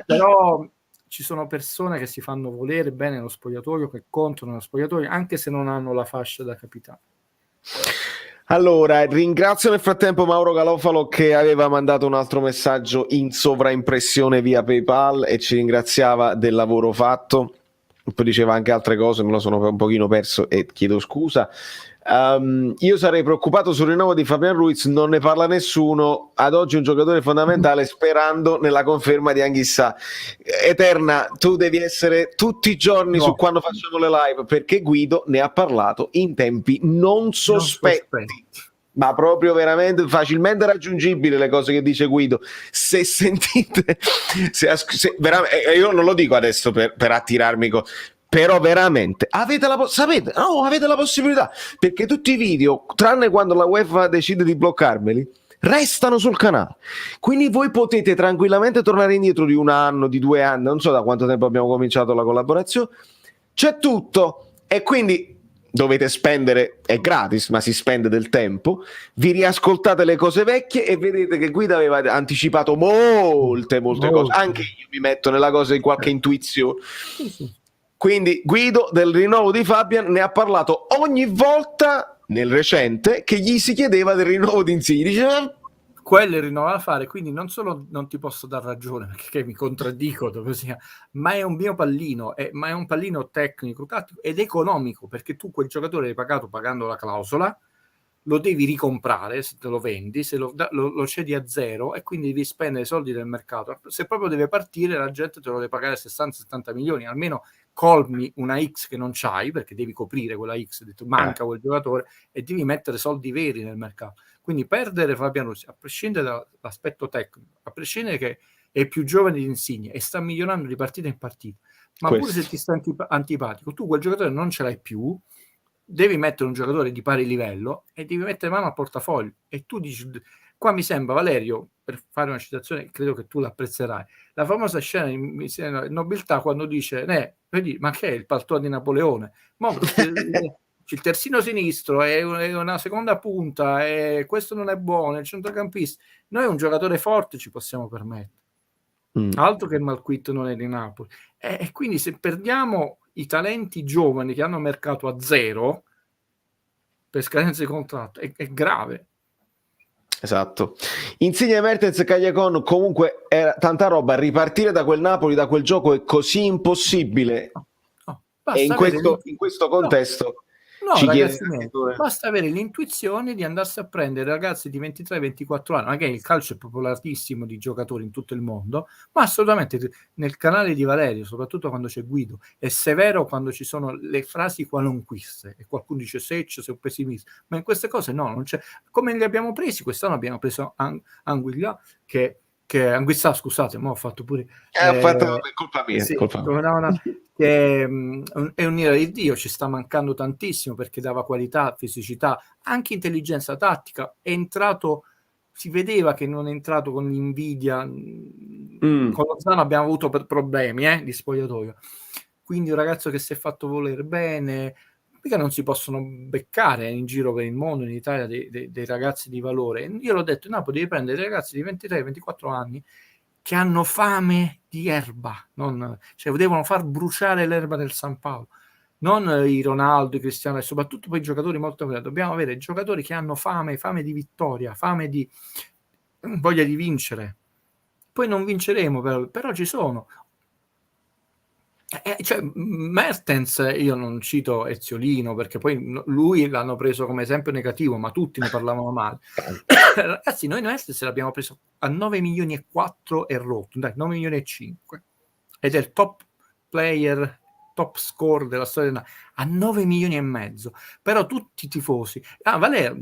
però ci sono persone che si fanno volere bene nello spogliatoio, che contano nello spogliatoio, anche se non hanno la fascia da capitano. Allora, ringrazio nel frattempo Mauro Galofalo, che aveva mandato un altro messaggio in sovraimpressione via PayPal e ci ringraziava del lavoro fatto. Poi diceva anche altre cose, me lo sono un pochino perso e chiedo scusa. Io sarei preoccupato sul rinnovo di Fabian Ruiz, non ne parla nessuno, ad oggi un giocatore fondamentale, sperando nella conferma di Anghissà. Eterna, tu devi essere tutti i giorni su quando facciamo le live, perché Guido ne ha parlato in tempi non sospetti. Ma proprio veramente facilmente raggiungibile le cose che dice Guido. Se sentite, io non lo dico adesso per attirarmi, però veramente avete la possibilità, perché tutti i video, tranne quando la UEFA decide di bloccarmeli, restano sul canale, quindi voi potete tranquillamente tornare indietro di 1 anno, di 2 anni, non so da quanto tempo abbiamo cominciato la collaborazione, c'è tutto, e quindi dovete spendere, è gratis ma si spende del tempo, vi riascoltate le cose vecchie e vedete che Guido aveva anticipato molte cose, anche io mi metto nella cosa di qualche intuizione. Quindi Guido del rinnovo di Fabian ne ha parlato ogni volta nel recente che gli si chiedeva del rinnovo di Insigne, diceva quello è il rinnovo da fare, quindi non solo non ti posso dar ragione perché mi contraddico, ma è un mio pallino, ma è un pallino tecnico, tattico ed economico, perché tu quel giocatore l'hai pagato pagando la clausola, lo devi ricomprare se te lo vendi, se lo cedi a zero, e quindi devi spendere i soldi del mercato. Se proprio deve partire, la gente te lo deve pagare 60-70 milioni, almeno colmi una X che non c'hai, perché devi coprire quella X, manca quel giocatore, e devi mettere soldi veri nel mercato. Quindi perdere Fabian Ruiz, a prescindere dall'aspetto tecnico, a prescindere che è più giovane di Insigne e sta migliorando di partita in partita, ma pure se ti sta antipatico, tu quel giocatore non ce l'hai più, devi mettere un giocatore di pari livello e devi mettere mano al portafoglio, e tu dici Qua mi sembra, Valerio, per fare una citazione, credo che tu l'apprezzerai, la famosa scena in Nobiltà quando dice, vedi, ma che è il paltò di Napoleone? Il terzino sinistro è una seconda punta, e questo non è buono, il centrocampista. Noi un giocatore forte ci possiamo permettere. Altro che il Malquit non è di Napoli. E quindi se perdiamo i talenti giovani che hanno mercato a zero per scadenza di contratto, è grave. Esatto. Insigne, Mertens, Cagliacon, comunque era tanta roba. Ripartire da quel Napoli, da quel gioco è così impossibile. E in questo contesto no, ragazzi miei, basta avere l'intuizione di andarsi a prendere ragazzi di 23-24 anni. Magari il calcio è popolarissimo di giocatori in tutto il mondo, ma assolutamente nel canale di Valerio, soprattutto quando c'è Guido, è severo quando ci sono le frasi qualunquiste e qualcuno dice seccio, sei un pessimista, ma in queste cose no, non c'è. Come li abbiamo presi? Quest'anno abbiamo preso Anguilla che Anguissa, scusate, ma ho fatto pure colpa mia, sì, colpa mia. Che è un'ira di Dio, ci sta mancando tantissimo perché dava qualità, fisicità, anche intelligenza tattica. È entrato, si vedeva che non è entrato con l'invidia. Con Lozano abbiamo avuto problemi di spogliatoio, quindi un ragazzo che si è fatto volere bene, perché non si possono beccare in giro per il mondo, in Italia, dei ragazzi di valore. Io l'ho detto, Napoli deve prendere dei ragazzi di 23-24 anni che hanno fame di erba, cioè devono far bruciare l'erba del San Paolo, non i Ronaldo, i Cristiano, e soprattutto poi i giocatori molto bravi. Dobbiamo avere giocatori che hanno fame di vittoria, fame di voglia di vincere. Poi non vinceremo, però ci sono. Cioè, Mertens, io non cito Eziolino perché poi lui l'hanno preso come esempio negativo, ma tutti ne parlavano male. Ragazzi, noi Mertens l'abbiamo preso a 9 milioni e 4 e rotto, dai, 9 milioni e 5, ed è il top player, top score della storia, a 9 milioni e mezzo. Però tutti i tifosi, Valerio,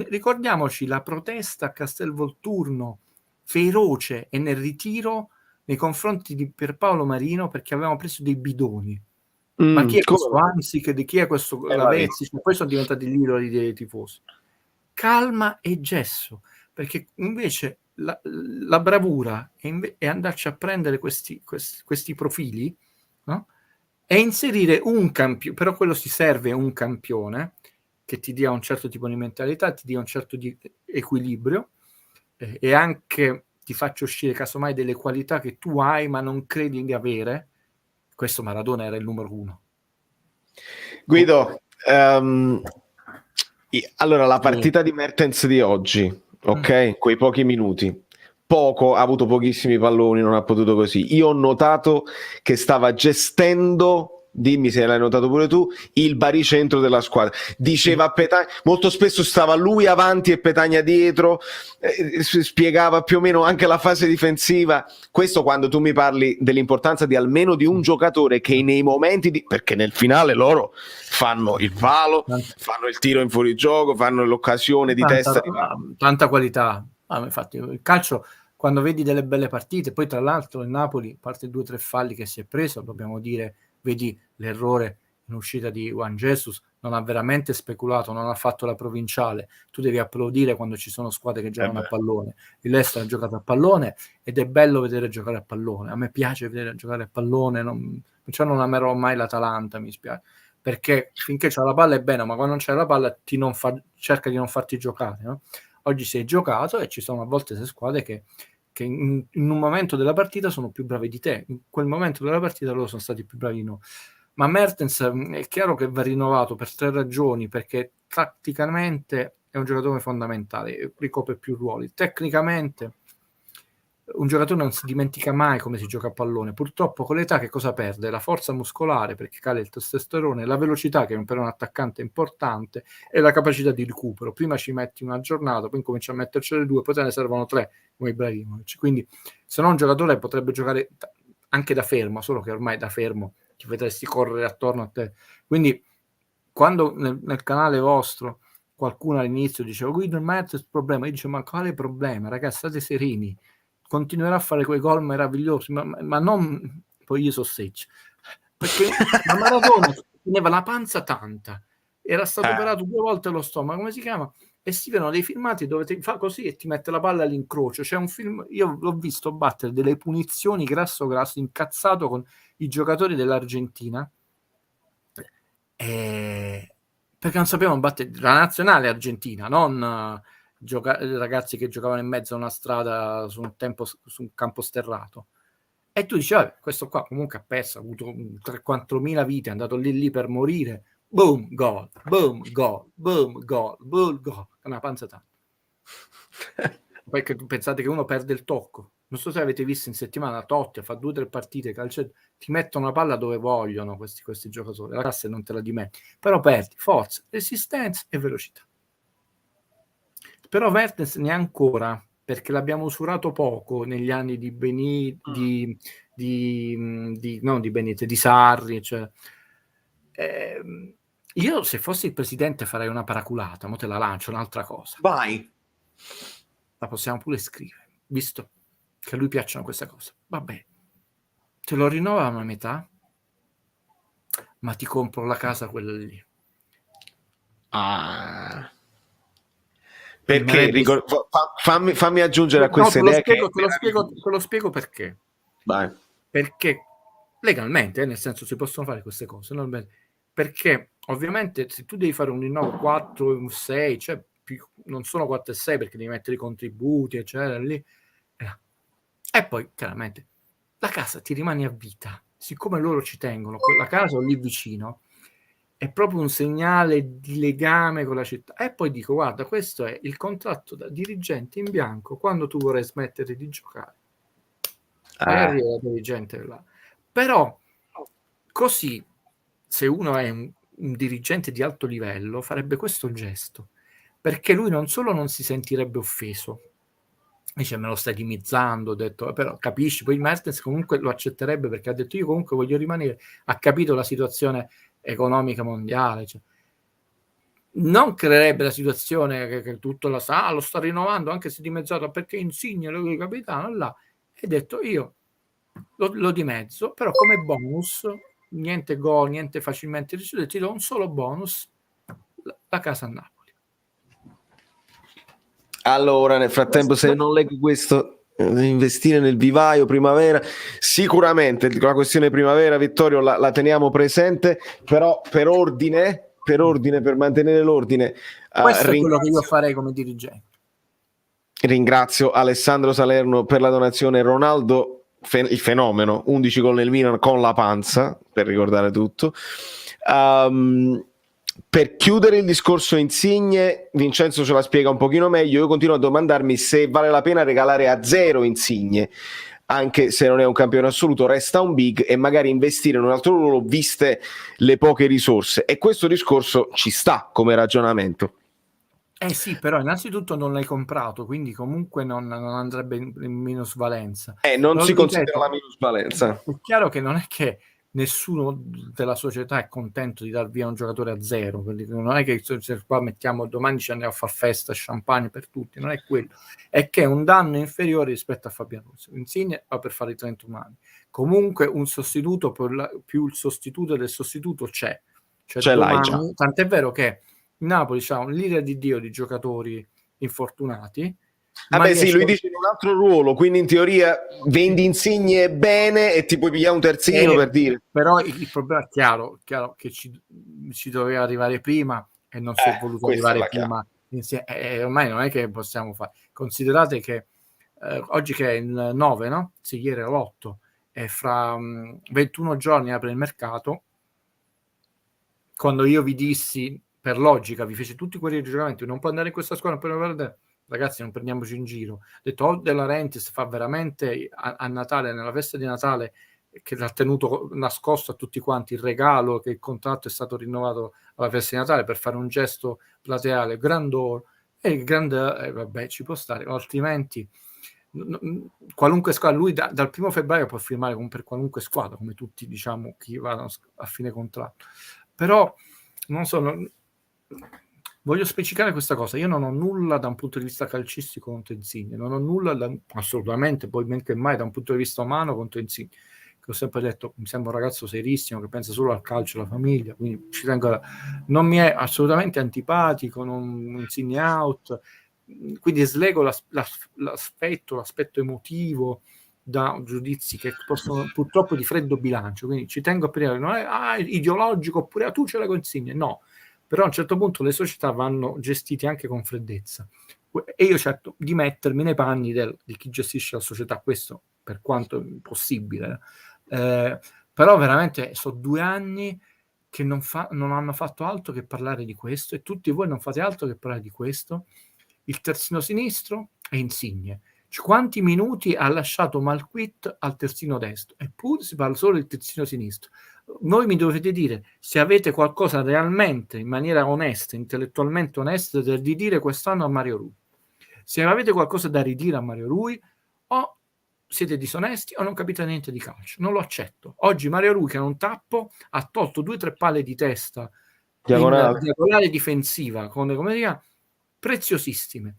ricordiamoci la protesta a Castelvolturno feroce e nel ritiro nei confronti di Pierpaolo Marino perché avevamo preso dei bidoni. Ma chi è questo Anzic? Di chi è questo Lavezzi? Poi sono diventati l'idoli dei tifosi. Calma e gesso, perché invece la bravura è andarci a prendere questi profili, no? E inserire un campione, però quello si serve un campione che ti dia un certo tipo di mentalità, ti dia un certo di equilibrio e anche ti faccio uscire casomai delle qualità che tu hai ma non credi di avere. Questo Maradona era il numero 1. Guido, allora la partita di Mertens di oggi, ok? Quei pochi minuti, ha avuto pochissimi palloni, non ha potuto così. Io ho notato che stava gestendo, dimmi se l'hai notato pure tu, il baricentro della squadra. Diceva a Petagna, molto spesso stava lui avanti e Petagna dietro, spiegava più o meno anche la fase difensiva. Questo quando tu mi parli dell'importanza di almeno di un giocatore che nei momenti perché nel finale loro fanno il palo, fanno il tiro in fuorigioco, fanno l'occasione di testa. Tanta qualità. Infatti il calcio, quando vedi delle belle partite, poi tra l'altro il Napoli, a parte 2 o 3 falli che si è preso, dobbiamo dire, vedi l'errore in uscita di Juan Jesus, non ha veramente speculato, non ha fatto la provinciale. Tu devi applaudire quando ci sono squadre che giocano a pallone. Il Leicester ha giocato a pallone ed è bello vedere giocare a pallone. A me piace vedere giocare a pallone, non amerò mai l'Atalanta, mi spiace, perché finché c'è la palla è bene, ma quando non c'è la palla cerca di non farti giocare, no? Oggi si è giocato e ci sono a volte 6 squadre che in un momento della partita sono più bravi di te, in quel momento della partita loro sono stati più bravi di noi. Ma Mertens è chiaro che va rinnovato per 3 ragioni, perché tatticamente è un giocatore fondamentale, ricopre più ruoli, tecnicamente un giocatore non si dimentica mai come si gioca a pallone. Purtroppo con l'età che cosa perde? La forza muscolare, perché cala il testosterone, la velocità, che per un attaccante è importante, e la capacità di recupero. Prima ci metti una giornata, poi cominci a mettercene 2, poi te ne servono 3 come Ibrahimovic. Quindi se no un giocatore potrebbe giocare anche da fermo, solo che ormai da fermo ti vedresti correre attorno a te. Quindi quando nel canale vostro qualcuno all'inizio diceva Guido il Mertens problema, io dicevo ma quale problema, ragazzi, state sereni, continuerà a fare quei gol meravigliosi, ma non, poi io so seccio, perché la Maradona teneva la panza tanta, era stato operato 2 volte allo stomaco, come si chiama? e si vedono dei filmati dove ti fa così e ti mette la palla all'incrocio. C'è un film, io l'ho visto battere delle punizioni grasso incazzato con i giocatori dell'Argentina, perché non sapevano battere la nazionale argentina, non ragazzi che giocavano in mezzo a una strada su un campo sterrato. E tu dici, vabbè, questo qua comunque ha perso, ha avuto 3-4 mila vite, è andato lì per morire. Boom, gol, boom, gol, boom, gol, boom, gol. Una panza tanto. Perché pensate che uno perde il tocco. Non so se avete visto in settimana Totti fa 2 o 3 partite calcio, ti mettono la palla dove vogliono questi giocatori, la classe non te la dimetti, però perdi forza, resistenza e velocità. Però Mertens ne ha ancora, perché l'abbiamo usurato poco negli anni di di Sarri, cioè. Io se fossi il presidente farei una paraculata, mo te la lancio, un'altra cosa. Vai. La possiamo pure scrivere, visto che a lui piacciono queste cose. Vabbè, te lo rinnovano a metà, ma ti compro la casa quella lì. Ah. Perché? Fammi aggiungere a questa idea. Te lo spiego perché. Vai. Perché legalmente, nel senso, si possono fare queste cose, perché ovviamente se tu devi fare un rinnovo 4 e un 6, cioè non sono 4 e 6 perché devi mettere i contributi, eccetera, lì. E poi chiaramente la casa ti rimane a vita, siccome loro ci tengono, quella casa lì vicino è proprio un segnale di legame con la città. E poi dico, guarda, questo è il contratto da dirigente in bianco quando tu vorrai smettere di giocare. Magari la dirigente là. Però così, se uno è un dirigente di alto livello, farebbe questo gesto, perché lui non solo non si sentirebbe offeso, dice me lo stai dimizzando, ho detto, però capisci, poi Mertens comunque lo accetterebbe perché ha detto io comunque voglio rimanere, ha capito la situazione economica mondiale, cioè. Non creerebbe la situazione che tutto la sa, lo sta rinnovando anche se dimezzato perché Insigne lo capitano là, e detto io lo dimezzo, però come bonus niente gol, niente facilmente ricevuto, ti do un solo bonus, la casa a Napoli. Allora, nel frattempo, se non leggo questo, investire nel vivaio primavera, sicuramente la questione primavera, Vittorio, la teniamo presente, però per ordine, per mantenere l'ordine, questo è quello che io farei come dirigente. Ringrazio Alessandro Salerno per la donazione. Ronaldo, il fenomeno, 11 gol nel Milan con la panza, per ricordare tutto. Per chiudere il discorso Insigne, Vincenzo ce la spiega un pochino meglio. Io continuo a domandarmi se vale la pena regalare a zero Insigne, anche se non è un campione assoluto, resta un big, e magari investire in un altro ruolo viste le poche risorse. E questo discorso ci sta come ragionamento. Sì, però innanzitutto non l'hai comprato, quindi comunque non andrebbe in minusvalenza. Non si considera la minusvalenza. È chiaro che non è che nessuno della società è contento di dar via un giocatore a zero, non è che se qua mettiamo domani ci andiamo a far festa, champagne per tutti, non è quello, è che è un danno inferiore rispetto a Fabiano Russo. Insigne va per fare i 31 anni, comunque un sostituto più il sostituto del sostituto c'è domani, già. Tant'è vero che in Napoli c'ha un'ira di Dio di giocatori infortunati. Vabbè, sì, lui dice in un altro ruolo, quindi in teoria vendi Insigne bene e ti puoi pigliare un terzino, per dire. Però il problema è chiaro che ci doveva arrivare prima e non si è voluto arrivare prima. Ormai non è che possiamo fare. Considerate che oggi che è il 9, no? Sì, ieri era l'8, e fra 21 giorni apre il mercato. Quando io vi dissi, per logica, vi fece tutti quei ragionamenti, non può andare in questa squadra per guardare. Ragazzi, non prendiamoci in giro. Ho detto, De Laurentiis fa veramente a Natale, nella festa di Natale, che l'ha tenuto nascosto a tutti quanti il regalo, che il contratto è stato rinnovato alla festa di Natale per fare un gesto plateale grandoro, e vabbè, ci può stare, altrimenti qualunque squadra, lui dal 1 febbraio può firmare per qualunque squadra, come tutti, diciamo, chi va a fine contratto. Però non so, voglio specificare questa cosa, io non ho nulla da un punto di vista calcistico contro Insigne, non ho nulla assolutamente, poi men che mai da un punto di vista umano contro Insigne. che ho sempre detto, mi sembra un ragazzo serissimo che pensa solo al calcio e alla famiglia, quindi ci tengo non mi è assolutamente antipatico, non Insigne out, quindi slego l'aspetto emotivo da giudizi che possono purtroppo di freddo bilancio, quindi ci tengo a prendere, non è ideologico oppure tu ce la consigli, no, però a un certo punto le società vanno gestite anche con freddezza e io cerco di mettermi nei panni di chi gestisce la società, questo per quanto possibile, però veramente sono 2 anni che non hanno fatto altro che parlare di questo e tutti voi non fate altro che parlare di questo. Il terzino sinistro è Insigne. Quanti minuti ha lasciato Malquit al terzino destro? Eppure si parla solo del terzino sinistro. Voi mi dovete dire se avete qualcosa realmente, in maniera onesta, intellettualmente onesta, da ridire quest'anno a Mario Rui. Se avete qualcosa da ridire a Mario Rui, o siete disonesti o non capite niente di calcio. Non lo accetto. Oggi Mario Rui, che è un tappo, ha tolto 2-3 palle di testa in diagonale difensiva, come dire, preziosissime.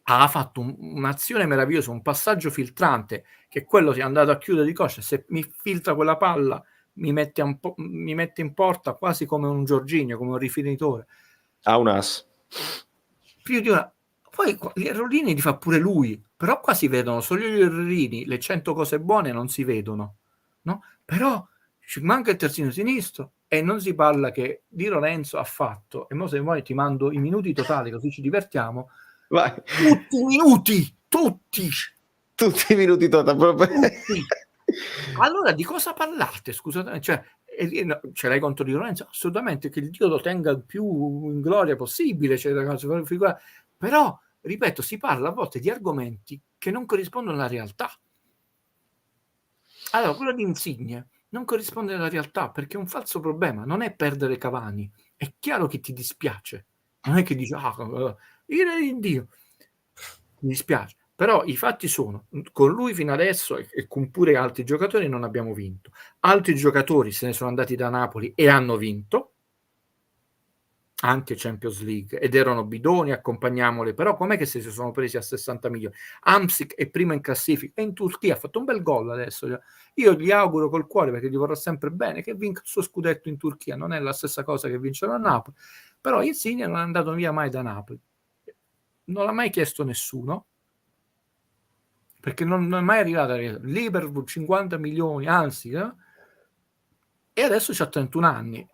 Ha fatto un'azione meravigliosa, un passaggio filtrante, che quello si è andato a chiudere di coscia. Se mi filtra quella palla, mi mette in porta quasi come un Jorginho, come un rifinitore. Ha un as. Più di una. Poi gli errorini li fa pure lui, però qua si vedono solo gli errorini, le 100 cose buone non si vedono, no? Però ci manca il terzino sinistro e non si parla che Di Lorenzo ha fatto, e mo se vuoi ti mando i minuti totali così ci divertiamo. Vai. Tutti i minuti, tutti i minuti totali. Allora di cosa parlate, scusate, cioè ce l'hai contro Di Lorenzo? Assolutamente, che il Dio lo tenga più in gloria possibile, cioè, però ripeto, si parla a volte di argomenti che non corrispondono alla realtà. Allora, quello di Insigne non corrisponde alla realtà perché è un falso problema, non è perdere Cavani, è chiaro che ti dispiace, non è che dici ira di Dio, mi dispiace, però i fatti sono, con lui fino adesso e con pure altri giocatori non abbiamo vinto, altri giocatori se ne sono andati da Napoli e hanno vinto anche Champions League ed erano bidoni, accompagniamole, però com'è che si sono presi a 60 milioni? Amsic è prima in classifica, è in Turchia, ha fatto un bel gol adesso, io gli auguro col cuore perché gli vorrà sempre bene che vinca il suo scudetto in Turchia, non è la stessa cosa che vincere a Napoli, però Insigne non è andato via mai da Napoli, non l'ha mai chiesto nessuno perché non è mai arrivato Liverpool 50 milioni, anzi e adesso c'ha 31 anni.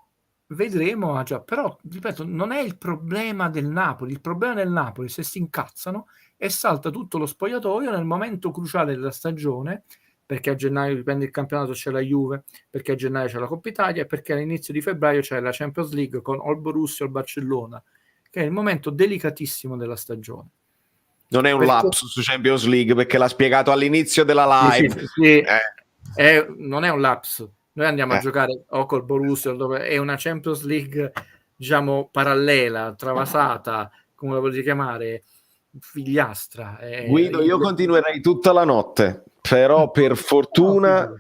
Vedremo, però ripeto, non è il problema del Napoli, il problema del Napoli se si incazzano e salta tutto lo spogliatoio nel momento cruciale della stagione, perché a gennaio riprende il campionato, c'è la Juve, perché a gennaio c'è la Coppa Italia e perché all'inizio di febbraio c'è la Champions League con o il Borussia o il Barcellona, che è il momento delicatissimo della stagione. Non è un lapsus su Champions League perché l'ha spiegato all'inizio della live. Sì. Non è un lapsus. Noi andiamo a giocare o col Borussia, dove è una Champions League, diciamo, parallela, travasata, come la volete chiamare, figliastra. Guido, io continuerei tutta la notte, però per fortuna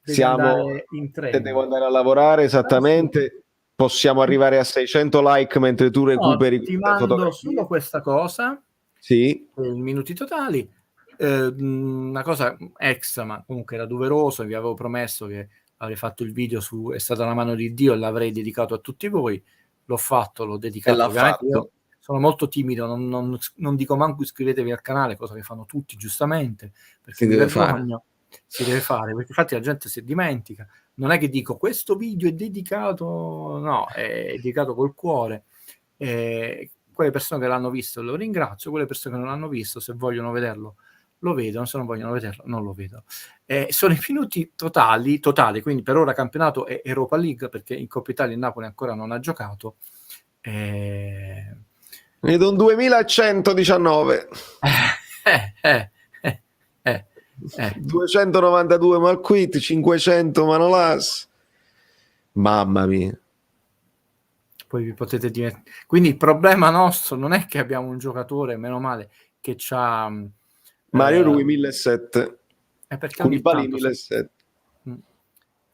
siamo in treno. Devo andare a lavorare, esattamente. Possiamo arrivare a 600 like mentre tu recuperi. Ti mando solo questa cosa. Sì. I minuti totali. Una cosa extra, ma comunque era doveroso, vi avevo promesso che avrei fatto il video su È stata la mano di Dio e l'avrei dedicato a tutti voi, l'ho fatto, l'ho dedicato, ovviamente io sono molto timido, non dico manco iscrivetevi al canale, cosa che fanno tutti giustamente, perché si deve fare, perché infatti la gente si dimentica, non è che dico questo video è dedicato, no, è dedicato col cuore, quelle persone che l'hanno visto lo ringrazio, quelle persone che non l'hanno visto, se vogliono vederlo lo vedono, se non vogliono vederlo non lo vedono. Sono i minuti totali, quindi per ora campionato è Europa League perché in Coppa Italia il Napoli ancora non ha giocato. Vedo un 2119. 292 Malquit, 500 Manolas. Mamma mia. Poi vi potete dire. Quindi il problema nostro non è che abbiamo un giocatore, meno male, che c'ha Mario Rui 1700, Koulibaly 1700,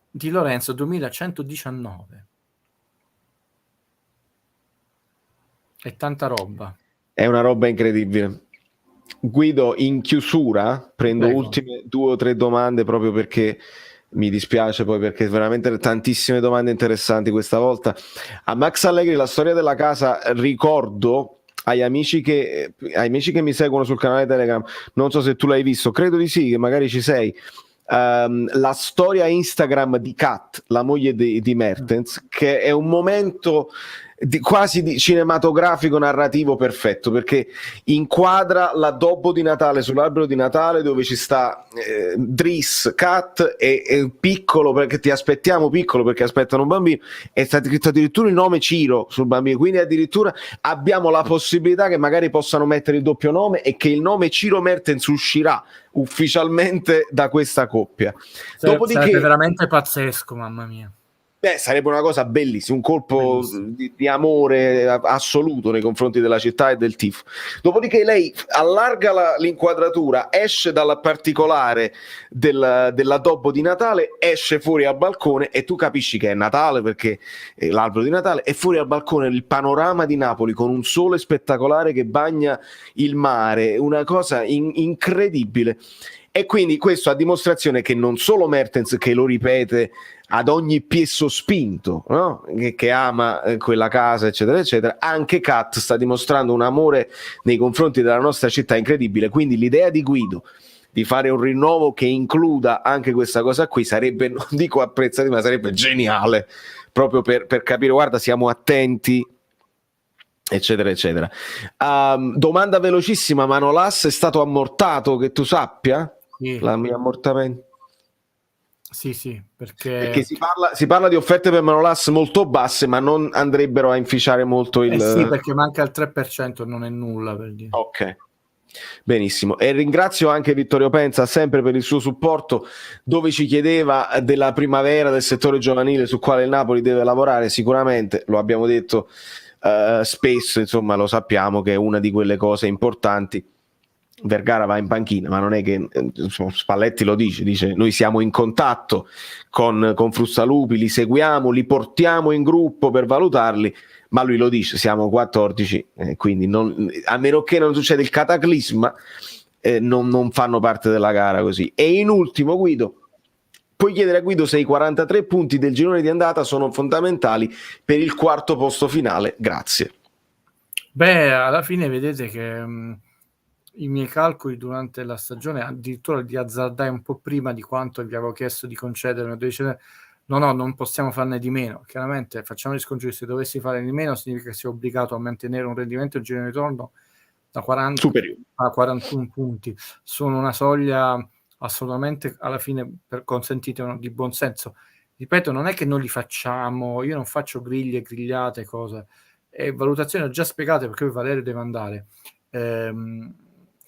Di Lorenzo 2119, è tanta roba, è una roba incredibile. Guido, in chiusura prendo ultime 2 o 3 domande proprio perché Mi dispiace poi perché veramente tantissime domande interessanti questa volta. A Max Allegri, la storia della casa, ricordo agli amici che mi seguono sul canale Telegram, non so se tu l'hai visto, credo di sì, che magari ci sei. La storia Instagram di Kat, la moglie di Mertens, che è un momento quasi di cinematografico narrativo perfetto, perché inquadra l'addobbo di Natale sull'albero di Natale dove ci sta Driss, Kat e piccolo, perché ti aspettiamo piccolo perché aspettano un bambino, è stato scritto addirittura il nome Ciro sul bambino, quindi addirittura abbiamo la possibilità che magari possano mettere il doppio nome e che il nome Ciro Mertens uscirà ufficialmente da questa coppia. Dopodiché sarebbe veramente pazzesco, mamma mia. Sarebbe una cosa bellissima, un colpo di amore assoluto nei confronti della città e del tifo. Dopodiché lei allarga l'inquadratura, esce dal particolare dell'addobbo di Natale, esce fuori al balcone e tu capisci che è Natale perché è l'albero di Natale, e fuori al balcone il panorama di Napoli con un sole spettacolare che bagna il mare, una cosa incredibile. E quindi questo a dimostrazione che non solo Mertens, che lo ripete ad ogni piè sospinto, no? che ama quella casa, eccetera, eccetera, anche Kat sta dimostrando un amore nei confronti della nostra città incredibile. Quindi l'idea di Guido di fare un rinnovo che includa anche questa cosa qui sarebbe, non dico apprezzata, ma sarebbe geniale, proprio per capire, guarda, siamo attenti, eccetera, eccetera. Domanda velocissima, Manolas è stato ammortato, che tu sappia? Sì. L'ammortamento? Sì, perché si parla di offerte per Manolas molto basse, ma non andrebbero a inficiare molto il... sì, perché manca il 3%, non è nulla per dire. Ok, benissimo. E ringrazio anche Vittorio Penza sempre per il suo supporto, dove ci chiedeva della primavera del settore giovanile su quale il Napoli deve lavorare. Sicuramente, lo abbiamo detto spesso, insomma, lo sappiamo che è una di quelle cose importanti. Vergara va in panchina, ma non è che Spalletti lo dice noi siamo in contatto con Frussalupi, li seguiamo, li portiamo in gruppo per valutarli, ma lui lo dice, siamo 14, quindi a meno che non succeda il cataclisma, non fanno parte della gara così. E in ultimo, Guido, puoi chiedere a Guido se i 43 punti del girone di andata sono fondamentali per il quarto posto finale. Grazie. Beh, alla fine vedete che i miei calcoli durante la stagione addirittura li azzardai un po' prima di quanto vi avevo chiesto di concedermi. No, non possiamo farne di meno. Chiaramente facciamo gli scongiuri, se dovessi fare di meno significa che sei obbligato a mantenere un rendimento in giro di ritorno da 40 superiore a 41 punti. Sono una soglia assolutamente, alla fine, consentite, di buon senso. Ripeto, non è che noi li facciamo, io non faccio griglie, grigliate, cose. Valutazioni ho già spiegate perché Valerio deve andare.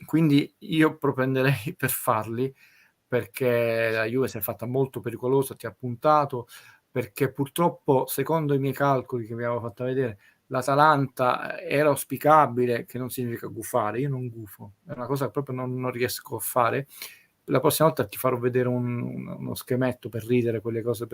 Quindi io propenderei per farli, perché la Juve si è fatta molto pericolosa, ti ha puntato, perché purtroppo, secondo i miei calcoli che vi avevo fatto vedere, l'Atalanta era auspicabile, che non significa gufare, io non gufo, è una cosa che proprio non riesco a fare. La prossima volta ti farò vedere uno schemetto per ridere quelle cose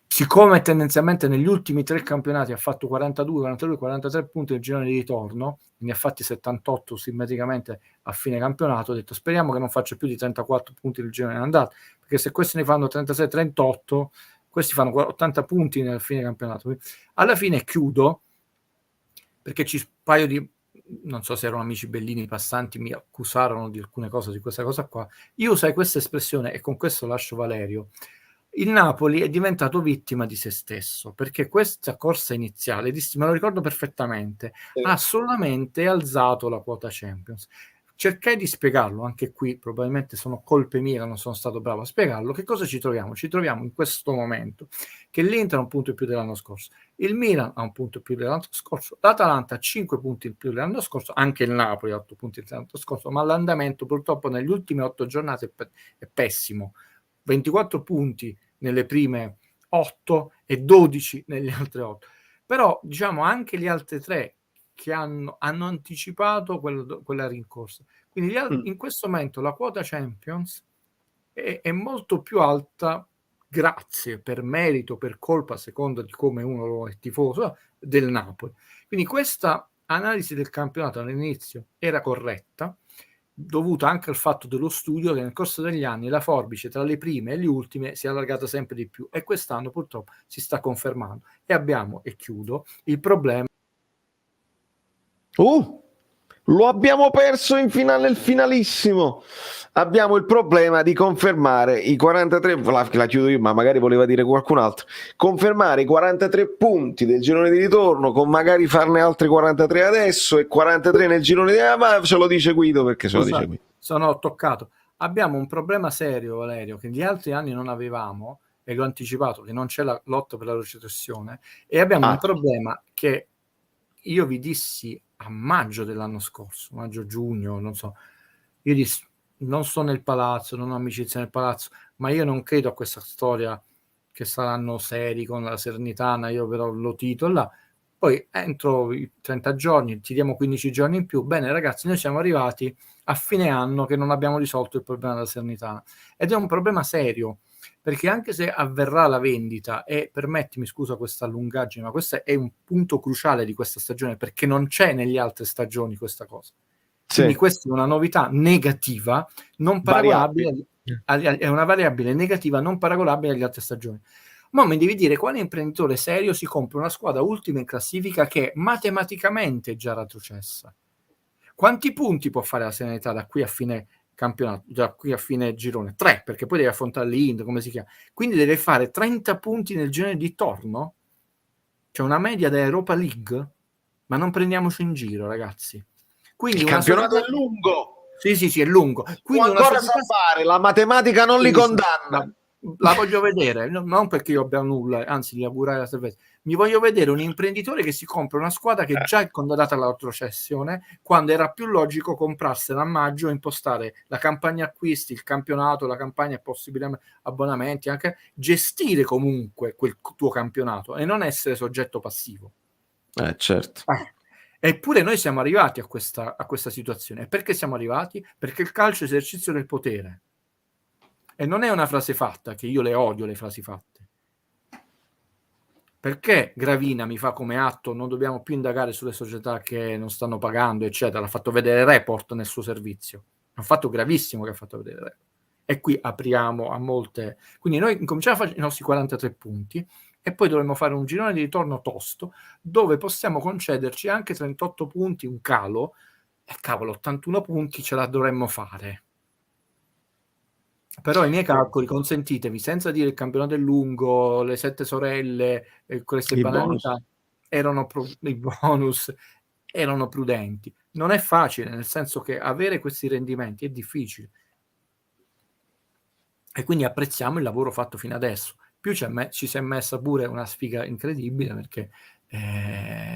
siccome tendenzialmente negli ultimi 3 campionati ha fatto 43 punti nel girone di ritorno, ne ha fatti 78 simmetricamente a fine campionato, ho detto speriamo che non faccia più di 34 punti nel girone di andata, perché se questi ne fanno 36-38, questi fanno 80 punti nel fine campionato. Quindi, alla fine chiudo, perché un paio di, non so se erano amici bellini passanti, mi accusarono di alcune cose, di questa cosa qua. Io usai questa espressione e con questo lascio Valerio. Il Napoli è diventato vittima di se stesso, perché questa corsa iniziale, me lo ricordo perfettamente, ha solamente alzato la quota Champions. Cercai di spiegarlo, anche qui probabilmente sono colpe mie che non sono stato bravo a spiegarlo. Che cosa ci troviamo? Ci troviamo in questo momento che l'Inter ha un punto in più dell'anno scorso, il Milan ha un punto in più dell'anno scorso, l'Atalanta ha 5 punti in più dell'anno scorso, anche il Napoli ha 8 punti dell'anno scorso, ma l'andamento purtroppo negli ultimi 8 giornate è pessimo. 24 punti nelle prime 8 e 12 nelle altre 8. Però diciamo anche gli altri 3 che hanno anticipato quella rincorsa. Quindi in questo momento la quota Champions è molto più alta, grazie, per merito, per colpa, a seconda di come uno è tifoso, del Napoli. Quindi questa analisi del campionato all'inizio era corretta, dovuta anche al fatto dello studio che nel corso degli anni la forbice tra le prime e le ultime si è allargata sempre di più, e quest'anno purtroppo si sta confermando, e abbiamo, e chiudo, il problema. Lo abbiamo perso in finale, nel finalissimo. Abbiamo il problema di confermare i 43, la chiudo io, ma magari voleva dire qualcun altro, confermare i 43 punti del girone di ritorno, con magari farne altri 43 adesso e 43 nel girone di... ma ce lo dice Guido, perché ce lo dice Guido. Sono toccato. Abbiamo un problema serio, Valerio, che gli altri anni non avevamo, e l'ho anticipato, che non c'è la lotta per la retrocessione, e abbiamo un problema che io vi dissi a maggio dell'anno scorso, maggio-giugno, non so, io dissi: non sto nel palazzo, non ho amicizia nel palazzo, ma io non credo a questa storia che saranno seri con la Salernitana, io però lo titolo là. Poi entro i 30 giorni, ti diamo 15 giorni in più. Bene ragazzi, noi siamo arrivati a fine anno che non abbiamo risolto il problema della Salernitana, ed è un problema serio, perché anche se avverrà la vendita, e permettimi, scusa questa lungaggine, ma questo è un punto cruciale di questa stagione, perché non c'è negli altre stagioni questa cosa. Quindi questa è una novità negativa, non paragonabile, è una variabile negativa non paragonabile alle altre stagioni. Ma mi devi dire quale imprenditore serio si compra una squadra ultima in classifica che è matematicamente già retrocessa? Quanti punti può fare la Salernità da qui a fine campionato, da qui a fine girone? 3, perché poi deve affrontare l'Inter, come si chiama. Quindi deve fare 30 punti nel girone di torno, cioè una media da Europa League, ma non prendiamoci in giro, ragazzi. Quindi il campionato è lungo. Sì, è lungo. Quindi ancora sa fare, la matematica non li condanna. La voglio vedere, non perché io abbia nulla, anzi gli augurai la salvezza. Mi voglio vedere un imprenditore che si compra una squadra che già è condannata alla retrocessione, quando era più logico comprarsela a maggio, impostare la campagna acquisti, il campionato, la campagna possibile abbonamenti, anche gestire comunque quel tuo campionato e non essere soggetto passivo. Certo. Eppure noi siamo arrivati a questa situazione. E perché siamo arrivati? Perché il calcio è esercizio del potere. E non è una frase fatta, che io le odio le frasi fatte. Perché Gravina mi fa come atto non dobbiamo più indagare sulle società che non stanno pagando, eccetera. L'ha fatto vedere Report nel suo servizio. È un fatto gravissimo che ha fatto vedere Report. E qui apriamo a molte... Quindi noi incominciamo a fare i nostri 43 punti e poi dovremmo fare un girone di ritorno tosto, dove possiamo concederci anche 38 punti, un calo, e cavolo, 81 punti ce la dovremmo fare. Però i miei calcoli, consentitevi, senza dire il campionato è lungo, le 7 sorelle, queste banalità, erano i bonus, erano prudenti. Non è facile, nel senso che avere questi rendimenti è difficile. E quindi apprezziamo il lavoro fatto fino adesso. Più ci si è messa pure una sfiga incredibile, perché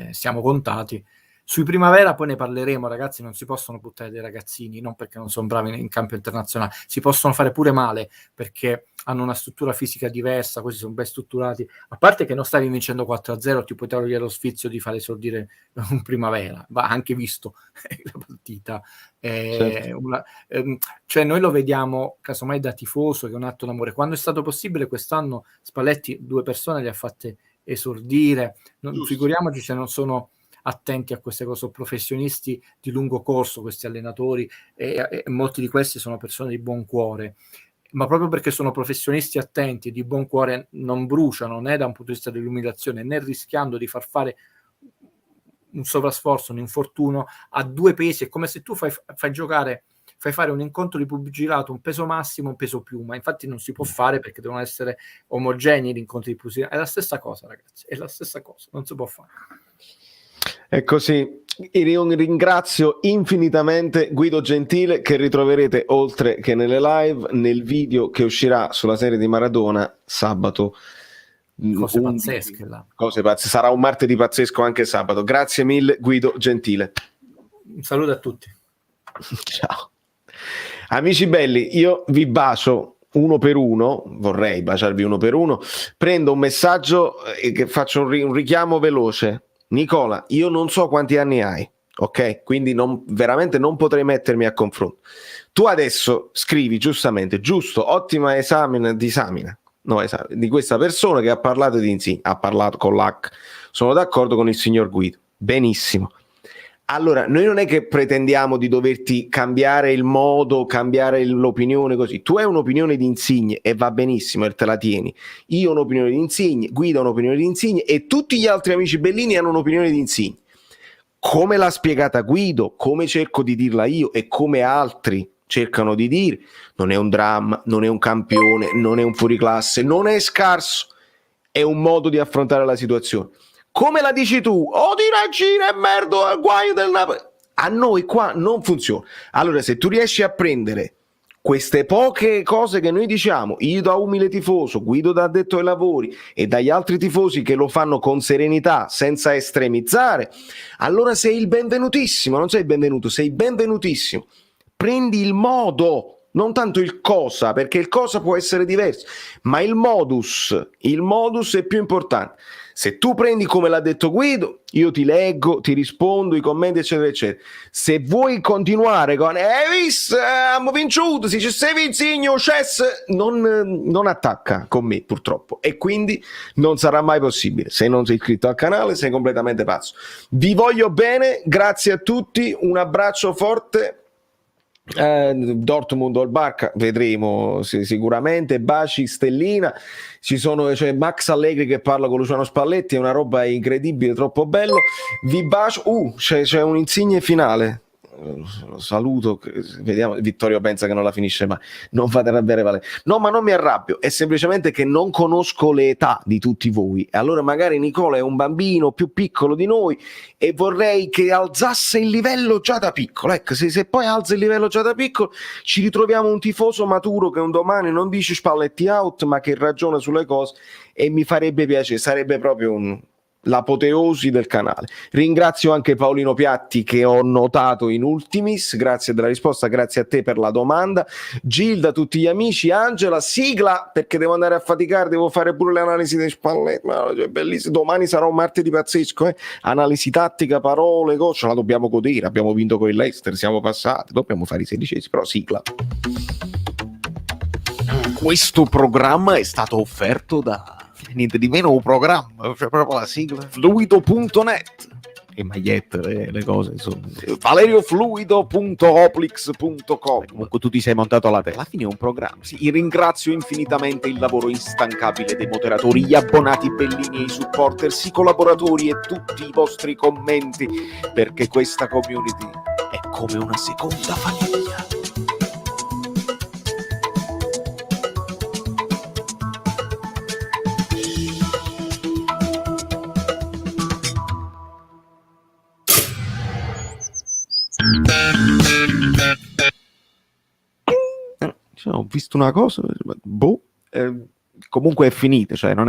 siamo contati. Sui Primavera poi ne parleremo, ragazzi, non si possono buttare dei ragazzini, non perché non sono bravi in campo internazionale, si possono fare pure male, perché hanno una struttura fisica diversa, questi sono ben strutturati, a parte che non stavi vincendo 4-0, ti puoi togliere lo sfizio di fare esordire un Primavera, va anche visto la partita. Certo. Cioè noi lo vediamo casomai da tifoso, che è un atto d'amore. Quando è stato possibile quest'anno Spalletti 2 persone le ha fatte esordire, figuriamoci se non sono attenti a queste cose, sono professionisti di lungo corso questi allenatori, e molti di questi sono persone di buon cuore, ma proprio perché sono professionisti attenti e di buon cuore non bruciano né da un punto di vista dell'umiliazione né rischiando di far fare un sovrasforzo, un infortunio a 2 pesi. È come se tu fai fare un incontro di pugilato, un peso massimo, un peso piuma. Infatti non si può fare perché devono essere omogenei gli incontri di pugilato. È la stessa cosa, ragazzi, è la stessa cosa, non si può fare. È così. Io ringrazio infinitamente Guido Gentile, che ritroverete oltre che nelle live nel video che uscirà sulla serie di Maradona sabato. Cose pazzesche là. Cose pazze. Sarà un martedì pazzesco anche sabato. Grazie mille Guido Gentile. Un saluto a tutti. Ciao. Amici belli, io vi bacio uno per uno, vorrei baciarvi uno per uno. Prendo un messaggio e che faccio un richiamo veloce. Nicola, io non so quanti anni hai, ok? Quindi veramente non potrei mettermi a confronto. Tu adesso scrivi giustamente, giusto, ottima disamina di questa persona che ha parlato di Insigne, ha parlato con l'H. Sono d'accordo con il signor Guido, benissimo. Allora, noi non è che pretendiamo di doverti cambiare il modo, cambiare l'opinione così. Tu hai un'opinione di Insigne e va benissimo e te la tieni. Io ho un'opinione di Insigne, Guido ha un'opinione di Insigne e tutti gli altri amici Bellini hanno un'opinione di Insigne. Come l'ha spiegata Guido, come cerco di dirla io e come altri cercano di dire, non è un dramma, non è un campione, non è un fuoriclasse, non è scarso, è un modo di affrontare la situazione. Come la dici tu? Oh, tira gira e merdo al guaio del Napoli. A noi qua non funziona. Allora, se tu riesci a prendere queste poche cose che noi diciamo, io da umile tifoso, Guido da addetto ai lavori e dagli altri tifosi che lo fanno con serenità, senza estremizzare, allora sei il benvenutissimo, non sei il benvenuto, sei benvenutissimo. Prendi il modo, non tanto il cosa, perché il cosa può essere diverso, ma il modus è più importante. Se tu prendi come l'ha detto Guido, io ti leggo, ti rispondo, i commenti, eccetera, eccetera. Se vuoi continuare con visto, abbiamo vinciuto, si c'è sei Insigne, non attacca con me, purtroppo. E quindi non sarà mai possibile. Se non sei iscritto al canale, sei completamente pazzo. Vi voglio bene, grazie a tutti, un abbraccio forte. Dortmund o il Barca vedremo sicuramente. Baci Stellina, c'è Max Allegri che parla con Luciano Spalletti, è una roba incredibile, troppo bello. Vi bacio. C'è un Insigne finale, lo saluto, vediamo. Vittorio pensa che non la finisce mai, non fate arrabbiare Vale. No, ma non mi arrabbio, è semplicemente che non conosco le età di tutti voi, e allora magari Nicola è un bambino più piccolo di noi e vorrei che alzasse il livello già da piccolo. Ecco, se poi alza il livello già da piccolo ci ritroviamo un tifoso maturo che un domani non dice Spalletti out, ma che ragiona sulle cose, e mi farebbe piacere, sarebbe proprio l'apoteosi del canale. Ringrazio anche Paolino Piatti che ho notato in ultimis, grazie della risposta, grazie a te per la domanda, Gilda, tutti gli amici, Angela, sigla perché devo andare a faticare, devo fare pure le analisi dei Spalletti, è bellissimo, domani sarà un martedì pazzesco, analisi tattica, parole, ce la dobbiamo godere, abbiamo vinto con il Leicester, siamo passati, dobbiamo fare i 16esimi, però sigla. Questo programma è stato offerto da niente di meno un programma, cioè proprio la sigla, fluido.net e magliette, le cose, insomma. valeriofluido.hoplix.com. Comunque tu ti sei montato alla testa, alla fine è un programma. Sì, ringrazio infinitamente il lavoro instancabile dei moderatori, gli abbonati Bellini e i supporters, i collaboratori e tutti i vostri commenti, perché questa community è come una seconda famiglia. Ho visto una cosa, comunque è finita, cioè non